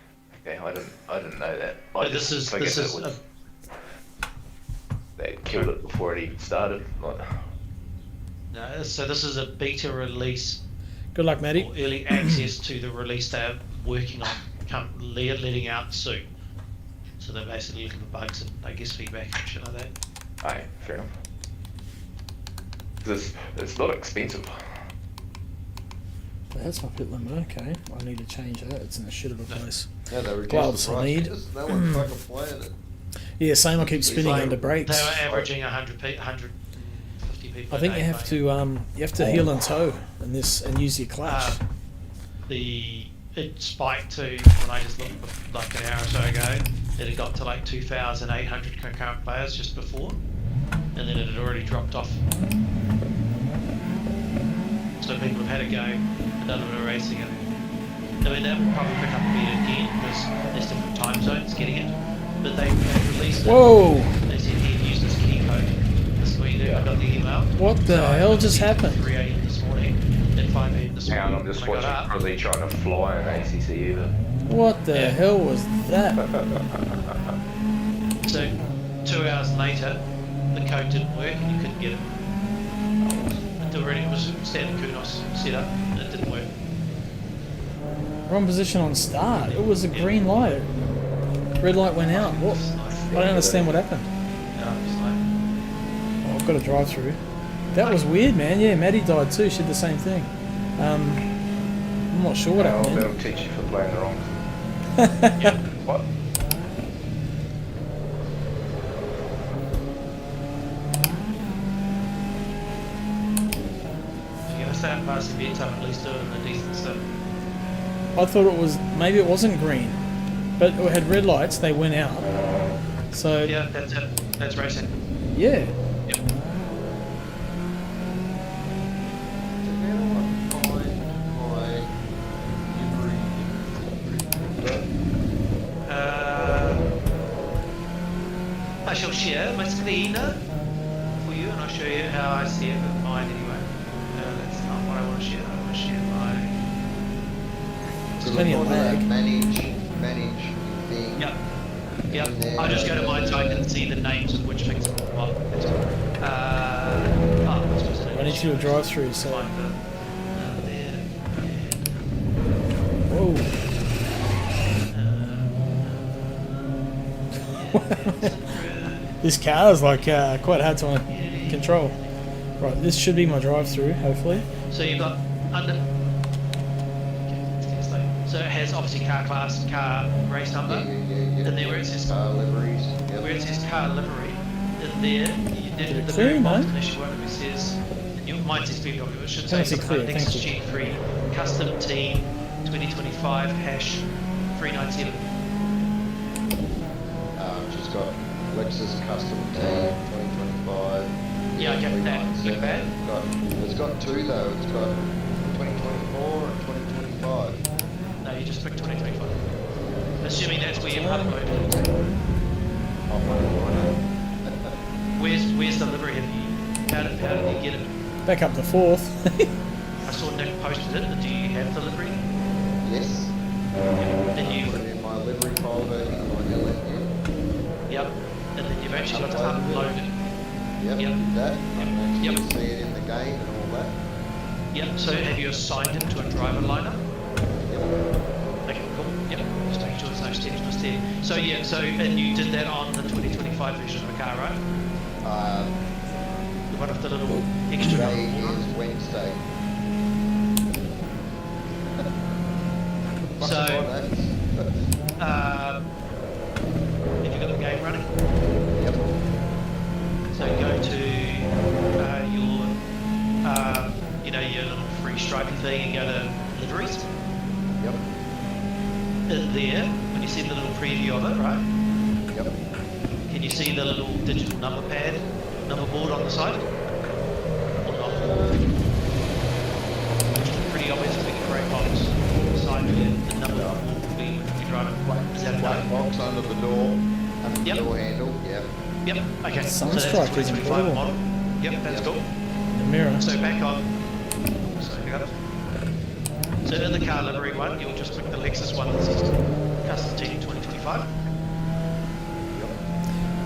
Okay. I didn't know that. This is they killed it before it even started. No, so this is a beta release. Good luck, Matty. Or early access to the release they're working on, letting out soon. So they're basically looking for bugs and I guess feedback and shit like that. Aye, fair enough. It's not expensive. That's my pit limit, okay. I need to change that, it's in a shit of a place. Yeah, they reduced Gloves the I price need. because no one's fucking playing it. Yeah, same, I keep spinning under brakes. They were averaging 150 people. I think you have to heel and toe in this and use your clutch. It spiked to, when I just looked like an hour or so ago, it had got to like 2,800 concurrent players just before, and then it had already dropped off. So people have had a go and done a bit of racing, and I mean that will probably pick up a bit again because there's different time zones getting it. But they released it. Whoa! They said here, use this key code. This is where you do. I got the email. What the hell just happened? 3 a.m. this morning, at 5 a.m. this morning. I'm just watching Crosby trying to fly in ACC either. What the hell was that? So 2 hours later, the code didn't work and you couldn't get it. It was standard Kunos setup and it didn't work. Wrong position on start. It was a green light. Red light went out. What? I don't understand what happened. Oh, I've got a drive through. That was weird, man. Yeah, Maddie died too. She did the same thing. I'm not sure what happened. That'll teach you for playing the wrong. What? If you're gonna start passing beer time, at least do it in a decent stuff. I thought it was, maybe it wasn't green, but it had red lights, they went out. So yeah, that's it. That's racing. Yeah. Yep. I shall share my screen for you, and I'll show you how I see it with mine anyway. That's not what I want to share. I want to share my. So plenty of lag. Manage thing. Yep. Yep. I'll just go to mine so I can see the names of which things are what. I need you to drive through, so. Whoa. This car is like quite hard to control. Right, this should be my drive-through, hopefully. So you've got under. So it has obviously car class, car race number, and then where it says car liveries, where it says car livery, in there, at the clear, very no? bottom, initial one, it says, mine says BMW, it should say something clear, like thank Nexus you. G3 Custom Team 2025 hash 397. She's got Lexus Custom Team 2025. Yeah, I get that. Look bad. It's got two though. It's got 2024 and 2025. No, you just pick 2025. Assuming that's where you uploaded it to. Where's the livery? How did you get it? Back up the 4th. I saw Nick posted it, but do you have the livery? Yes. Then you put it in my livery folder in my LNU. Yep. And then you've actually got to upload it. Yep. Yep. That. Yep. See it in the game and all that. Yep. So have you assigned it to a driver lineup? Yep. Okay, cool. Yep. Just making sure there's no steps per steady. So yeah, and you did that on the 2025 version of the car, right? The one with the little extra. Today is Wednesday. So, have you got the game running? Yep. So go to your little free striping thing and go to liveries. Yep. In there, when you see the little preview of it, right? Yep. Can you see the little digital number pad, number board on the side? Or not? Which is pretty obvious, I think a great box. Side of the number board will be when you're driving. Is that a White box under the door, under the door handle. Yep. Yep. Okay. Sunstrike is incredible. Model. Yep, that's cool. The mirror. So back on. So in the car livery one, you'll just pick the Lexus one that says Custom Team 2025.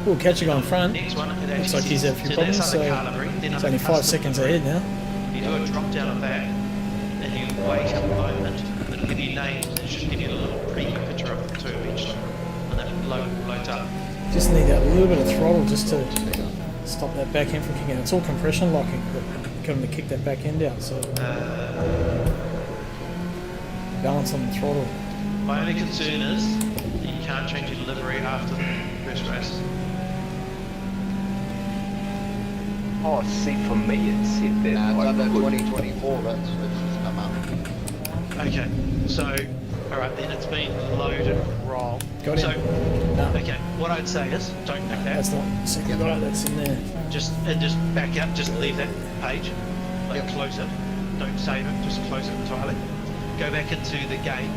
We'll catch you on front. Next one, it Looks actually like he's had a few so problems, that's so under car livery. Then it's under only 5 custom seconds livery, ahead now. You do a drop down of that, and you wait a moment. It'll give you names. It should give you a little preview picture of the two of each, and that loads up. Just need that little bit of throttle just to stop that back end from kicking out. It's all compression locking, but come to kick that back end out, so balance on the throttle. My only concern is that you can't change your livery after the first race. Oh, see, for me it said that. Nah, it's I under could- 2024. That's just come up. Okay, so alright, then it's been loaded wrong. Got so, him. No. Okay, what I'd say is don't pick that. That's not second guy that's in there. Just back up, just leave that page. Like close it. Don't save it, just close it entirely. Go back into the game.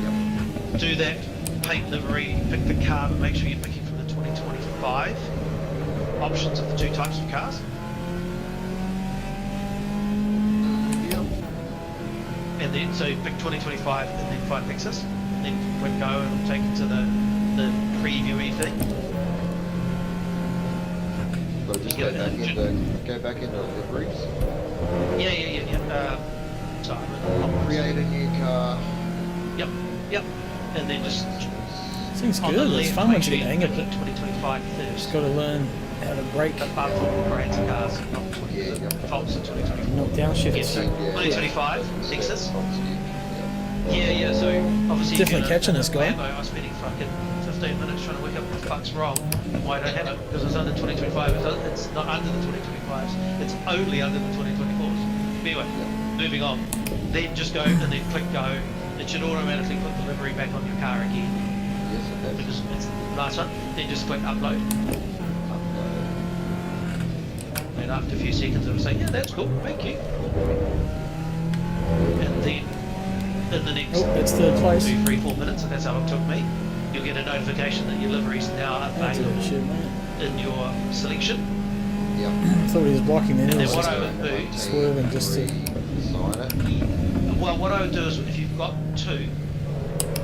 Yep. Do that, paint livery, pick the car, but make sure you're picking from the 2025 options of the two types of cars. Yep. And then so pick 2025 and then find Lexus. And then click go and take it to the previewy thing. So just Yeah, go back into liveries. Yeah. So I'm Create a new car. Yep. And then just Seems on good. the It's left, fun make once sure you get the hang of you're it. picking 2025 Just first. got to learn how to brake, Above all brands of cars, not 20, Yeah, the yep. defaults of 2024. knock down Yeah, shifts. so 2025 Lexus. Yep. Yeah. So obviously Definitely if you're catching in a this guy. Lambo, I was spending fucking 15 minutes trying to work out what the fuck's wrong and why I don't have it because it's under 2025. It's not under the 2025s. It's only under the 2024s. Anyway, moving on. Then just go and then click go. It should automatically put the livery back on your car again Yes, it does. because it's the last one. Then just click upload. And after a few seconds it'll say, yeah, that's cool, thank you. And then in the next Oh, it's third place. 2, 3, 4 minutes, and that's how it took me, you'll get a notification that your livery is now That's a available shit, man. in your selection. Yep. I thought he was blocking then. And He then was what just I would do, swerving just to... Sign it. well, what I would do is if you've got two,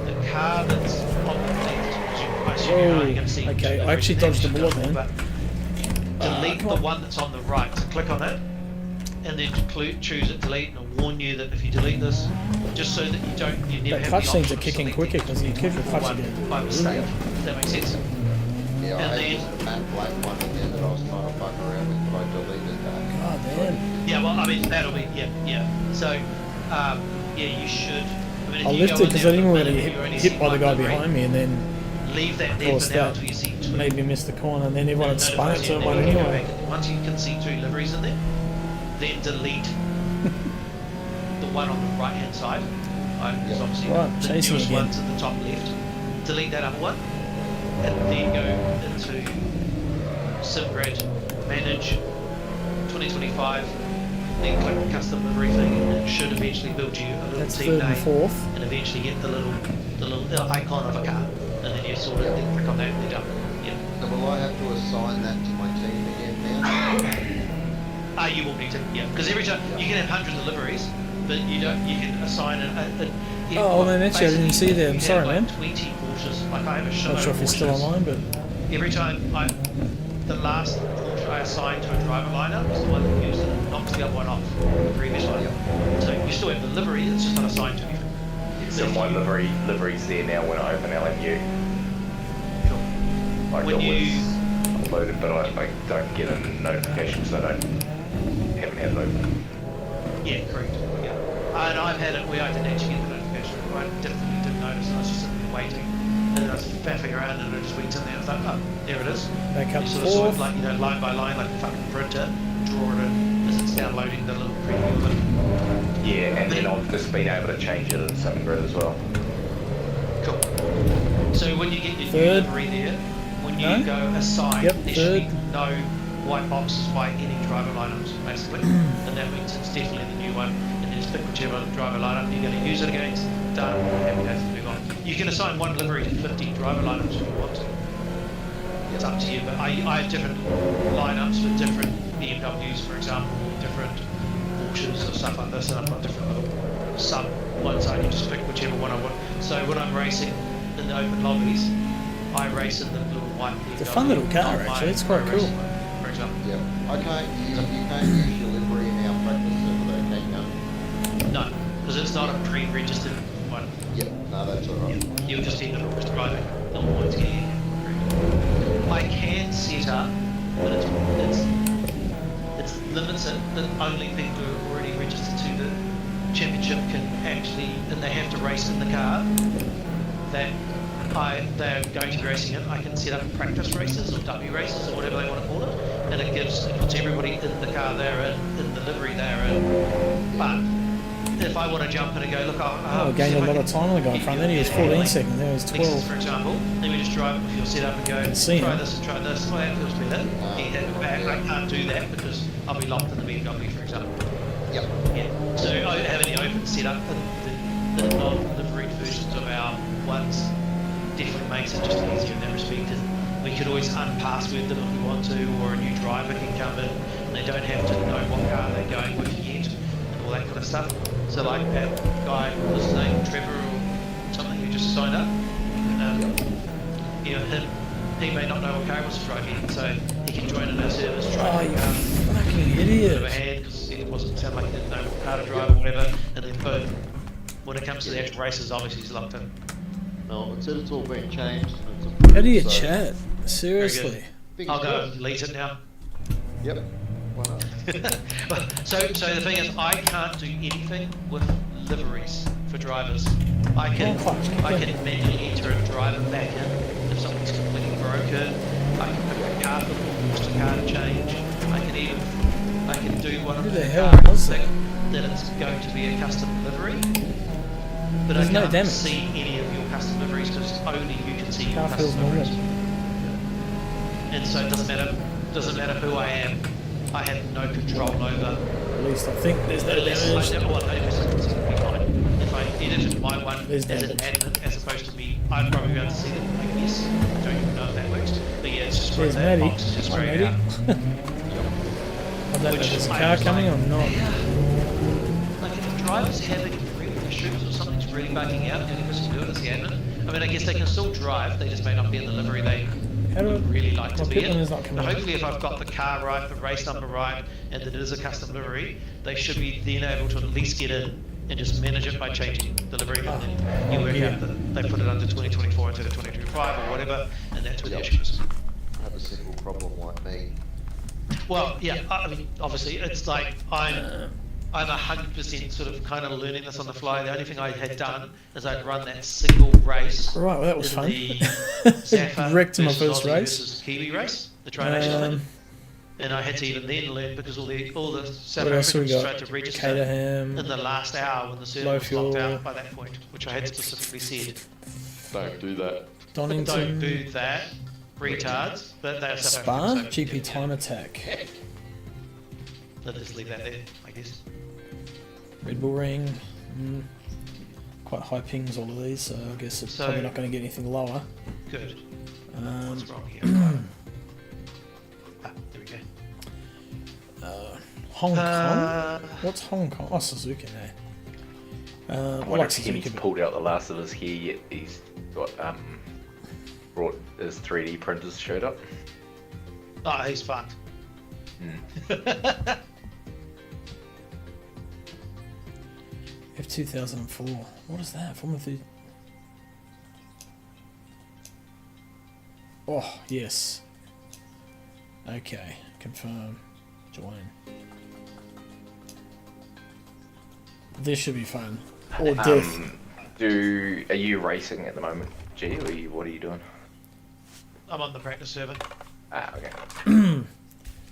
the car that's on the left, which I assume you're only going to see Okay, two I actually liveries dodged the bullet but then. delete come the on. one that's on the right. So click on it, and then choose it, delete, and it'll warn you that if you delete this, just so that you never That have clutch the seems to option of kick in selecting quicker because you kick the clutch one again. by mistake. Does that make sense? Yeah, And I then- had the matte black one again that I was trying to fuck around with, but I deleted that. God damn. Yeah, well, I mean, that'll be, yeah. So, yeah, you should. I mean, if I you lifted go in because there I didn't with want a to limit, get you only hit see by the one guy livery, behind me, and then leave that of there course for now that until you see two. made me miss the corner, and then everyone had spun it to and one then you go anyway. back. Once you can see two liveries in there, then delete the one on the right hand side. Because obviously Right, the chasing newest again. one's at the top left. Delete that other one, and then go into SimGrid, manage 2025. Then click the custom livery thing, and it should eventually build you a little That's team third and name, fourth. and eventually get the little icon of a car, and then you sort of then click on that and then jump. Yeah. So will I have to assign that to my team again now? You will need to, yeah, because every time you can have hundreds of liveries, but you don't. You can assign Oh, man, actually, I didn't see that. I'm sorry, man. 20 Porsches. Like I have a shitload Not sure if of he's still Porsches. online, but Every time the last Porsche I assigned to a driver lineup was the one that used it and knocked the other one off the previous one. So you still have the livery, it's just not assigned to anything. So my livery's there now when I open LMU. Cool. Like When it you was uploaded, but I don't get a notification because I haven't had it open. Yeah, correct. Yeah. And I've had it where I didn't actually get the notification. I definitely didn't notice, and I was just sitting there waiting. And then I was faffing around, and I just went in there. I was like, oh, there it is. back up You sort of fourth. like, line by line, like a fucking printer, draw it in as it's downloading the little preview of it. Yeah, and then I've just been able to change it in SimGrid as well. Cool. So when you get your Third. new livery there, when you No? go assign, Yep, there should be third. no white boxes by any driver lineups, basically. And that means it's definitely the new one. And then just pick whichever driver lineup you're going to use it against. Done. Happy days to move on. You can assign one livery to 50 driver lineups if you want to. It's up to you, but I have different lineups with different BMWs, for example, different Porsches or stuff like this, and I've got different little sub ones. I can just pick whichever one I want. So when I'm racing in the open lobbies, I race in the little white BMW. It's a fun little car, not my actually. It's quite pro cool. racing one, for example. Yeah. I can't use, you can't use your livery in our practice server though, can you? No, because it's not a pre-registered one. Yep, no, that's alright. You'll just end up just driving the ones getting I can set up, but it's limited that only people who are already registered to the championship can actually, and they have to race in the car that they're going to be racing in. I can set up practice races or dummy races or whatever they want to call it, and it puts everybody in the car they're in the livery they're in. But if I want to jump in and go, look, Oh, gained a lot of time on the guy in front. Then he was 14 seconds. Now he's 12. For example, let me just drive with your setup and go, See try him. this and try this. Oh, that feels better. Get that back. I can't do that because I'll be locked in the BMW, for example. Yep. Yeah. So having the open setup and the non-liveried versions of our ones definitely makes it just easier in that respect. And we could always unpassword them if we want to, or a new driver can come in and they don't have to know what car they're going with yet, and all that kind of stuff. So like that guy, what's his name, Trevor or something, who just signed up. He may not know what car he wants to drive yet, so he can join in our service, Oh, try you a fucking bit of a idiot. hand because it wasn't sound like he didn't know what car to drive or whatever, and then boom. When it comes to the actual races, obviously he's locked in. No, it said it's all been changed. And it's approved, How do you so- chat? Seriously. I'll go and delete it now. Yep. Why not? So the thing is, I can't do anything with liveries for drivers. I can manually enter a driver back in if something's completely broken. I can pick a car for the car to change. I can do one of Who the the hell cars was that? that it's going to be a custom livery. But There's I no can't damage. see any of your custom liveries because only you can see your Car feels custom normal. liveries. And so it doesn't matter who I am. I have no control over. At least I think there's no Unless damage. I can fine. If I edited my one There's as an damage. admin as opposed to me, I'd probably be able to see them. I guess. I don't even know if that works. But yeah, it's just There's that Maddie. box is just Hi, grayed Maddie. out. I don't know if there's a I car was coming like, or not. Like if the driver's having real issues or something's really bugging out, the only person to do it is the admin. I mean, I guess they can still drive, they just may not be in the livery they How do would really like my to be pitman in. is not But coming up. hopefully if I've got the car right, the race number right, and that it is a custom livery, they should be then able to at least get in and just manage it by changing the livery, and then you work out that they put it under 2024 instead of 2025 or whatever, and that's where the issue is. Have a simple problem like me. Well, yeah. I mean, obviously, it's like I'm 100% sort of kind of learning this on the fly. The only thing I had done is I'd run that single race. Right, well, that was fun. Wrecked my first race. Versus Kiwi race, the Tri-Nations thing. And I had to even then learn because all the South Africans tried to register Caterham, in the last hour when the server was locked out by that point, which I had specifically said. Don't do that. Don't do that, retards. But they're Spa, GP time attack. Let's just leave that there, I guess. Red Bull Ring. Quite high pings, all of these, so I guess it's probably not going to get anything lower. Good. What's wrong here? There we go. Hong Kong? What's Hong Kong? Oh, Suzuki, no. I wonder if he's pulled out the last of his hair yet. He's got brought his 3D printers showed up. Oh, he's fucked. F2004. What is that? Formula 3. Oh, yes. Okay. Confirm. Join. This should be fun. Or death. Are you racing at the moment, G? Or what are you doing? I'm on the practice server. Ah, okay.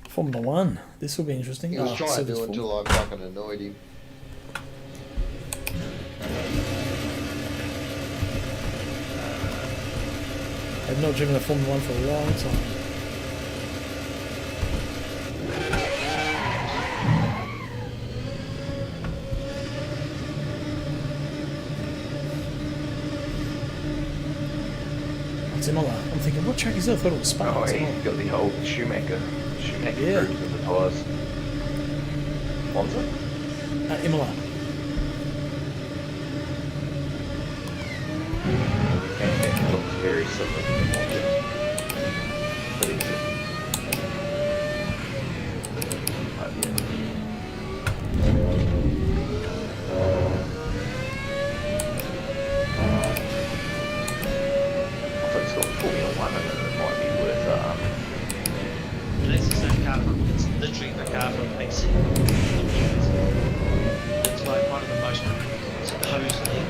Formula 1. This will be interesting. He was trying to do it until I fucking annoyed him. I've not driven a Formula 1 for a long time. It's Imola. I'm thinking, what track is that? I thought it was Spa. Oh, hey, you got the old Schumacher yeah. group with the tyres. Monza? Imola. It looks very similar to the Monza. But it's literally the car from AC. It's like one of the most, supposedly,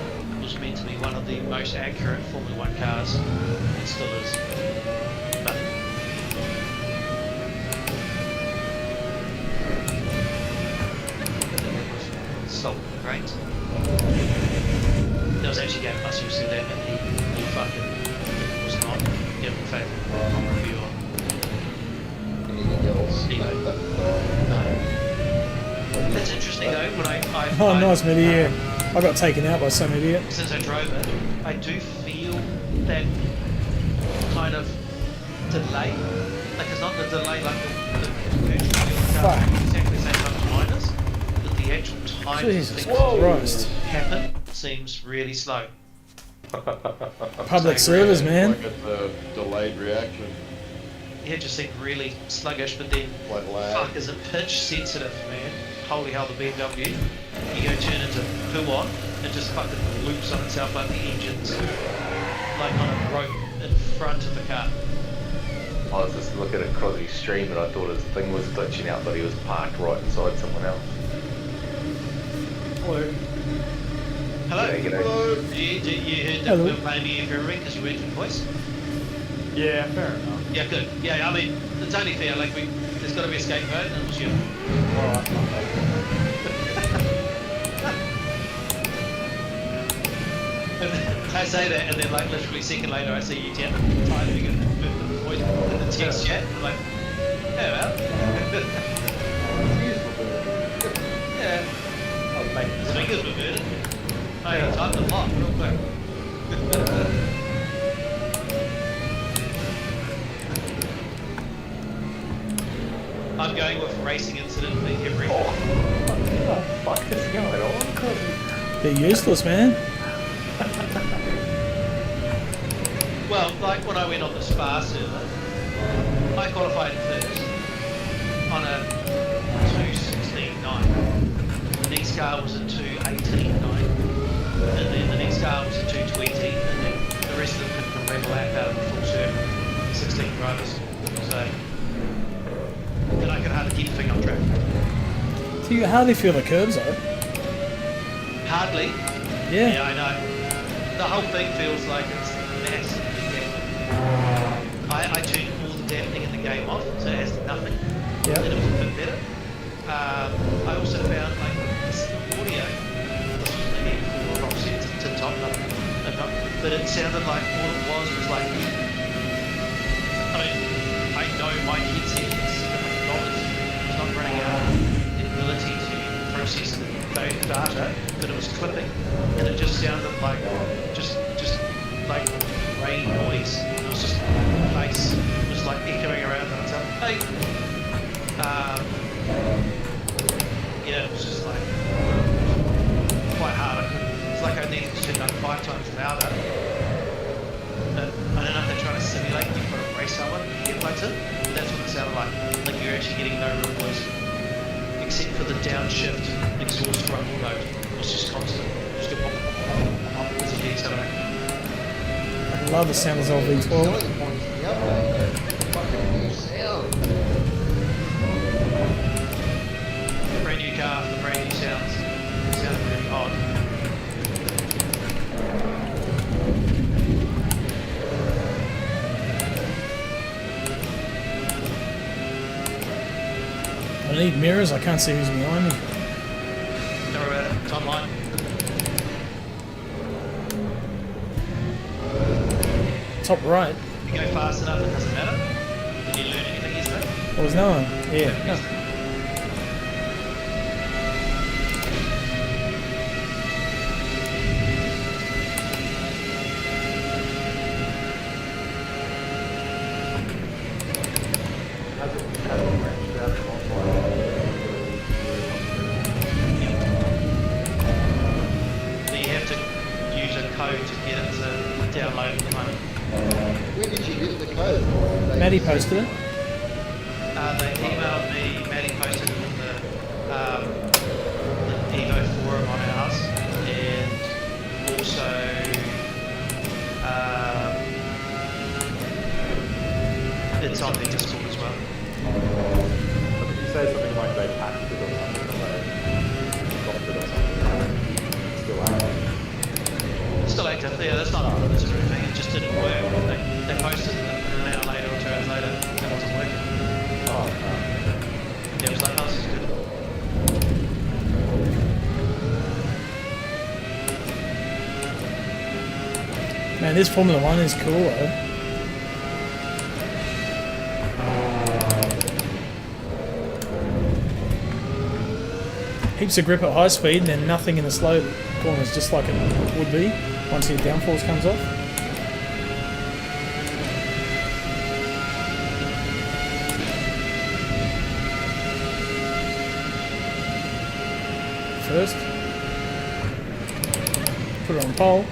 was meant to be one of the most accurate Formula 1 cars. It still is. But salt, right? There was actually a bus who said that, and he fucking was not in favour of review on. That's interesting though, when I nice mid year. I got taken out by some idiot. Since I drove it, I do feel that kind of delay. Like it's not the delay like the car exactly the same time as mine is, but the actual time Jesus Christ happen seems really slow. Public servers, man. Like a delayed reaction. Yeah, it just seemed really sluggish, but then, fuck, is it pitch sensitive, man? Holy hell, the BMW. You go turn into poo-on, it just fucking loops on itself like the engine's like on a rope in front of the car. I was just looking at Crossy's stream and I thought his thing was glitching out, but he was parked right inside someone else. Hello. Hello. Yeah, hello. You heard that we were playing me for a ring because you weren't in voice? Yeah, fair enough. Yeah, good. Yeah, I mean, it's only fair, like, there's got to be a scapegoat, and it was you. Alright, I say that, and then, like, literally a second later, I see you typing in the voice in the text chat. I'm like, yeah, well. Yeah. I'll make his fingers reverted. I typed a lot, real quick. I'm going with racing incident for every. What the fuck is going on? They're useless, man. Well, like when I went on the Spa server, I qualified first on a 2:16.9. The next car was a 2:18.9, and then the next car was a 2:20, and then the rest of them could from Red Lap out of the full server, 16 drivers. So. then I can hardly keep the thing on track. So you hardly feel the curbs though. Hardly. Yeah. Yeah, I know. The whole thing feels like it's massively dampened. I turned all the dampening in the game off, so it has nothing. Yeah. And it was a bit better. I also found like this audio, this was maybe for rock sets to top, but it sounded like all it was like, I mean, I know my headset is $700. It's not running out of the ability to process those data, but it was clipping, and it just sounded like just like rain noise. It was just bass. It was like echoing around, and it's like, hey. Yeah, it was just like quite hard. It's like I needed to turn up 5 times louder. But I don't know if they're trying to simulate you've got to brace someone and you get earplugs in. But that's what it sounded like. Like you're actually getting no real voice, except for the downshift exhaust rumble note. It was just constant. Just go pop, pop, pop. It's a VX, I don't know. I love the sound of V12. Fucking new sound. Brand new car, the brand new sounds. It sounded really odd. I need mirrors, I can't see who's behind me. Don't worry about it, it's online. Top right. If you go fast enough, it doesn't matter. Did you learn anything yesterday? Oh, there's no one. Yeah. No. So you have to use a code to get it to download at the moment. Where did you get the code? Maddie posted it. They emailed me, Maddie posted it in the Evo forum on ours, and also it's on their Discord as well. But did you say something like they patched it or something, or they dropped it or something? Still active? It's still active, yeah, that's not a limited or anything, it just didn't work. They posted it an hour later or 2 hours later, it wasn't working. Oh, Yeah, it was like, oh, this is good. Man, this Formula 1 is cool though. Heaps of grip at high speed and then nothing in the slow corners, just like it would be once your downforce comes off. First, put it on pole.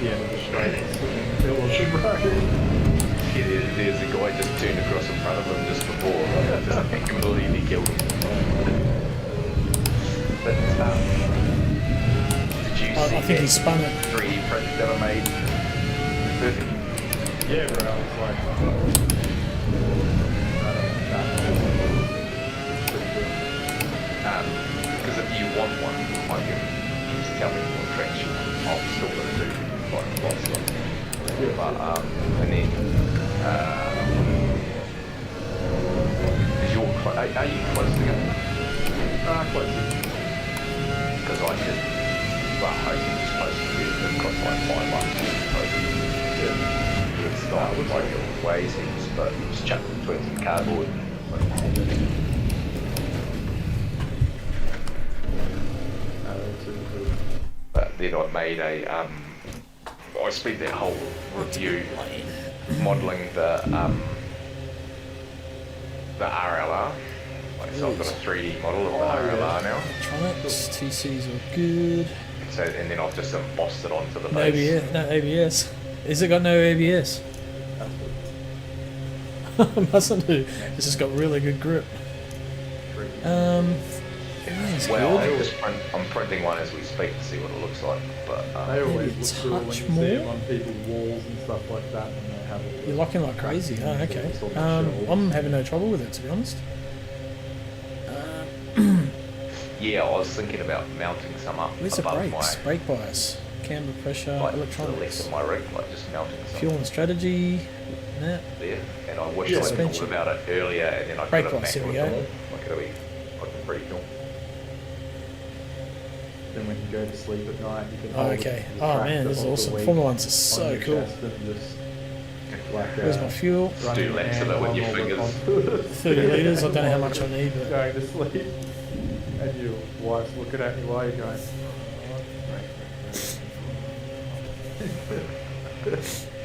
the end of the straight, in the middle of the road. Yeah, there's a guy just turned across in front of him just before. I can't believe he killed him. But did you see I think he spun it. 3D print that I made? Perfect. Yeah, bro, I was like, because if you want one, I can you just tell me what tracks you want. I'll still gonna do like lots of them. But and then is your are you close together? close. Because I could, well, I can just post it. It costs like $5. Yeah. It's not like it weighs things, but just chuck it between some cardboard. But then I made a, I spent that whole review modelling the RLR. Like, so I've got a 3D model of the RLR now. Electronics, TCs are good. So, and then I've just embossed it onto the No base. ABS. No ABS. Is it got no ABS? Mustn't do. It's just got really good grip. Everything's Well, good. I'm printing one as we speak to see what it looks like. But They always maybe look a cool when you touch see more. them on people's walls and stuff like that when they have it. You're locking like crazy. Oh, okay. I'm having no trouble with it, to be honest. yeah, I was thinking about mounting some up Where's the above brakes? my, Brake bias, camber pressure, like, to the electronics, left of my rig, like just mounting some fuel and strategy. Nah. there. And I wish Yeah, I'd suspension. thought about it earlier, and then I Brake could have bias, back here we with go. it. Like it'll be looking pretty cool. Then when you go to sleep at night, you can Oh, hold okay. the Oh tractor man, this is off the awesome. wheel Formula Ones are on so your cool. chest and just, like, Where's my fuel? Just running do laps of hand it with on your all the fingers. contours. 30 litres. I don't know how much I need, but Going to sleep, and your wife's looking at you while you're going.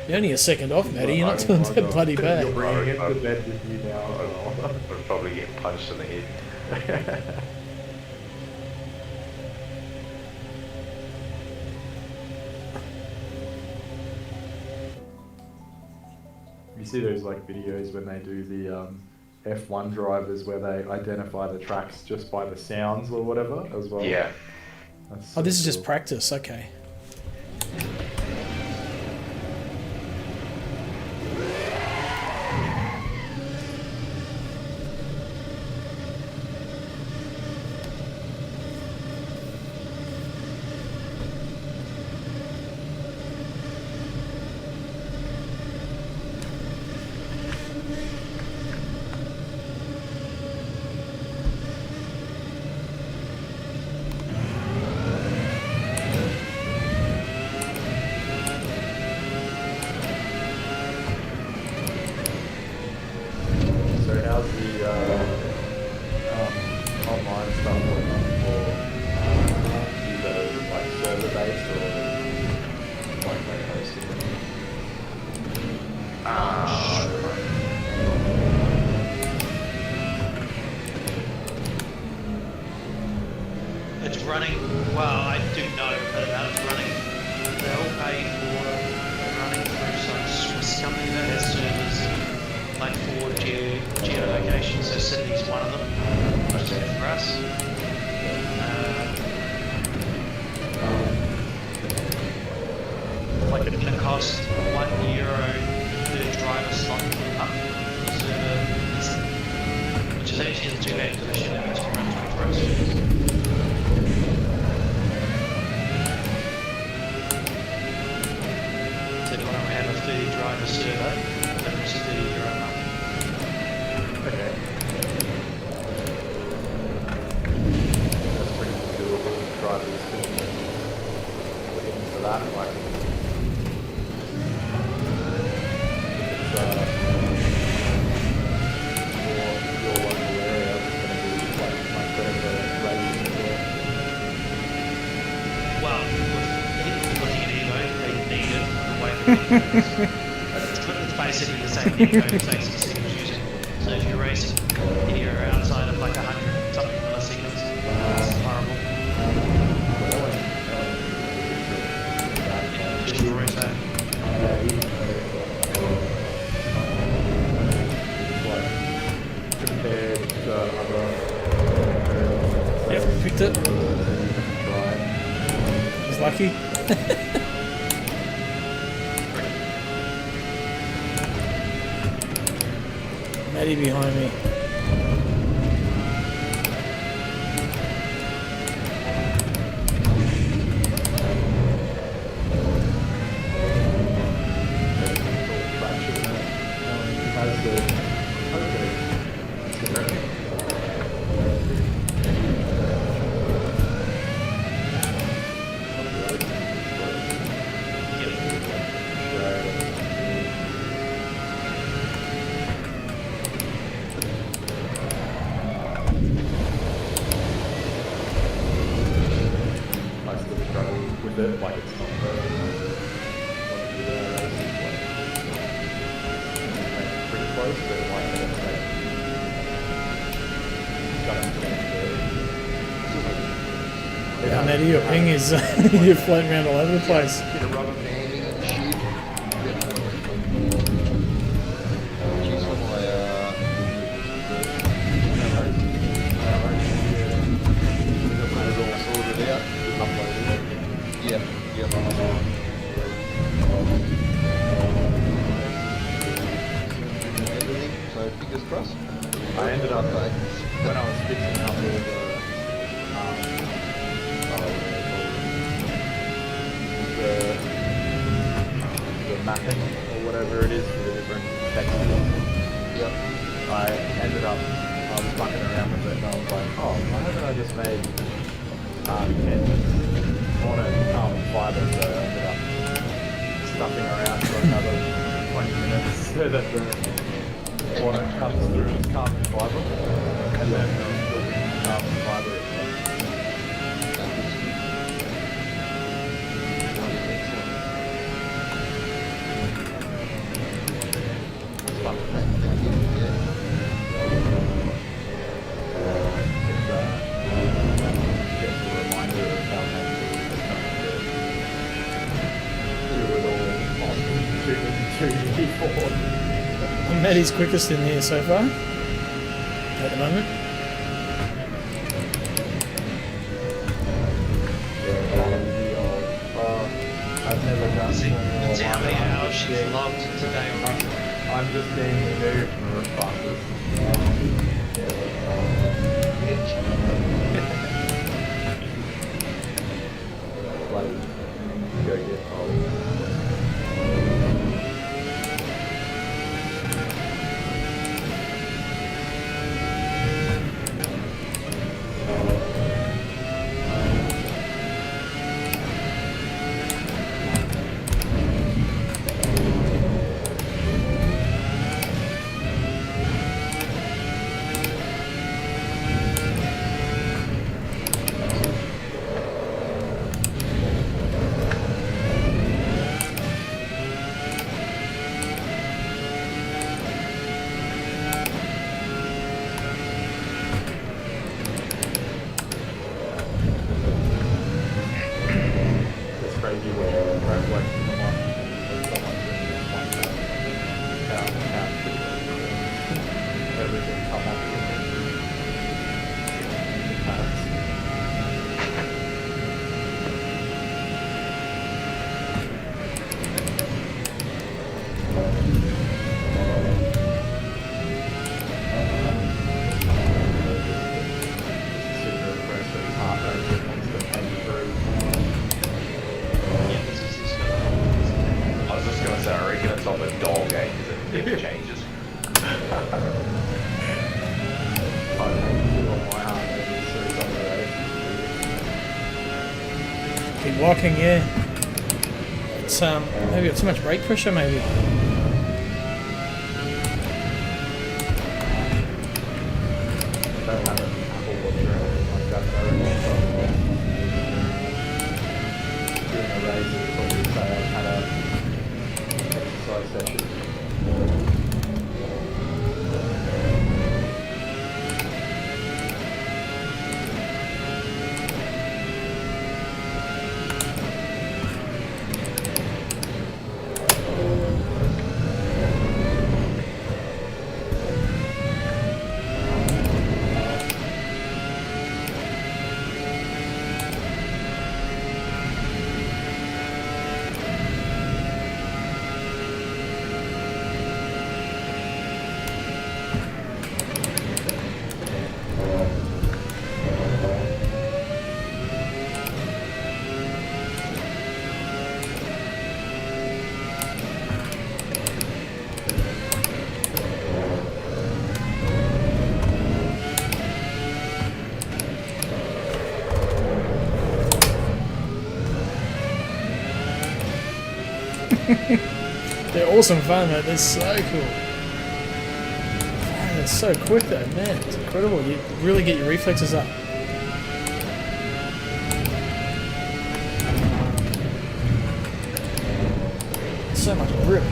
you're only a second off, Matty. You're not Oh doing my that God. bloody You're bad. bringing it to bed with you now as well. I'd probably get punched in the head. You see those like videos when they do the F1 drivers where they identify the tracks just by the sounds or whatever as well. Yeah. That's Oh, this is so just cool. practice. Okay. So how's the online stuff going on for either like server based or like hosting? It's running. Well, I do know a bit about it. It's running. They all pay for running through some Swiss company that has servers like for geolocation. So Sydney's one of them, which is good for us. Like it's going to cost €1 per driver slot up the server, which is actually isn't too bad because I should have to run 24 hours servers. So if you want to have a 30 driver server, then it's €30 a month. Okay. That's pretty cool. Drivers can put in for that. Like, if it's your local area, it's going to be like much better for rating as well. Well, looking at Evo, they need it the way that it's basically the same interface as he was using. So if you're racing video outside of like 100 something milliseconds, it's horrible. Just race Maddie behind me. Yeah, Maddie, your ping is you're floating around all over the place. Bit of rubber banding and shit. Jeez, for my it all sorted out. Yeah, everything. So fingers crossed. I ended up when I was fixing up all the mapping or whatever it is for the different textures. Yep. I ended up I was fucking around with it and I was like, oh, why haven't I just made engines on a carbon fibre? So I ended up stuffing around for another 20 minutes so that the water comes through as carbon fibre and then building carbon fibre again. Maddie's quickest in here so far at the moment. I've never done See how many hours she's logged today already. I'm just being removed from responses. Go get Ollie. Keep walking, yeah. It's maybe got too much brake pressure, maybe. They're awesome fun, mate. They're so cool. Man, they're so quick though, man. It's incredible. You really get your reflexes up. So much grip.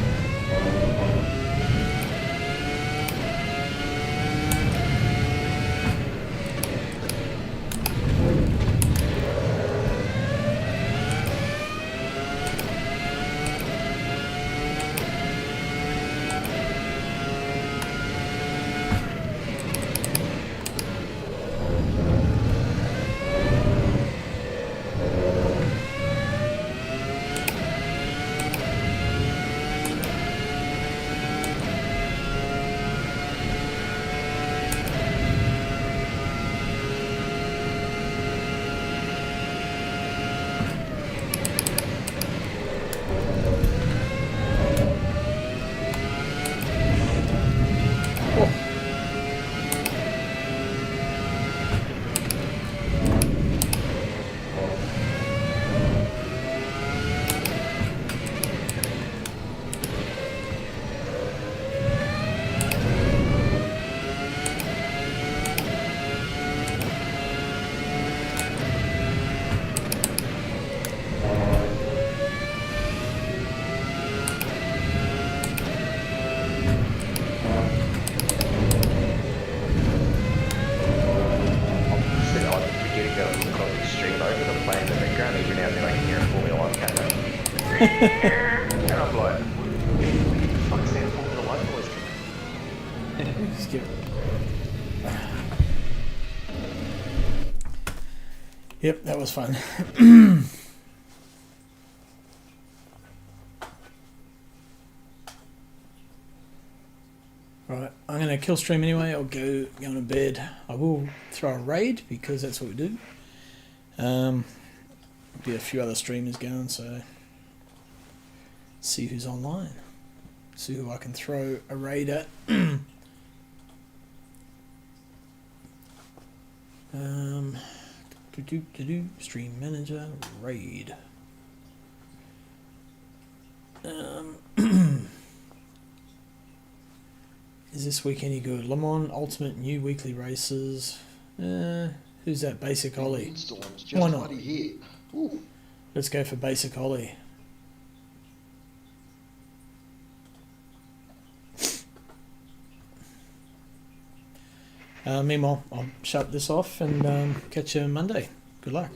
And I'm like, fuck's that Formula 1 noise coming? Just give it. Yep, that was fun. Right, I'm going to kill stream anyway. I'll go to bed. I will throw a raid because that's what we do. Be a few other streamers going, so see who's online. See who I can throw a raid at. Stream manager raid. Is this week any good? Le Mans Ultimate new weekly races. Who's that? Basic Ollie. Why not? Let's go for Basic Ollie. Meanwhile, I'll shut this off and catch you Monday. Good luck.